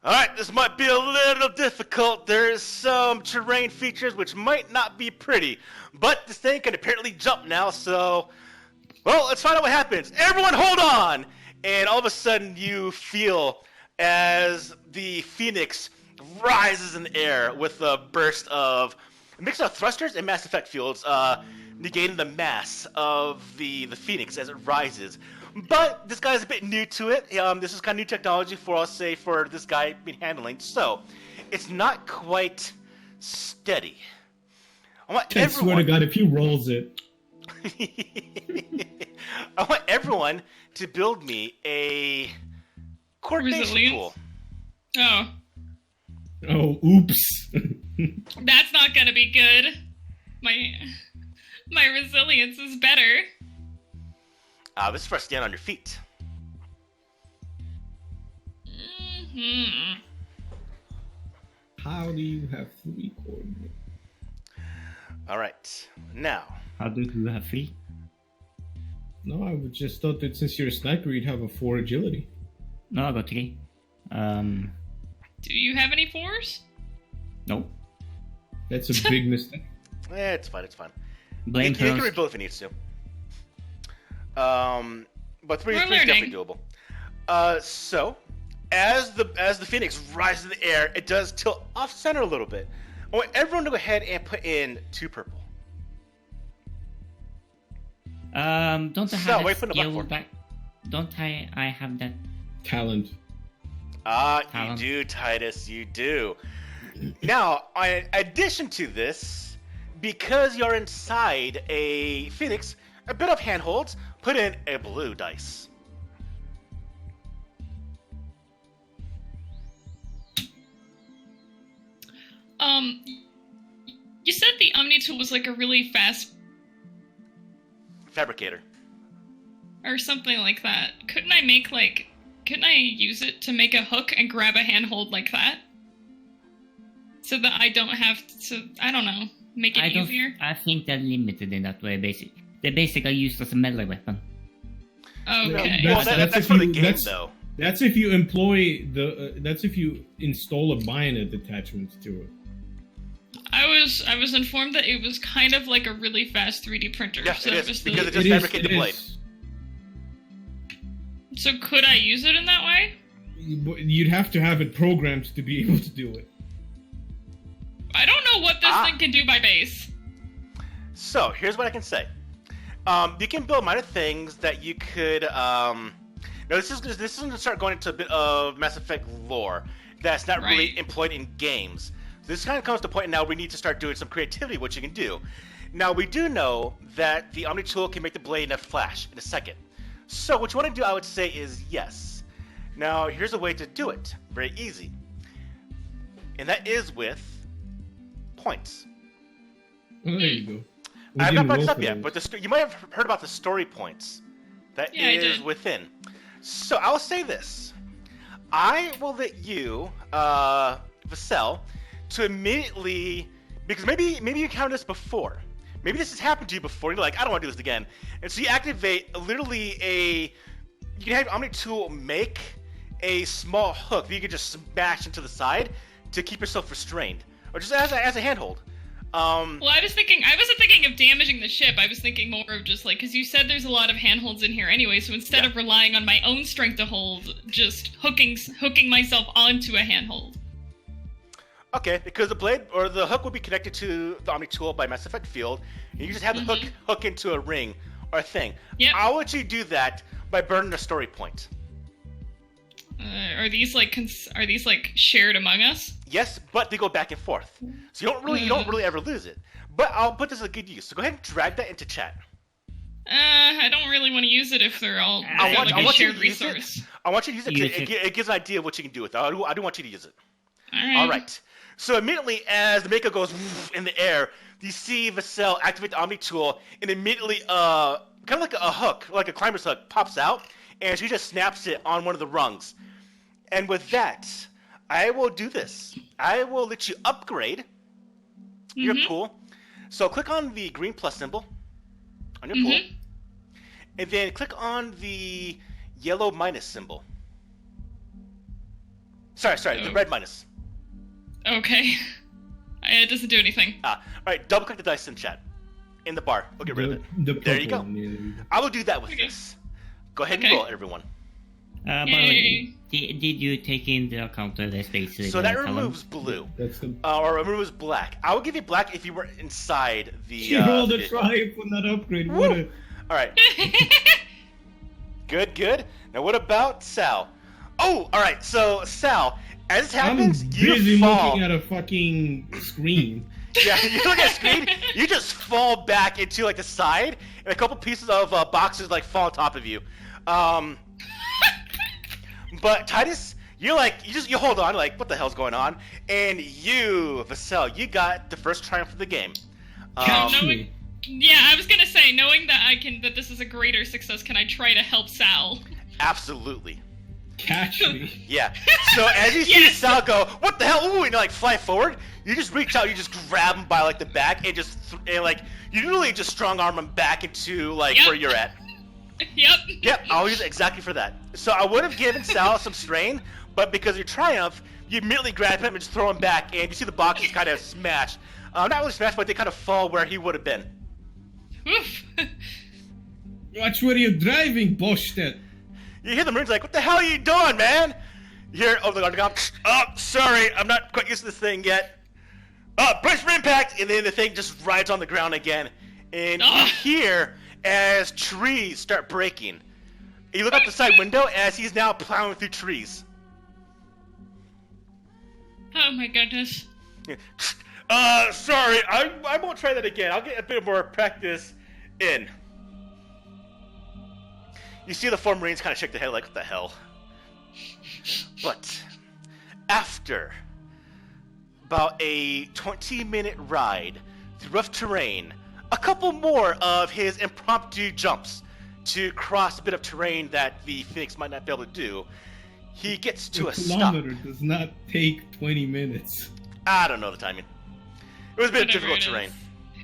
"All right, this might be a little difficult. There's some terrain features which might not be pretty, but this thing can apparently jump now, so, well, let's find out what happens. Everyone hold on!" And all of a sudden you feel as the Phoenix rises in the air with a burst of a mix of thrusters and mass effect fields, negating the mass of the Phoenix as it rises. But this guy's a bit new to it. This is kind of new technology for this guy been handling. So it's not quite steady. I swear to God, if he rolls it. I want everyone to build me a coordination pool. Oh, oops. That's not gonna be good. My resilience is better. This is for stand on your feet. Mm-hmm. How do you have 3 coordinates? All right, now. How do you have 3? No, I would just thought that since you're a sniper, you'd have a 4 agility. No, I got 3. Do you have any 4s? Nope. That's a big mistake. It's fine. Blame you can rebuild if it needs to. But 3 is definitely doable. So, as the Phoenix rises in the air, it does tilt off center a little bit. I want everyone to go ahead and put in 2 purple. Don't I have that skill back? Don't I have that talent? You do, Titus. You do. Now, in addition to this, because you're inside a Phoenix, a bit of handholds. Put in a blue dice. You said the Omni tool was like a really fast fabricator or something like that. Couldn't I use it to make a hook and grab a handhold like that? So that I don't have to, I don't know, make it easier? I think they're limited in that way, They're basically used as a melee weapon. Okay. Well, that's for the game, though. That's if you employ that's if you install a bayonet attachment to it. I was informed that it was kind of like a really fast 3D printer. Yes, so it is, because it just fabricates the blade. So could I use it in that way? You'd have to have it programmed to be able to do it. I don't know what this thing can do by base. So, here's what I can say. You can build minor things that you could... Now, this is going to start going into a bit of Mass Effect lore that's not really employed in games. So this kind of comes to a point now we need to start doing some creativity, what you can do. Now, we do know that the Omni tool can make the blade in a flash, in a second. So, what you want to do, I would say, is yes. Now, here's a way to do it. Very easy. And that is with points. Oh, there you go. I have not brought this up yet, but you might have heard about the story points. That is within. So I'll say this. I will let you, Vassell, to immediately, because maybe you encountered this before. Maybe this has happened to you before. You're like, I don't want to do this again. And so you activate literally you can have Omni tool make a small hook that you can just smash into the side to keep yourself restrained, or just as a handhold. Well, I wasn't thinking of damaging the ship. I was thinking more of just because you said there's a lot of handholds in here anyway. So instead of relying on my own strength to hold, just hooking myself onto a handhold. Okay, because the blade or the hook will be connected to the Omni tool by Mass Effect field, and you just have the hook into a ring or a thing. Yep. I want you to do that by burning a story point. Are these shared among us? Yes, but they go back and forth, so you don't really ever lose it. But I'll put this to good use. So go ahead and drag that into chat. I don't really want to use it if they're all a shared resource. I want you to use it because it gives an idea of what you can do with it. I do want you to use it. All right. All right. So immediately as the Mako goes in the air, you see Vassell activate the Omni tool, and immediately kind of like a hook, like a climber's hook, pops out, and she just snaps it on one of the rungs. And with that, I will do this. I will let you upgrade your pool. So click on the green plus symbol on your pool, and then click on the yellow minus symbol. Sorry, the red minus. Okay. It doesn't do anything. All right, double click the dice in chat. In the bar. We'll get rid of it. There you go. I will do that with this. Go ahead and roll, everyone. By the way, did you take into account the space? So that removes blue. Or removes black. I will give you black if you were inside the... She rolled a triumph on that upgrade. What a... Alright. Good. Now what about Sal? Oh, alright, so Sal, as it happens, you busy fall. looking at a fucking screen. Yeah, you look at a screen, you just fall back into like the side, and a couple pieces of boxes like fall on top of you. But Titus, you hold on, like, what the hell's going on? And you, Vassell, you got the first triumph of the game. Catch me. Yeah, I was gonna say, knowing that this is a greater success, can I try to help Sal? Absolutely. Catch me. Yeah. So as you see Sal go, what the hell? Ooh, and like fly forward, you just reach out, you just grab him by like the back, and you really just strong arm him back into like where you're at. Yep, I'll use it exactly for that. So I would have given Sal some strain, but because of your triumph, you immediately grab him and just throw him back, and you see the boxes kind of smash. Not really smash, but they kind of fall where he would have been. Oof. Watch where you're driving, Boschtet. You hear the Marines like, what the hell are you doing, man? You hear over the guard, oh, sorry, I'm not quite used to this thing yet. Brace for impact, and then the thing just rides on the ground again. And you hear as trees start breaking. You look out the side window as he's now plowing through trees. Oh my goodness. Sorry, I won't try that again. I'll get a bit more practice in. You see the four Marines kind of shake their head like, what the hell? But after about a 20-minute ride through rough terrain, a couple more of his impromptu jumps to cross a bit of terrain that the Phoenix might not be able to do, he gets to a stop. A kilometer does not take 20 minutes. I don't know the timing. It was a bit of difficult terrain.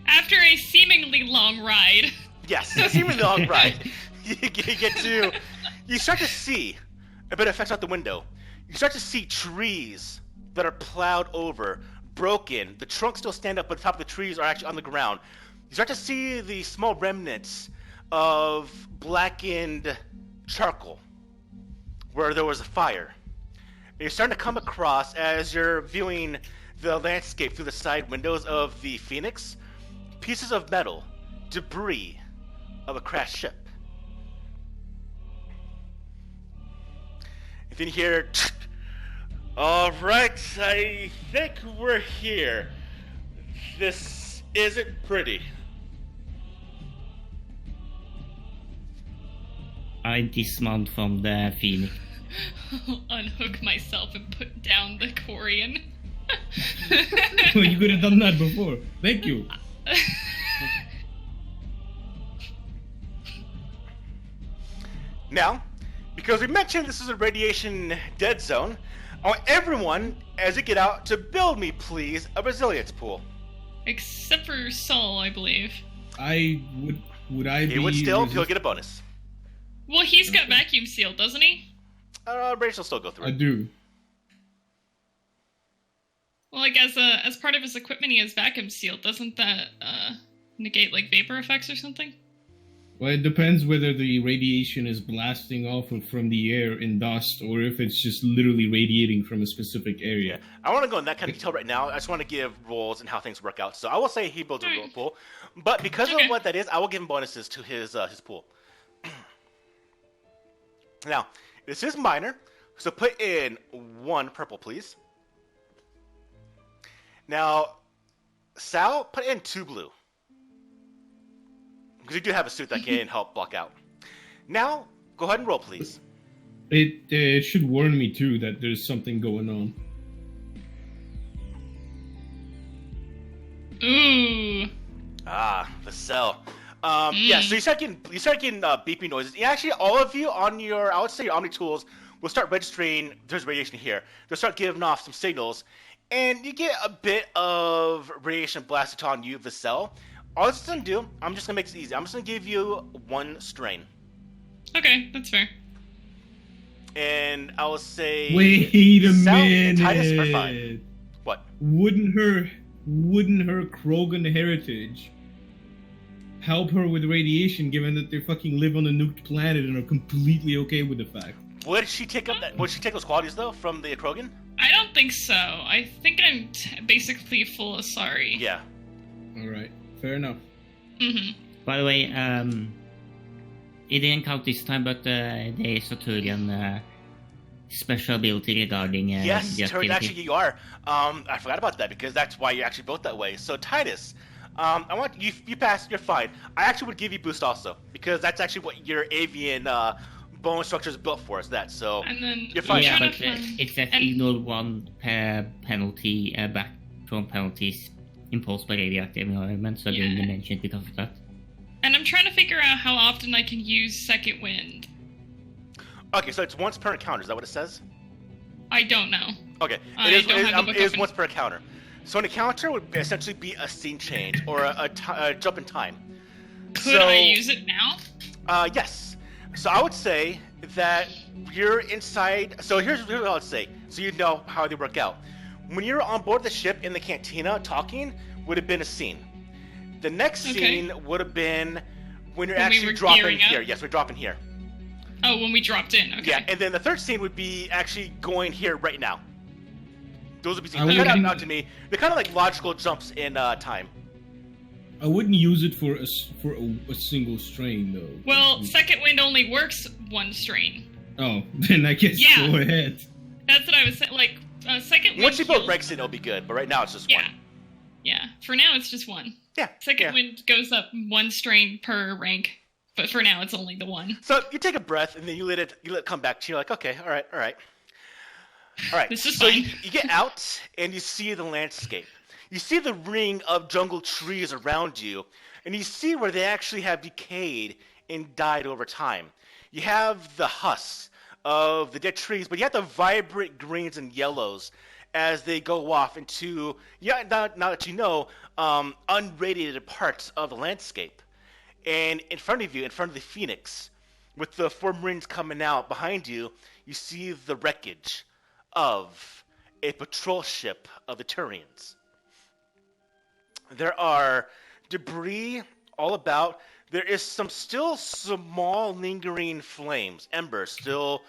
After a seemingly long ride. Yes, a seemingly long ride. You start to see a bit of effects out the window. You start to see trees that are plowed over, broken. The trunks still stand up, but the top of the trees are actually on the ground. You start to see the small remnants of blackened charcoal where there was a fire. And you're starting to come across, as you're viewing the landscape through the side windows of the Phoenix, pieces of metal, debris of a crashed ship. And then you hear, all right, I think we're here. This isn't pretty. I dismount from the Phoenix. I'll unhook myself and put down the Corian. Well, you could have done that before. Thank you. Now, because we mentioned this is a radiation dead zone, I want everyone, as you get out, to build me, please, a resilience pool. Except for Saul, I believe. Would I be... He would still, he'll get a bonus. Well, he's got vacuum sealed, doesn't he? Rachel will still go through it. I do. Well, like, as part of his equipment, he has vacuum sealed. Doesn't that, negate, like, vapor effects or something? Well, it depends whether the radiation is blasting off from the air in dust, or if it's just literally radiating from a specific area. Yeah. I want to go in that kind of detail right now. I just want to give roles and how things work out. So I will say he builds a roll pool. But because of what that is, I will give him bonuses to his pool. Now, this is minor, so put in 1 purple, please. Now, Sal, put in 2 blue. Because you do have a suit that can help block out. Now, go ahead and roll, please. It should warn me, too, that there's something going on. Ooh. Ah, the cell. Yeah, so you start getting beeping noises. Yeah, actually, all of you on your, I would say your Omni tools will start registering there's radiation here. They'll start giving off some signals, and you get a bit of radiation blasted on you, the cell. All this is gonna do, I'm just gonna make this easy. I'm just gonna give you 1 strain, Okay, that's fair. and I will say. Wait a Cell and minute. Titus are fine. What? Wouldn't her Krogan heritage help her with radiation, given that they fucking live on a nuked planet and are completely okay with the fact? Would she take those qualities though from the Krogan? I don't think so. I think I'm basically full of sorry. Yeah. All right, fair enough. Mm-hmm. By the way, it didn't count this time, but the Saturnian special ability regarding Yes, the Turd, activity. actually you are. I forgot about that because that's why you're actually built that way. So Titus, I want you passed. You're fine. I actually would give you boost also because that's actually what your avian bone structure is built for. Is that so? And then You're fine. Yeah, trying but to find- it says and- ignore 1 penalty back from penalties imposed by radioactive environment, so I didn't Yeah. mention it because of that. And I'm trying to figure out how often I can use second wind. Okay, so it's once per encounter. Is that what it says? I don't know. Okay, I it is. don't have the book It is open. once per encounter. So an encounter would essentially be a scene change or a jump in time. Could I use it now? Yes. So I would say that you're inside. So here's what I would say, so you know how they work out. When you're on board the ship in the cantina talking, would have been a scene. The next Okay. scene would have been when you're When we actually were dropping gearing up? here. Yes, we're dropping here. Oh, when we dropped in. Okay. Yeah, and then the third scene would be actually going here right now. Those would be scenes. I They're kind of wouldn't- out to me. They're kind of like logical jumps in time. I wouldn't use it for a single strain though. Well, second wind only works 1 strain. Oh, then I guess Yeah. go ahead. That's what I was saying. Like, second wind. Once you build heals- ranks in, it'll be good. But right now, it's just Yeah. one. Yeah. For now, it's just 1. Yeah. Second yeah. wind goes up 1 strain per rank, but for now, it's only the 1. So you take a breath and then you let it come back to you. Like, okay, all right. All right. This is so fine. you get out and you see the landscape. You see the ring of jungle trees around you, and you see where they actually have decayed and died over time. You have the husks of the dead trees, but you have the vibrant greens and yellows as they go off into, now that you know, unradiated parts of the landscape. And in front of you, in front of the Phoenix, with the 4 Marines coming out behind you, you see the wreckage of a patrol ship of the Turians. There are debris all about. There is some still small lingering flames, embers, still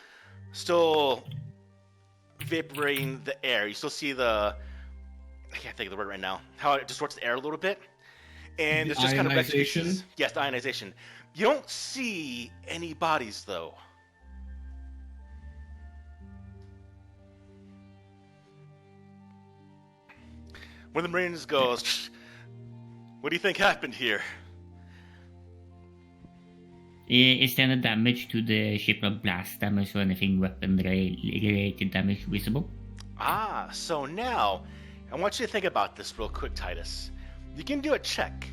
vaporating the air. You still see I can't think of the word right now, how it distorts the air a little bit. And The there's just kind of wrecked ionization? pieces. Yes, the ionization. You don't see any bodies, though. One of the Marines goes, "What do you think happened here?" Is there any damage to the ship, or blast damage or anything weapon-related damage visible? Ah, so now, I want you to think about this real quick, Titus. You can do a check.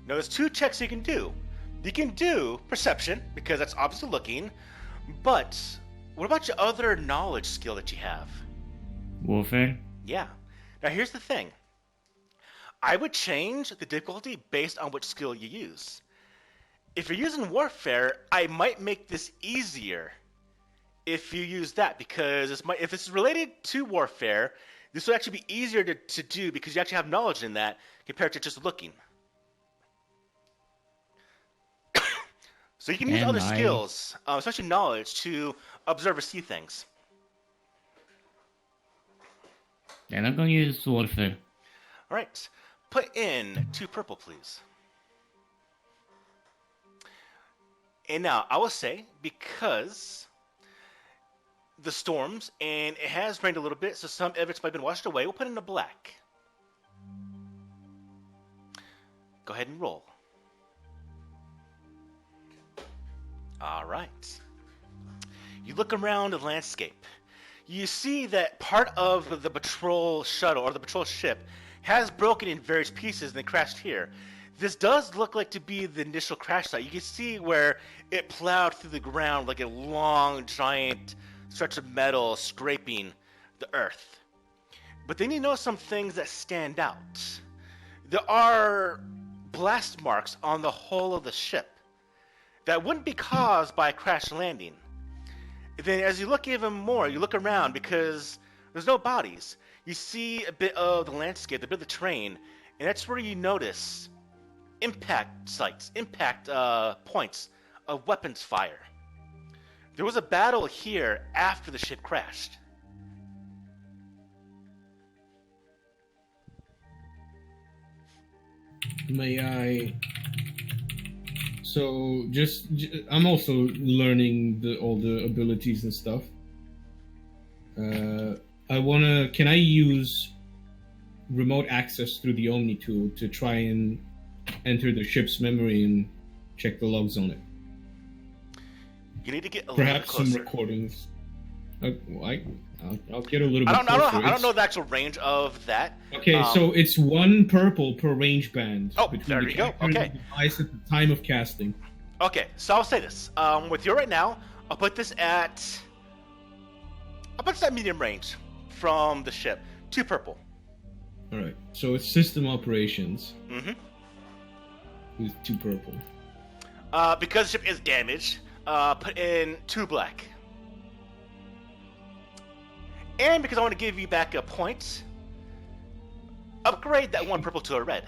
Now, there's 2 checks you can do. You can do perception, because that's obviously looking, but what about your other knowledge skill that you have? Warfare? Yeah. Now, here's the thing. I would change the difficulty based on which skill you use. If you're using warfare, I might make this easier if you use that, because if it's related to warfare, this will actually be easier to do because you actually have knowledge in that compared to just looking. So you can use And other skills, especially knowledge, to observe or see things. Then I'm gonna use warfare. All right. Put in 2 purple, please. And now, I will say, because the storms, and it has rained a little bit, so some evidence might have been washed away, we'll put in a black. Go ahead and roll. All right. You look around the landscape. You see that part of the patrol shuttle, or the patrol ship, has broken in various pieces and then crashed here. This does look like to be the initial crash site. You can see where it plowed through the ground like a long, giant stretch of metal scraping the earth. But then you notice some things that stand out. There are blast marks on the hull of the ship that wouldn't be caused by a crash landing. Then as you look even more, you look around because there's no bodies. You see a bit of the landscape, a bit of the terrain, and that's where you notice impact sites, impact points of weapons fire. There was a battle here after the ship crashed. May I? So I'm also learning all the abilities and stuff. Can I use remote access through the Omni tool to try and enter the ship's memory and check the logs on it? You need to get a Perhaps little closer. some recordings. I'll get a little bit I don't know closer. the actual range of that. Okay, so it's 1 purple per range band. Oh, between there the you go. character and Okay. the device at the time of casting. Okay, so I'll say this. With you right now, I'll put this at medium range from the ship. 2 purple. Alright, so it's system operations Mm-hmm. with 2 purple. Because the ship is damaged, put in 2 black. And because I want to give you back a point, upgrade that 1 purple to a red.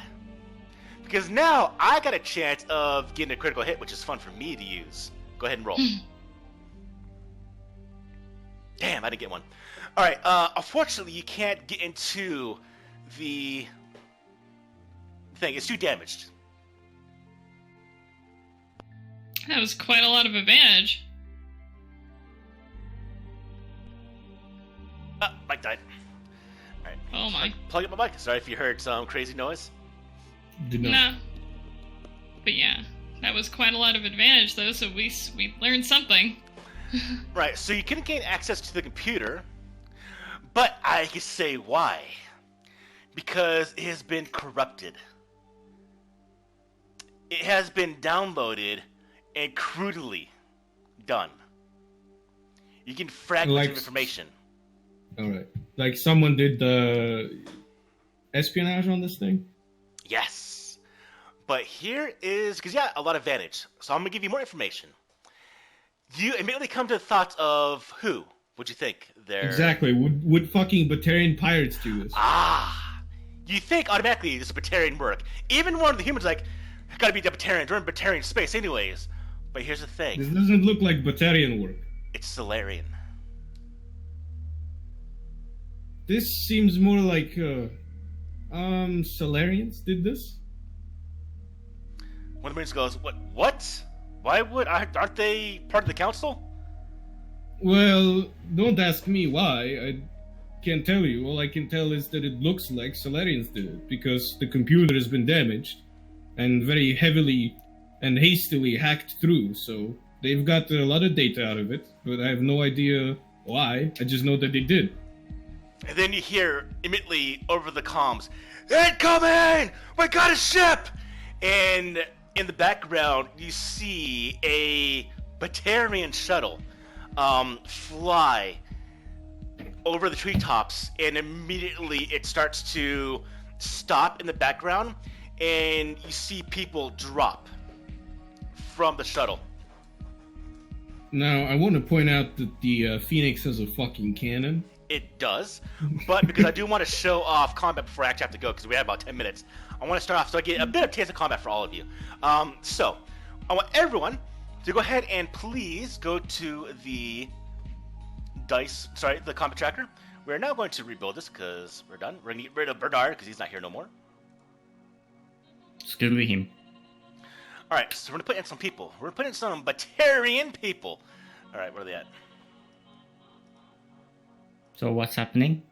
Because now I got a chance of getting a critical hit, which is fun for me to use. Go ahead and roll. Damn, I didn't get one. Alright, unfortunately you can't get into the thing. It's too damaged. That was quite a lot of advantage. Mic died. Alright. Oh my. Plug up my mic. Sorry if you heard some crazy noise. Did not. No. But yeah, that was quite a lot of advantage though, so we learned something. Right, so you couldn't gain access to the computer, but I can say why. Because it has been corrupted. It has been downloaded and crudely done. You can fragment of information. Alright. Like someone did the espionage on this thing? Yes. But here is, because yeah, a lot of advantage. So I'm going to give you more information. You immediately come to the thoughts of who would you think they're... Exactly. Would fucking Batarian pirates do this? You think automatically this is Batarian work. Even one of the humans like, gotta be the Batarian, we're in Batarian space anyways. But here's the thing. This doesn't look like Batarian work. It's Solarian. This seems more like, Solarians did this? One of the Marines goes, what? Why aren't they part of the council? Well, don't ask me why. I can't tell you. All I can tell is that it looks like Solarians did it, because the computer has been damaged and very heavily and hastily hacked through, so they've got a lot of data out of it, but I have no idea why. I just know that they did. And then you hear immediately over the comms, "Incoming! We got a ship!" And in the background, you see a Batarian shuttle fly over the treetops, and immediately it starts to stop in the background, and you see people drop from the shuttle. Now, I want to point out that the Phoenix has a fucking cannon. It does, but because I do want to show off combat before I actually have to go, because we have about 10 minutes, I want to start off so I get a bit of taste of combat for all of you. So, I want everyone to go ahead and please go to the the combat tracker. We're now going to rebuild this because we're done. We're going to get rid of Bernard because he's not here no more. Screw him. Alright, so we're going to put in some people. We're going to put in some Batarian people. Alright, where are they at? So what's happening?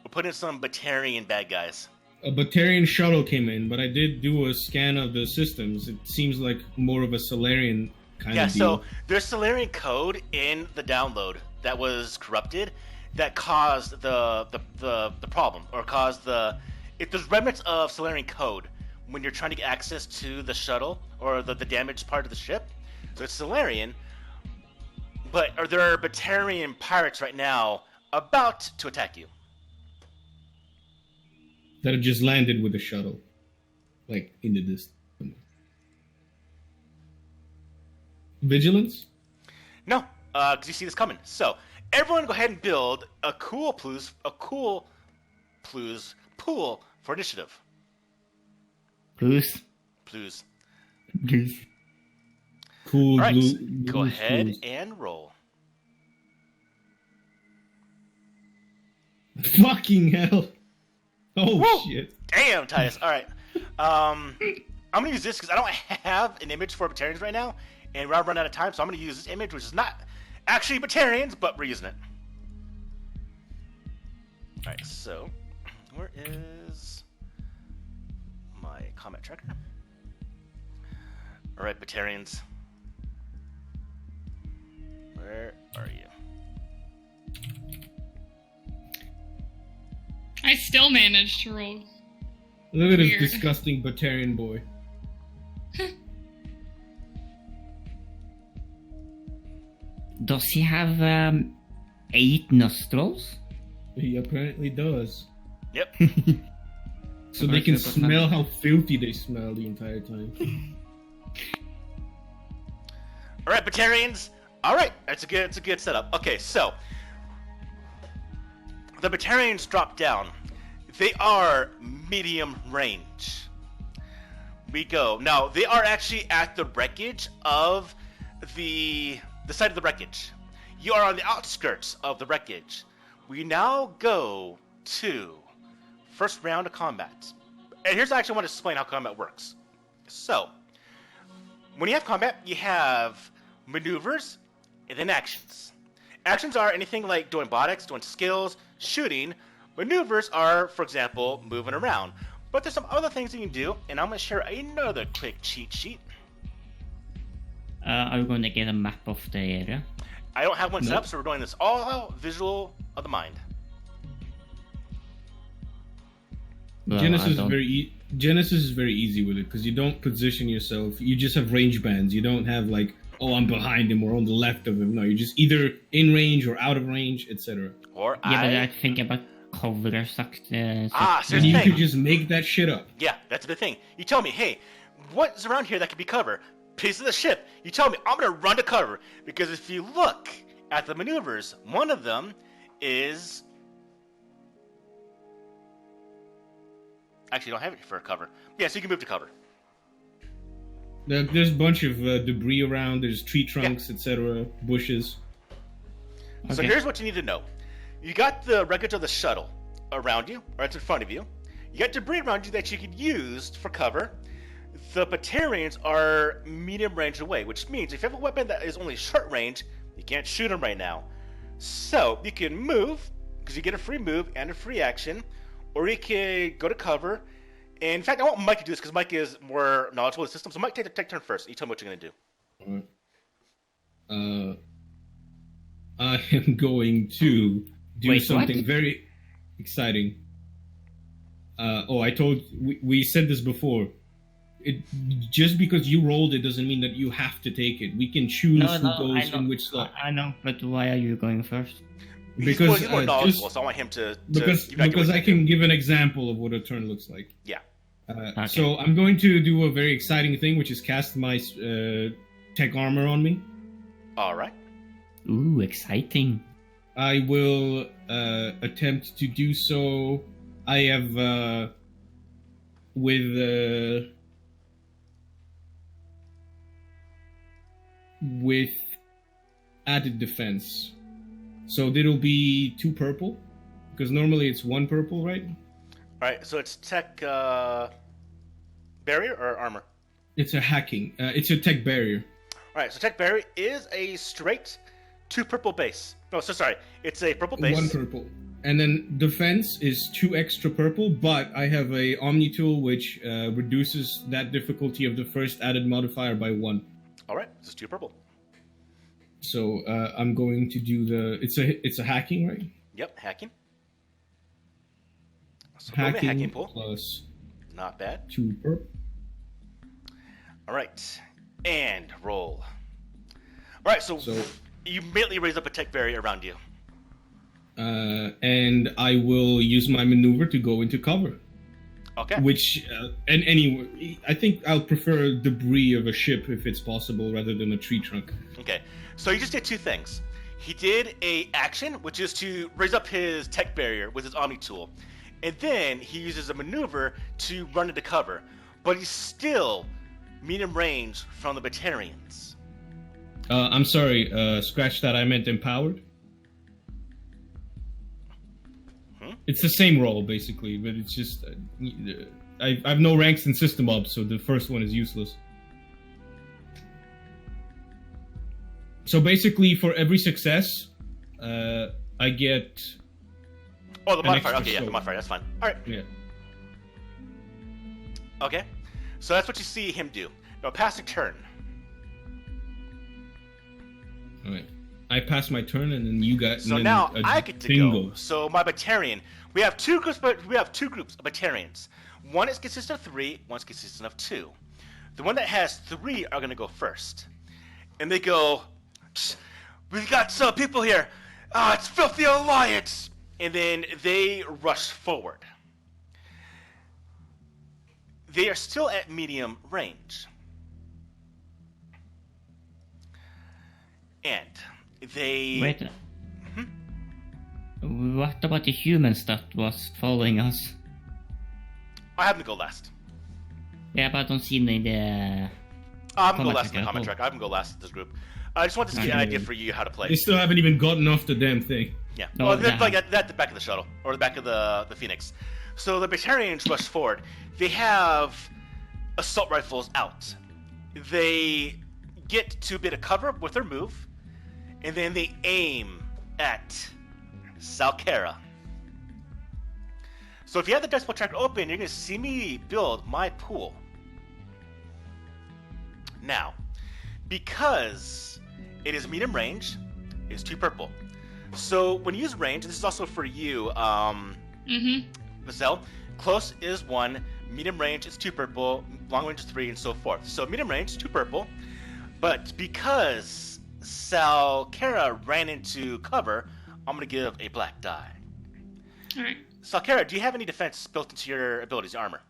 We're putting in some Batarian bad guys. A Batarian shuttle came in, but I did do a scan of the systems. It seems like more of a Solarian kind Yeah, of deal. so there's Solarian code in the download that was corrupted that caused the problem, or caused if there's remnants of Solarian code when you're trying to get access to the shuttle or the damaged part of the ship. So it's Solarian, but there are Batarian pirates right now about to attack you. That have just landed with the shuttle, like in the distance. Vigilance? No, because you see this coming. So everyone, go ahead and build a cool pool for initiative. Clues. Clues. Cool. All right, blue go ahead clues. and roll. Fucking hell! Oh Woo! shit! Damn, Titus. All right. I'm gonna use this because I don't have an image for Batarians right now, and we're running out of time. So I'm gonna use this image, which is not actually Batarians, but we're using it. All right. So, where is my combat tracker? All right, Batarians. Where are you? I still managed to roll. Look at this Weird. disgusting Batarian boy. Does he have 8 nostrils? He apparently does. Yep. So they can smell how filthy they smell the entire time. All right, Batarians. All right, it's a good setup. Okay, so the Batarians drop down. They are medium range. We go now. They are actually at the wreckage of the side of the wreckage. You are on the outskirts of the wreckage. We now go to first round of combat. And here's actually I want to explain how combat works. So, when you have combat, you have maneuvers and then actions. Actions are anything like doing botix, doing skills, shooting. Maneuvers are, for example, moving around. But there's some other things you can do, and I'm going to share another quick cheat sheet. Are we going to get a map of the area? I don't have one set Nope. up, so we're doing this all out visual of the mind. Well, Genesis I is don't- Genesis is very easy with it because you don't position yourself. You just have range bands. You don't have like, oh, I'm behind him or on the left of him. No, you're just either in range or out of range, etc. Or Yeah, but I I... think about cover sucked. So And here's you the thing. could just make that shit up. Yeah, that's the thing. You tell me, hey, what's around here that could be cover? Piece of the ship. You tell me, I'm going to run to cover. Because if you look at the maneuvers, one of them is... Actually, you don't have it for cover. Yeah, so you can move to cover. There's a bunch of debris around. There's tree trunks, etc., bushes. So Okay. here's what you need to know. You got the wreckage of the shuttle around you, or it's in front of you. You got debris around you that you could use for cover. The Batarians are medium range away, which means if you have a weapon that is only short range, you can't shoot them right now. So you can move, because you get a free move and a free action, or you can go to cover. And in fact, I want Mike to do this because Mike is more knowledgeable of the system. So Mike, take turn first. You tell me what you're going to do. I am going to do Wait, something what? very exciting. We said this before. Just because you rolled it doesn't mean that you have to take it. We can choose who goes in which slot. I know, but why are you going first? Because he's more knowledgeable, so I want him to because I can give an example of what a turn looks like. Yeah. Okay. So I'm going to do a very exciting thing, which is cast my tech armor on me. All right. Ooh, exciting. I will attempt to do so. I have with added defense. So it'll be 2 purple, because normally it's 1 purple, right? All right, so it's tech barrier or armor? It's a hacking. It's a tech barrier. All right, so tech barrier is a straight 2 purple base. No, so sorry, it's a purple base. 1 purple. And then defense is 2 extra purple, but I have a Omni tool which reduces that difficulty of the first added modifier by 1. All right, this is 2 purple. So I'm going to do it's a hacking, right? Yep, hacking. So roll me a hacking pool. Plus Not bad. 2 per. All right, and roll. All right, so you immediately raise up a tech barrier around you. And I will use my maneuver to go into cover. Okay. Which, and anyway, I think I'll prefer debris of a ship if it's possible rather than a tree trunk. Okay, so he just did 2 things. He did a action, which is to raise up his tech barrier with his Omni tool. And then he uses a maneuver to run into cover. But he's still medium range from the Batarians. I'm sorry, scratch that, I meant empowered. It's the same role, basically, but it's just... I have no ranks in System Up, so the first one is useless. So basically, for every success, I get... Oh, the modifier. Okay, yeah, the modifier. That's fine. All right. Yeah. Okay. So that's what you see him do. Now, passing turn. All right. I pass my turn, and then you got. So now I get to go. So my Batarian. We have 2 groups, but we have 2 groups of Batarians. One is consistent of 3. One's consistent of 2. The one that has 3 are going to go first, and they go. We've got some people here. It's Filthy Alliance. And then they rush forward. They are still at medium range. And they... Wait. What about the humans that was following us? I have them go last. Yeah, but I don't see them in the... I'm going to go last in the comment track. I can go last in this group. I just wanted to get an idea for you how to play. They still haven't even gotten off the damn thing. Yeah. Well, they're like at the back of the shuttle, or the back of the Phoenix. So the Batarians rush forward. They have assault rifles out. They get to a bit of cover with their move, and then they aim at Salkara. So if you have the decimal tracker open, you're going to see me build my pool. Now, because it is medium range, it's 2 purple. So when you use range, this is also for you, Vazel. Close is 1, medium range is 2 purple, long range is 3, and so forth. So medium range, 2 purple. But because Salkara ran into cover, I'm going to give a black die. Alright. Salkara, do you have any defense built into your abilities, your armor?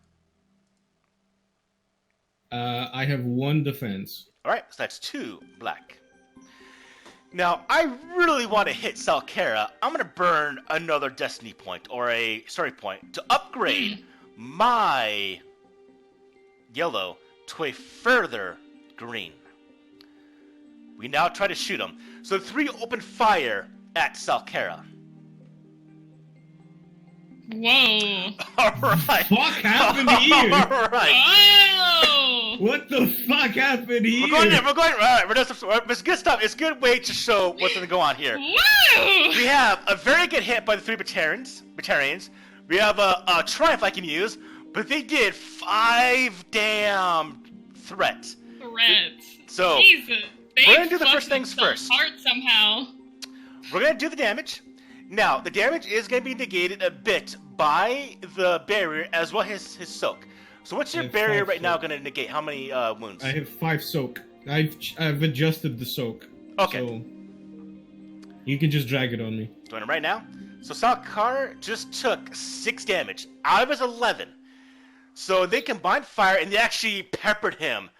I have 1 defense. Alright, so that's 2 black. Now, I really want to hit Salkara. I'm going to burn another destiny point, or a story point, to upgrade my yellow to a further green. We now try to shoot him. So 3 open fire at Salkara. Whoa. Alright. What happened here? Alright. Oh! What the fuck happened here? We're going, alright, it's good stuff. It's a good way to show what's going to go on here. Woo! We have a very good hit by the 3 Batarians. We have a triumph I can use, but they did 5 damn threats. So, Jesus. we're going to do the first things first. Apart somehow. We're going to do the damage. Now, the damage is going to be negated a bit by the barrier as well as his soak. So what's your barrier right now going to negate? How many wounds? I have 5 soak. I've adjusted the soak. Okay. So you can just drag it on me. Doing it right now. So Salkar just took 6 damage out of his 11. So they combined fire and they actually peppered him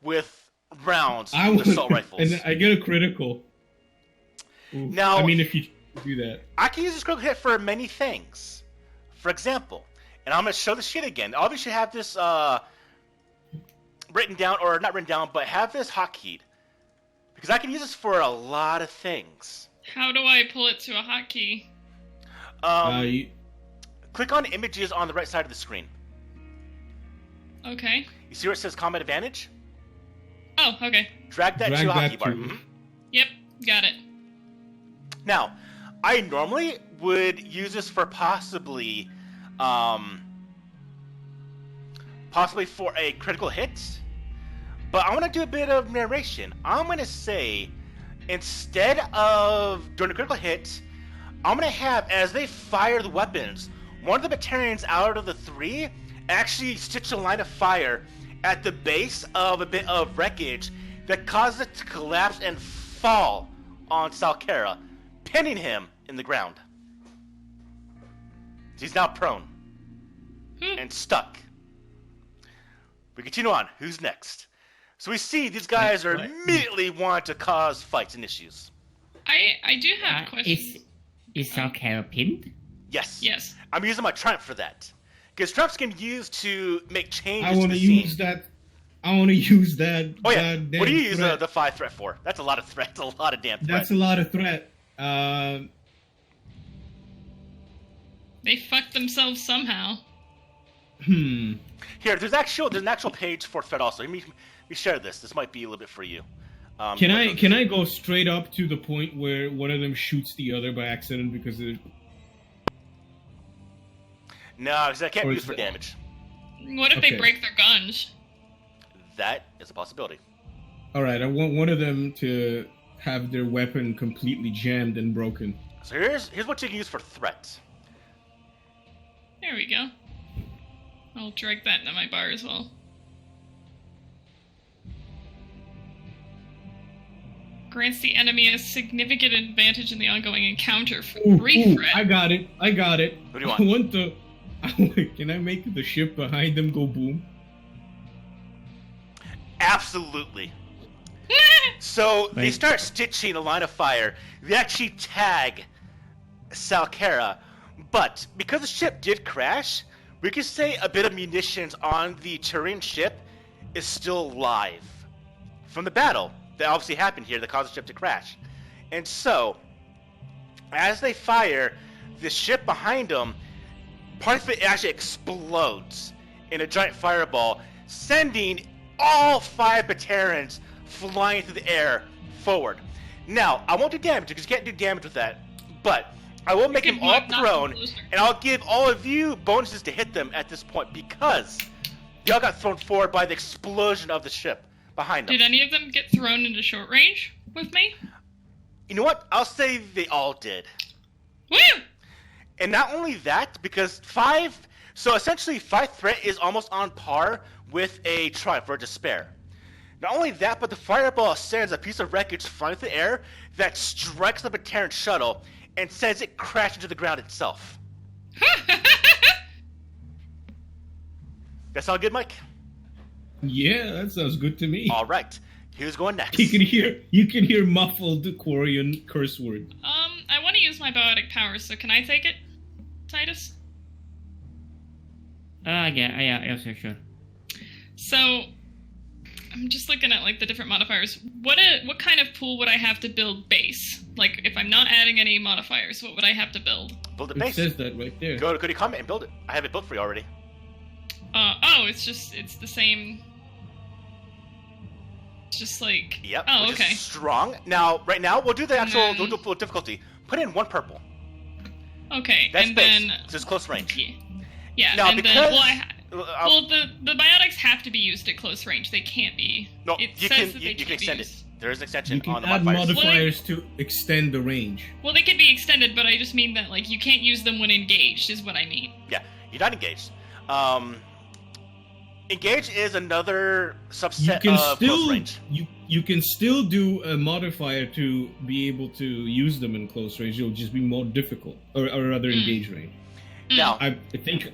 with rounds with assault rifles. And I get a critical. Ooh. Now, I mean, if you do that, I can use this critical hit for many things. For example, and I'm going to show the shit again. Obviously, have this written down, or not written down, but have this hotkeyed. Because I can use this for a lot of things. How do I pull it to a hotkey? Click on images on the right side of the screen. Okay. You see where it says combat advantage? Oh, okay. Drag that to a hotkey bar. Mm-hmm. Yep, got it. Now, I normally would use this for possibly for a critical hit, but I want to do a bit of narration. I'm going to say, instead of doing a critical hit, I'm gonna have, as they fire the weapons, one of the Batarians out of the 3 actually stitch a line of fire at the base of a bit of wreckage that causes it to collapse and fall on Salkera, pinning him in the ground. He's now prone and stuck. We continue on. Who's next? So we see these guys are immediately want to cause fights and issues. I do have a question. Is Salkera pinned? Yes. Yes. I'm using my Triumph for that. Because Triumphs can be used to make changes I want to to the use scene. that. I want to use that. Oh yeah. goddamn What do you use threat. the 5 threat for? That's a lot of threat. That's a lot of damn threat. That's a lot of threat. They fucked themselves somehow. Here, there's an actual page for threat also. Let me share this. This might be a little bit for you. Can I go straight up to the point where one of them shoots the other by accident because it? No, because I can't Or use is for it- damage. What if they Okay. break their guns? That is a possibility. All right, I want one of them to have their weapon completely jammed and broken. So here's what you can use for threat. There we go. I'll drag that into my bar as well. Grants the enemy a significant advantage in the ongoing encounter for 3 threat. I got it. What do you want? Can I make the ship behind them go boom? Absolutely. So they start stitching a line of fire. They actually tag Salkera, but because the ship did crash, we could say a bit of munitions on the Turian ship is still live from the battle that obviously happened here that caused the ship to crash. And so, as they fire, the ship behind them, part of it actually explodes in a giant fireball, sending all 5 Batarians flying through the air forward. Now, I won't do damage because you can't do damage with that, but I will make them all prone, and I'll give all of you bonuses to hit them at this point because they all got thrown forward by the explosion of the ship behind them. Did any of them get thrown into short range with me? You know what? I'll say they all did. Woo! And not only that, because 5... So essentially, 5 threat is almost on par with a Triumph or a Despair. Not only that, but the fireball sends a piece of wreckage flying through the air that strikes the Batarian shuttle and sends it crashing to the ground itself. That sound good, Mike? Yeah, that sounds good to me. All right. Who's going next? You can hear muffled Quarian curse word. I want to use my biotic powers, so can I take it, Titus? Yeah, sure. So, I'm just looking at like the different modifiers. What kind of pool would I have to build base? Like, if I'm not adding any modifiers, what would I have to build? Build a It base. says that right there. Go to Goody Comment and build it. I have it built for you already. It's the same. It's just like. Yep. Oh, which okay. is strong. Now, right now, we'll do the actual And then- we'll do difficulty. Put in 1 purple. Okay, That's and base. then. So it's close range. Yeah, Now, and because then the biotics have to be used at close range. They can't be. no, It you says can that they you can can't be extend it. used. There is an extension You can on the add modifiers. modifiers to extend the range. Well, they can be extended, but I just mean that like you can't use them when engaged. Is what I mean. Yeah, you're not engaged. Engage is another You subset can of close still range. you can still do a modifier to be able to use them in close range. It'll just be more difficult, or rather engage range. Now, I think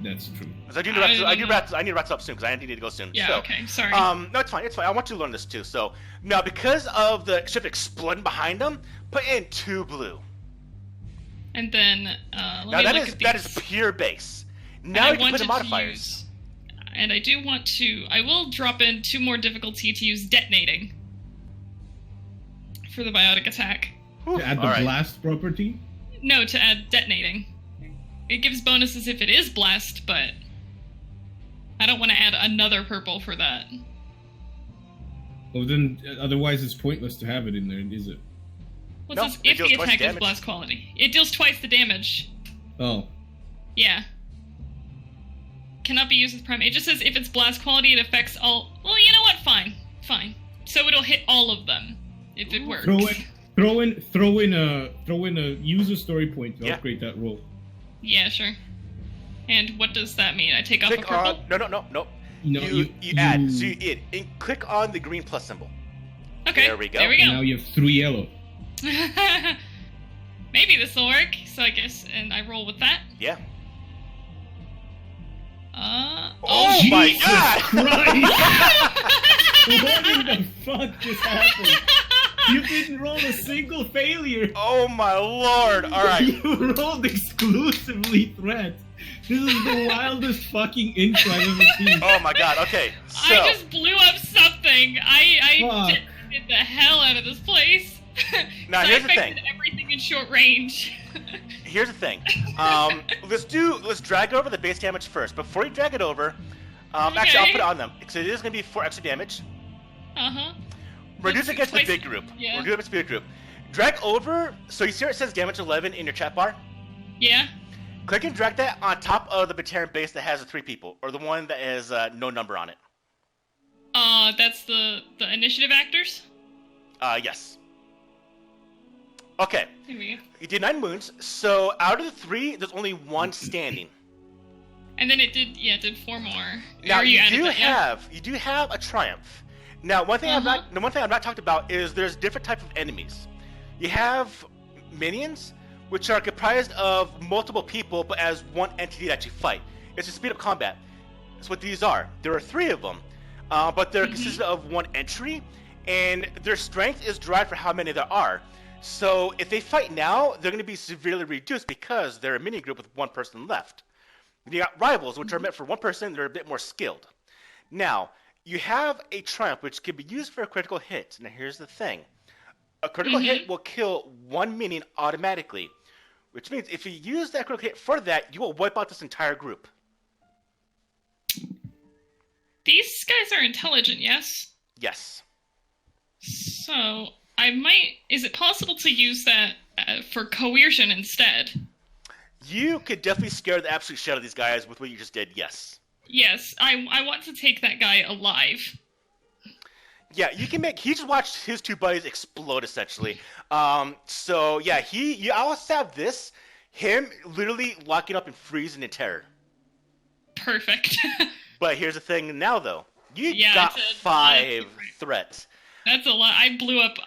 that's true. 'cause I need to wrap this up soon because I need to go soon. Yeah. So, Okay. Sorry. no, it's fine. It's fine. I want you to learn this too. So now, because of the ship exploding behind them, put in 2 blue. And then let Now me that look is at that these. is pure base. And Now I you can put in wanted to modifiers. use- and I do want to. I will drop in 2 more difficulty to use detonating for the biotic attack. Whew, To add the all right. blast property. No, to add detonating. It gives bonuses if it is blast, but I don't want to add another purple for that. Well, then otherwise it's pointless to have it in there, is it? Well, it No, says it if deals the twice attack is damage. blast quality. It deals twice the damage. Oh, Yeah. Cannot be used with prime. It just says if it's blast quality, it affects all. Well, you know what? Fine. So it'll hit all of them if it works. Throw in a user story point to upgrade that roll. Yeah, sure. And what does that mean? I take off a Click purple? on no. No, you add. So and click on the green plus symbol. Okay. There we go. And now you have 3 yellow. Maybe this will work. So I guess, and I roll with that. Yeah. Oh my Jesus God! Christ! What in the fuck just happened? You didn't roll a single failure. Oh my lord! All right. You rolled exclusively threat. This is the wildest fucking intro I've ever seen. Oh my god. Okay. So I just blew up something. I did the hell out of this place. Now, so here's I the affected thing. everything in short range. here's the thing. Let's drag over the base damage first. Before you drag it over, actually I'll put it on them. So it is going to be 4 extra damage. Uh-huh. Reduce against the big group. Yeah. Reduce against the big group. Drag over. So you see where it says damage 11 in your chat bar? Yeah. Click and drag that on top of the Batarian base that has the 3 people, or the one that has no number on it. That's the initiative actors? Yes. Okay. Here we go. You did 9 wounds, so out of the 3, there's only 1 standing. And then it did 4 more. Now Or you added do that, yeah? have a triumph. Now one thing I've not talked about is there's different types of enemies. You have minions, which are comprised of multiple people, but as one entity that you fight. It's to speed up combat. That's what these are. There are 3 of them, but they're consisted of 1 entry, and their strength is derived for how many there are. So if they fight now, they're going to be severely reduced because they're a mini group with 1 person left. You got rivals, which are meant for 1 person. They're a bit more skilled. Now, you have a triumph, which can be used for a critical hit. Now, here's the thing. A critical hit will kill 1 minion automatically, which means if you use that critical hit for that, you will wipe out this entire group. These guys are intelligent, yes? Yes. So, is it possible to use that for coercion instead? You could definitely scare the absolute shit out of these guys with what you just did, yes. Yes, I want to take that guy alive. Yeah, you can he just watched his 2 buddies explode, essentially. So, yeah, you also have him literally locking up and freezing in terror. Perfect. But here's the thing now, though. You Yeah, got it's a 5 threats. That's a lot. I blew up.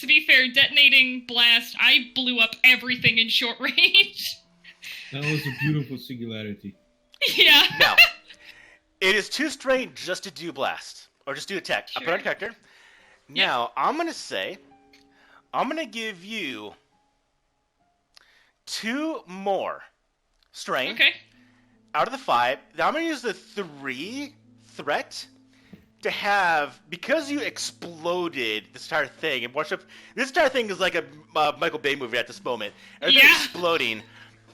To be fair, detonating blast, I blew up everything in short range. That was a beautiful singularity. Yeah. Now, it is too strange just to do blast. Or just do attack. Sure. I put on character. Now, I'm going to give you 2 more strain. Okay. Out of the 5. Now I'm going to use the 3 threat to have, because you exploded this entire thing, and this entire thing is like a Michael Bay movie at this moment. Everything exploding.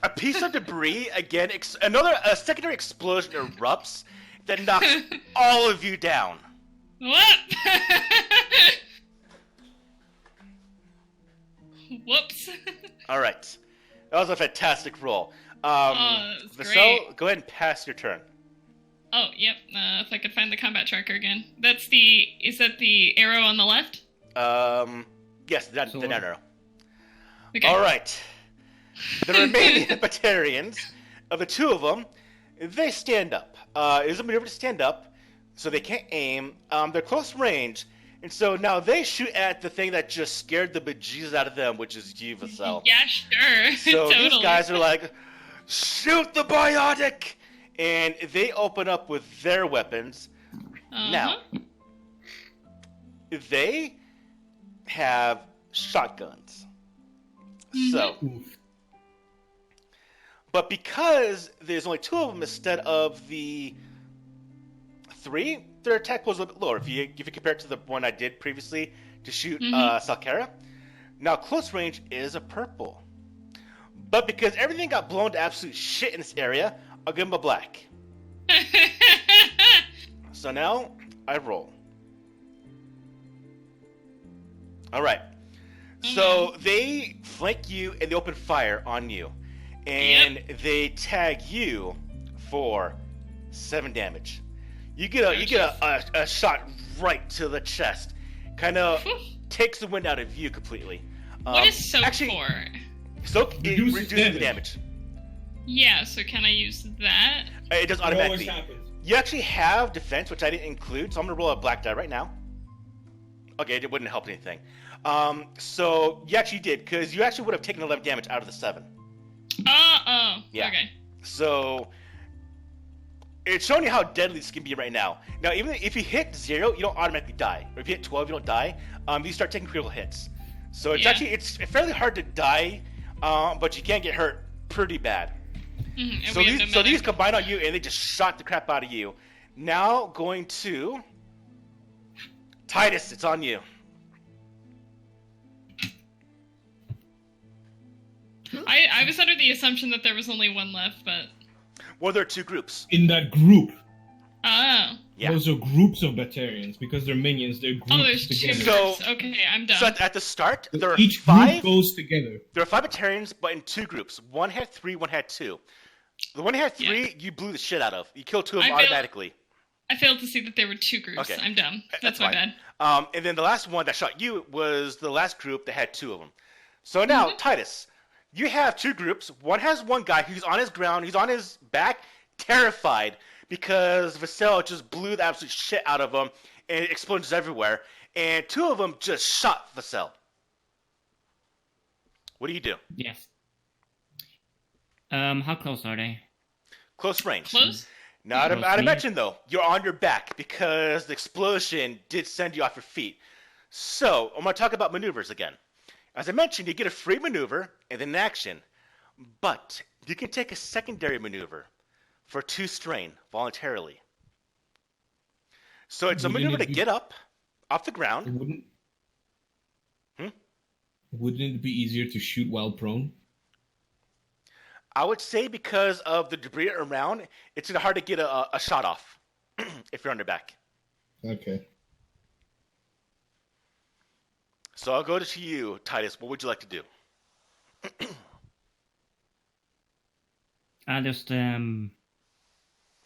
A piece of debris, again, a secondary explosion erupts that knocks all of you down. What? Whoops. Alright. That was a fantastic roll. That was Vassal, great. go ahead and pass your turn. Oh, yep. If I could find the combat tracker again. Is that the arrow on the left? Yes, the arrow. Okay. Alright. The remaining Batarians, of the 2 of them, they stand up. It is a maneuver to stand up, so they can't aim. They're close range, and so now they shoot at the thing that just scared the bejesus out of them, which is you, Vassal. Yeah, sure. So Totally. these guys are like, shoot the biotic! And they open up with their weapons. Now, they have shotguns. So, but because there's only 2 of them instead of the 3, their attack was a little bit lower. If you compare it to the one I did previously to shoot Salkara, now close range is a purple. But because everything got blown to absolute shit in this area, I'll give him a black. So now I roll. Alright. So they flank you and they open fire on you. And they tag you for 7 damage. You get a shot right to the chest. Kind of takes the wind out of you completely. What is soak actually, for? Soak Reduces reduces the damage. Yeah, so can I use that? It does It always automatically. happens. You actually have defense, which I didn't include, so I'm gonna roll a black die right now. Okay, it wouldn't help anything. So you actually did, because you actually would have taken 11 damage out of the 7. Oh, Yeah. okay. So it's showing you how deadly this can be right now. Now, even if you hit 0, you don't automatically die. Or if you hit 12, you don't die. You start taking critical hits. So it's Yeah. actually it's fairly hard to die, but you can get hurt pretty bad. Mm-hmm. And So we have these no medic. combine on you, and they just shot the crap out of you. Now going to Titus, it's on you. I was under the assumption that there was only one left, but Well, there are 2 groups. In that group, oh, Yeah. those are groups of Batarians because they're minions. They're grouped there's 2 together. So- groups. Okay, I'm done. So at the start, there are Each 5. group goes together. There are 5 Batarians, but in 2 groups. One had 3, one had 2. The one that had 3, you blew the shit out of. You killed 2 of them I feel- automatically. I failed to see that there were 2 groups. Okay. I'm dumb. That's That's my fine. bad. And then the last one that shot you was the last group that had 2 of them. So now, Titus, you have 2 groups. One has one guy who's on his ground, he's on his back, terrified, because Vassell just blew the absolute shit out of him, and explosions everywhere. And 2 of them just shot Vassell. What do you do? Yes. How close are they? Close range. Close? Now, Close I'd range. mention, though, you're on your back because the explosion did send you off your feet. So, I'm going to talk about maneuvers again. As I mentioned, you get a free maneuver and then an action. But you can take a secondary maneuver for 2 strain voluntarily. So it's a Wouldn't maneuver it to be- get up off the It ground. wouldn't. Hmm? Wouldn't it be easier to shoot while prone? I would say because of the debris around, it's hard to get a shot off if you're on your back. Okay. So I'll go to you, Titus. What would you like to do? I just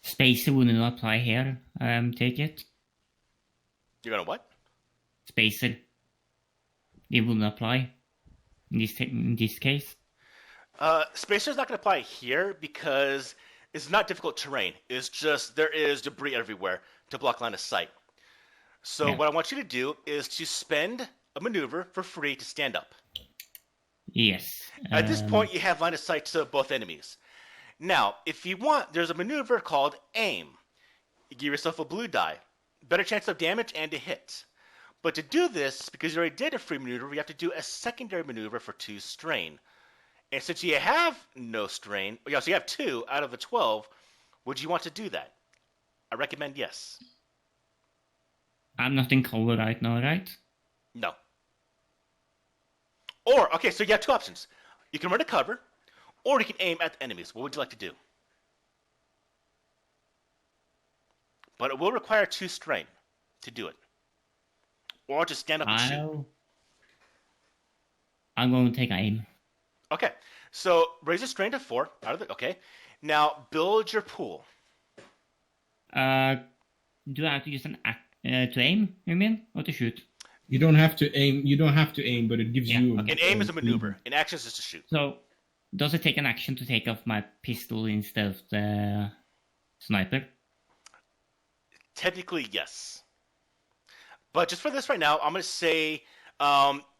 spacer wouldn't apply here. Take it. You're going to what? Spacer. It wouldn't apply in this case. Spacer's not going to apply here because it's not difficult terrain. It's just there is debris everywhere to block line of sight. So Yeah. what I want you to do is to spend a maneuver for free to stand up. Yes. At this point, you have line of sight to both enemies. Now, if you want, there's a maneuver called aim. You give yourself a blue die. Better chance of damage and a hit. But to do this, because you already did a free maneuver, you have to do a secondary maneuver for 2 strain. And since you have no strain, so you have 2 out of the 12, would you want to do that? I recommend yes. I'm not in cover right now, right? No. Or, okay, so you have 2 options. You can run to cover, or you can aim at the enemies. What would you like to do? But it will require 2 strain to do it. Or just stand up and shoot. I'm going to take aim. Okay, so raise the strain to 4. Okay. Now, build your pool. Do I have to use an to aim, you mean? Or to shoot? You don't have to aim. You don't have to aim, but it gives Yeah, you. An aim is a maneuver. An action is just to shoot. So, does it take an action to take off my pistol instead of the sniper? Technically, yes. But just for this right now, I'm going to say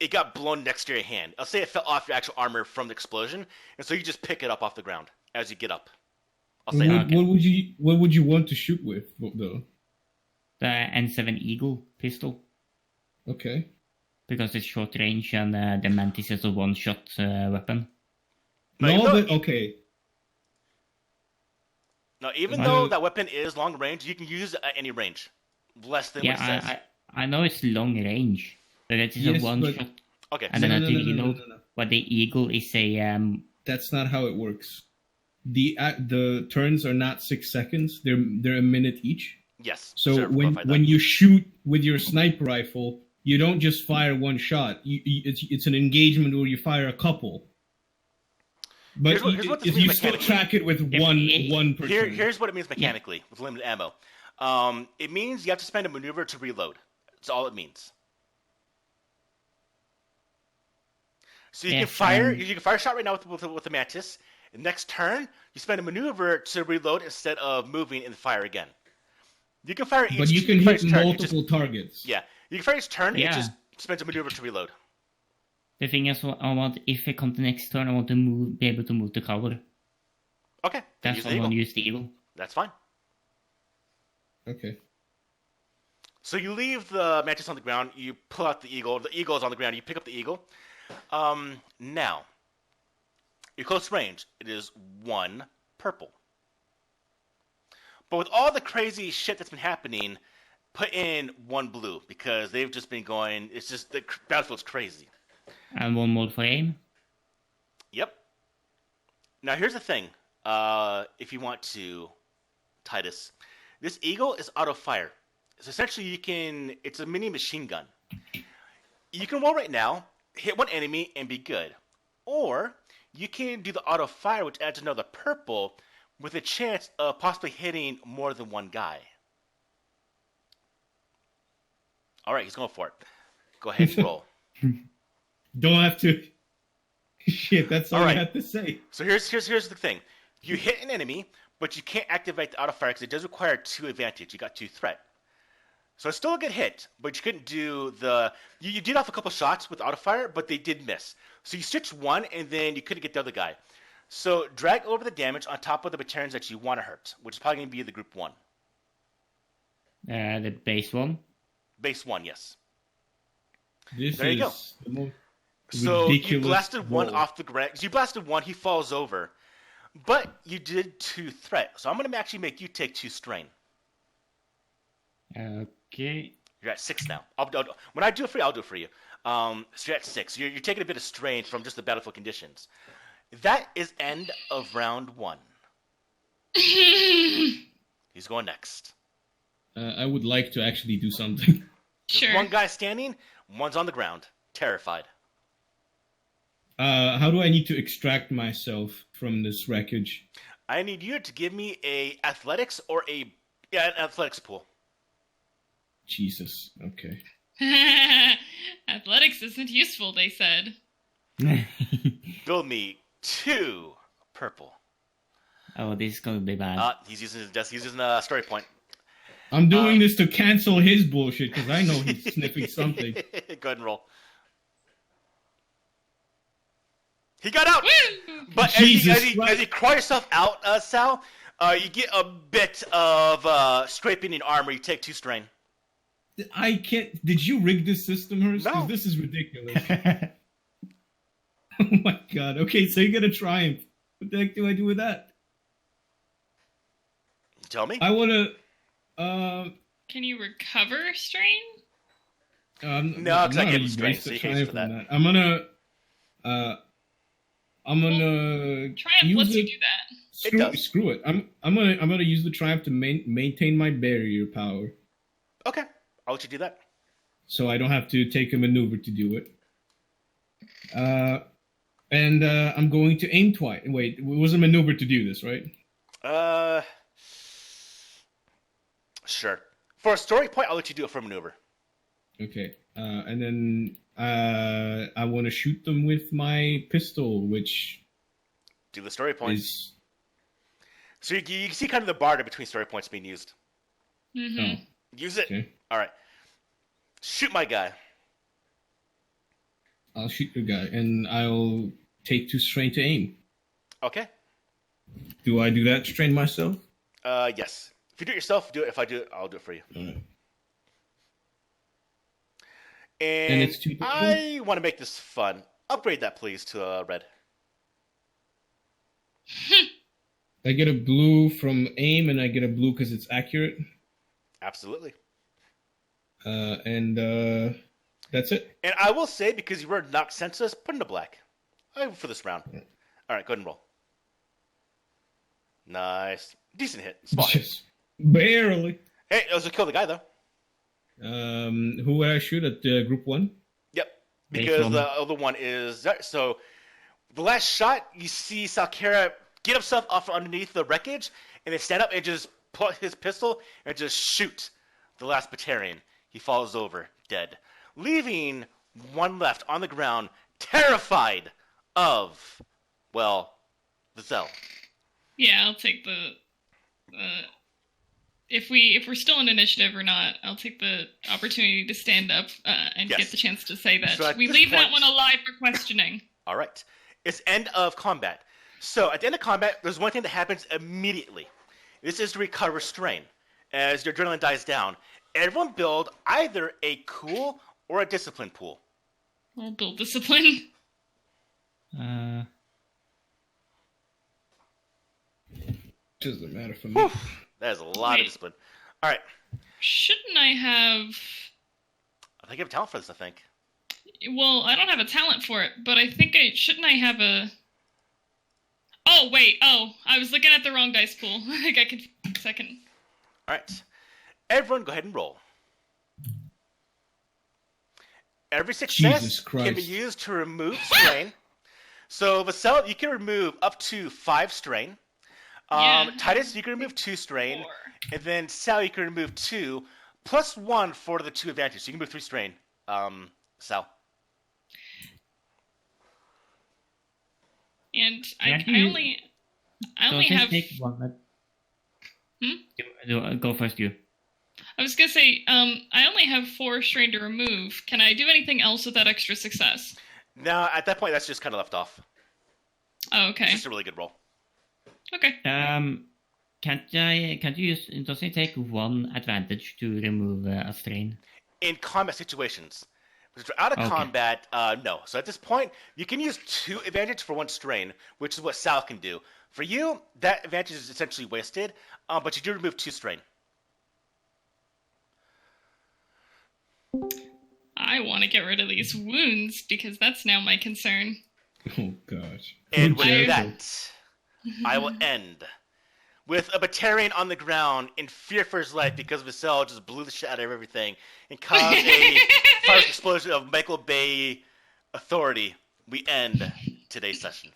it got blown next to your hand. I'll say it fell off your actual armor from the explosion, and so you just pick it up off the ground as you get up. I'll say that. What would you want to shoot with though? The N7 Eagle pistol. Okay. Because it's short range and the Mantis is a one-shot weapon. No, even No, though- but okay. No, even I though don't- that weapon is long range, you can use it at any range. Less than what it says. Yeah, I know it's long range, but it is Yes, a one-shot. Okay. And then No, I no, think no, you no, know, no, no. but the Eagle is a That's not how it works. The turns are not 6 seconds. They're a minute each. Yes. So sure, when clarify that. when you shoot with your sniper rifle, you don't just fire one shot. It's an engagement where you fire a couple. But Here's what this if you means still mechanically. track it with one person. Here's what it means mechanically with limited ammo. It means you have to spend a maneuver to reload. That's all it means. So you Yes, can fire. You can fire a shot right now with the Mantis. And next turn, you spend a maneuver to reload instead of moving and fire again. You can fire each. But you can fire hit each turn, multiple targets. Yeah, you can fire each turn. Yeah. It just spends a maneuver to reload. The thing is, I want, if it comes the next turn, I want to be able to move the cover. Okay, then That's use why the I want eagle. to use the eagle. That's fine. Okay. So you leave the Mantis on the ground. You pull out the eagle. The eagle is on the ground. You pick up the eagle. Now, your close range. It is 1 purple. But with all the crazy shit that's been happening, put in 1 blue because they've just been going. It's just the battlefield's crazy. And 1 more for aim. Yep. Now here's the thing. If you want to, Titus, this eagle is auto fire. So essentially, it's a mini machine gun. You can roll right now, hit 1 enemy, and be good. Or you can do the auto fire, which adds another purple, with a chance of possibly hitting more than 1 guy. All right, he's going for it. Go ahead and roll. Don't have to. Shit, that's all Alright. I have to say. So here's the thing. You hit an enemy, but you can't activate the auto fire because it does require 2 advantage. You got 2 threat. So it's still a good hit, but you couldn't do the... You did off a couple shots with auto fire, but they did miss. So you stitched 1, and then you couldn't get the other guy. So drag over the damage on top of the Batarians that you want to hurt, which is probably going to be the group 1. The base one. Base 1, yes. This There you go. is the most So you ridiculous blasted 1 roll. off the ground. You blasted 1, he falls over. But you did 2 threat. So I'm going to actually make you take 2 strain. Okay. You're at 6 now. When I do it for you, I'll do it for you. So you're at 6. You're taking a bit of strain from just the battlefield conditions. That is end of round 1. He's going next. I would like to actually do something. There's Sure. 1 guy standing, 1's on the ground, terrified. How do I need to extract myself from this wreckage? I need you to give me a athletics or an athletics pool. Jesus. Okay. Athletics isn't useful, they said. Build me 2 purple. Oh, this is going to be bad. He's using a story point. I'm doing this to cancel his bullshit because I know he's sniffing something. Go ahead and roll. He got out! Woo! But Jesus as Christ. you crawl yourself out, Sal, you get a bit of scraping in armor. You take 2 strain. I can't. Did you rig this system, Hurst? 'Cause No. this is ridiculous. Oh my god. Okay, so you get a triumph. What the heck do I do with that? Tell me. I wanna. Can you recover strain? No, 'cause I not gave him really strength, waste so the he hates triumph for that. on I'm gonna. Triumph use lets you it- do that. Screw it. I'm gonna use the triumph to maintain my barrier power, Okay, I'll let you do that. so I don't have to take a maneuver to do it. And I'm going to aim twice. Wait, it was a maneuver to do this, right? Sure. For a story point, I'll let you do it for a maneuver. Okay. And then I want to shoot them with my pistol, which Do the story point. is. So you can see kind of the barter between story points being used. Mm-hmm. Oh, Use it. okay. All right. Shoot my guy. I'll shoot the guy, and I'll take 2 strain to aim. Okay. Do I do that strain myself? Yes. If you do it yourself, do it. If I do it, I'll do it for you. Alright. And it's 2 people? I want to make this fun. Upgrade that, please, to red. I get a blue from aim, and I get a blue because it's accurate. Absolutely. And that's it. And I will say, because you were knocked senseless, put in a black. For this round. All right, go ahead and roll. Nice. Decent hit. Spot. Just barely. Hey, it was a kill the guy, though. Who would I shoot at group 1? Yep. Base Because one. the other one is... So, the last shot, you see Salkara get himself off underneath the wreckage, and then stand up and just pull his pistol and just shoot the last Batarian. He falls over, dead. Leaving 1 left on the ground, terrified of, well, the cell. Yeah, I'll take the. If we're still in initiative or not, I'll take the opportunity to stand up and Yes. get the chance to say that. So at We this leave that point- one alive for questioning. All right. It's end of combat. So at the end of combat, there's one thing that happens immediately. This is to recover strain. As your adrenaline dies down, everyone build either a cool or a discipline pool. I'll build discipline. Doesn't matter for me. Whew, that is a lot of Wait. discipline. All right. Shouldn't I have? I think you have talent for this, I think. Well, I don't have a talent for it, but I think shouldn't I have a? Oh wait, I was looking at the wrong dice pool. I got confused. Second. All right. Everyone go ahead and roll. Every success Jesus can be Christ. used to remove strain. So, Vasel, you can remove up to 5 strain. Yeah. Titus, you can remove 2 strain. 4. And then Sal, you can remove 2, plus 1 for the 2 advantage. So you can move 3 strain. Sal. And I Can you- only Don't have. take one. Go first, you. I was gonna say, I only have 4 strain to remove. Can I do anything else with that extra success? Now, at that point, that's just kind of left off. Oh, It's okay. just a really good roll. Okay. Can't you use? Doesn't it take 1 advantage to remove a strain? In combat situations. If you're out of Okay. combat, no. So at this point, you can use 2 advantage for 1 strain, which is what Sal can do. For you, that advantage is essentially wasted, but you do remove 2 strain. I want to get rid of these wounds because that's now my concern. Oh gosh. And with I- that, I will end with a Batarian on the ground in fear for his life because Vassell just blew the shit out of everything and caused a fire explosion of Michael Bay authority. We end today's session.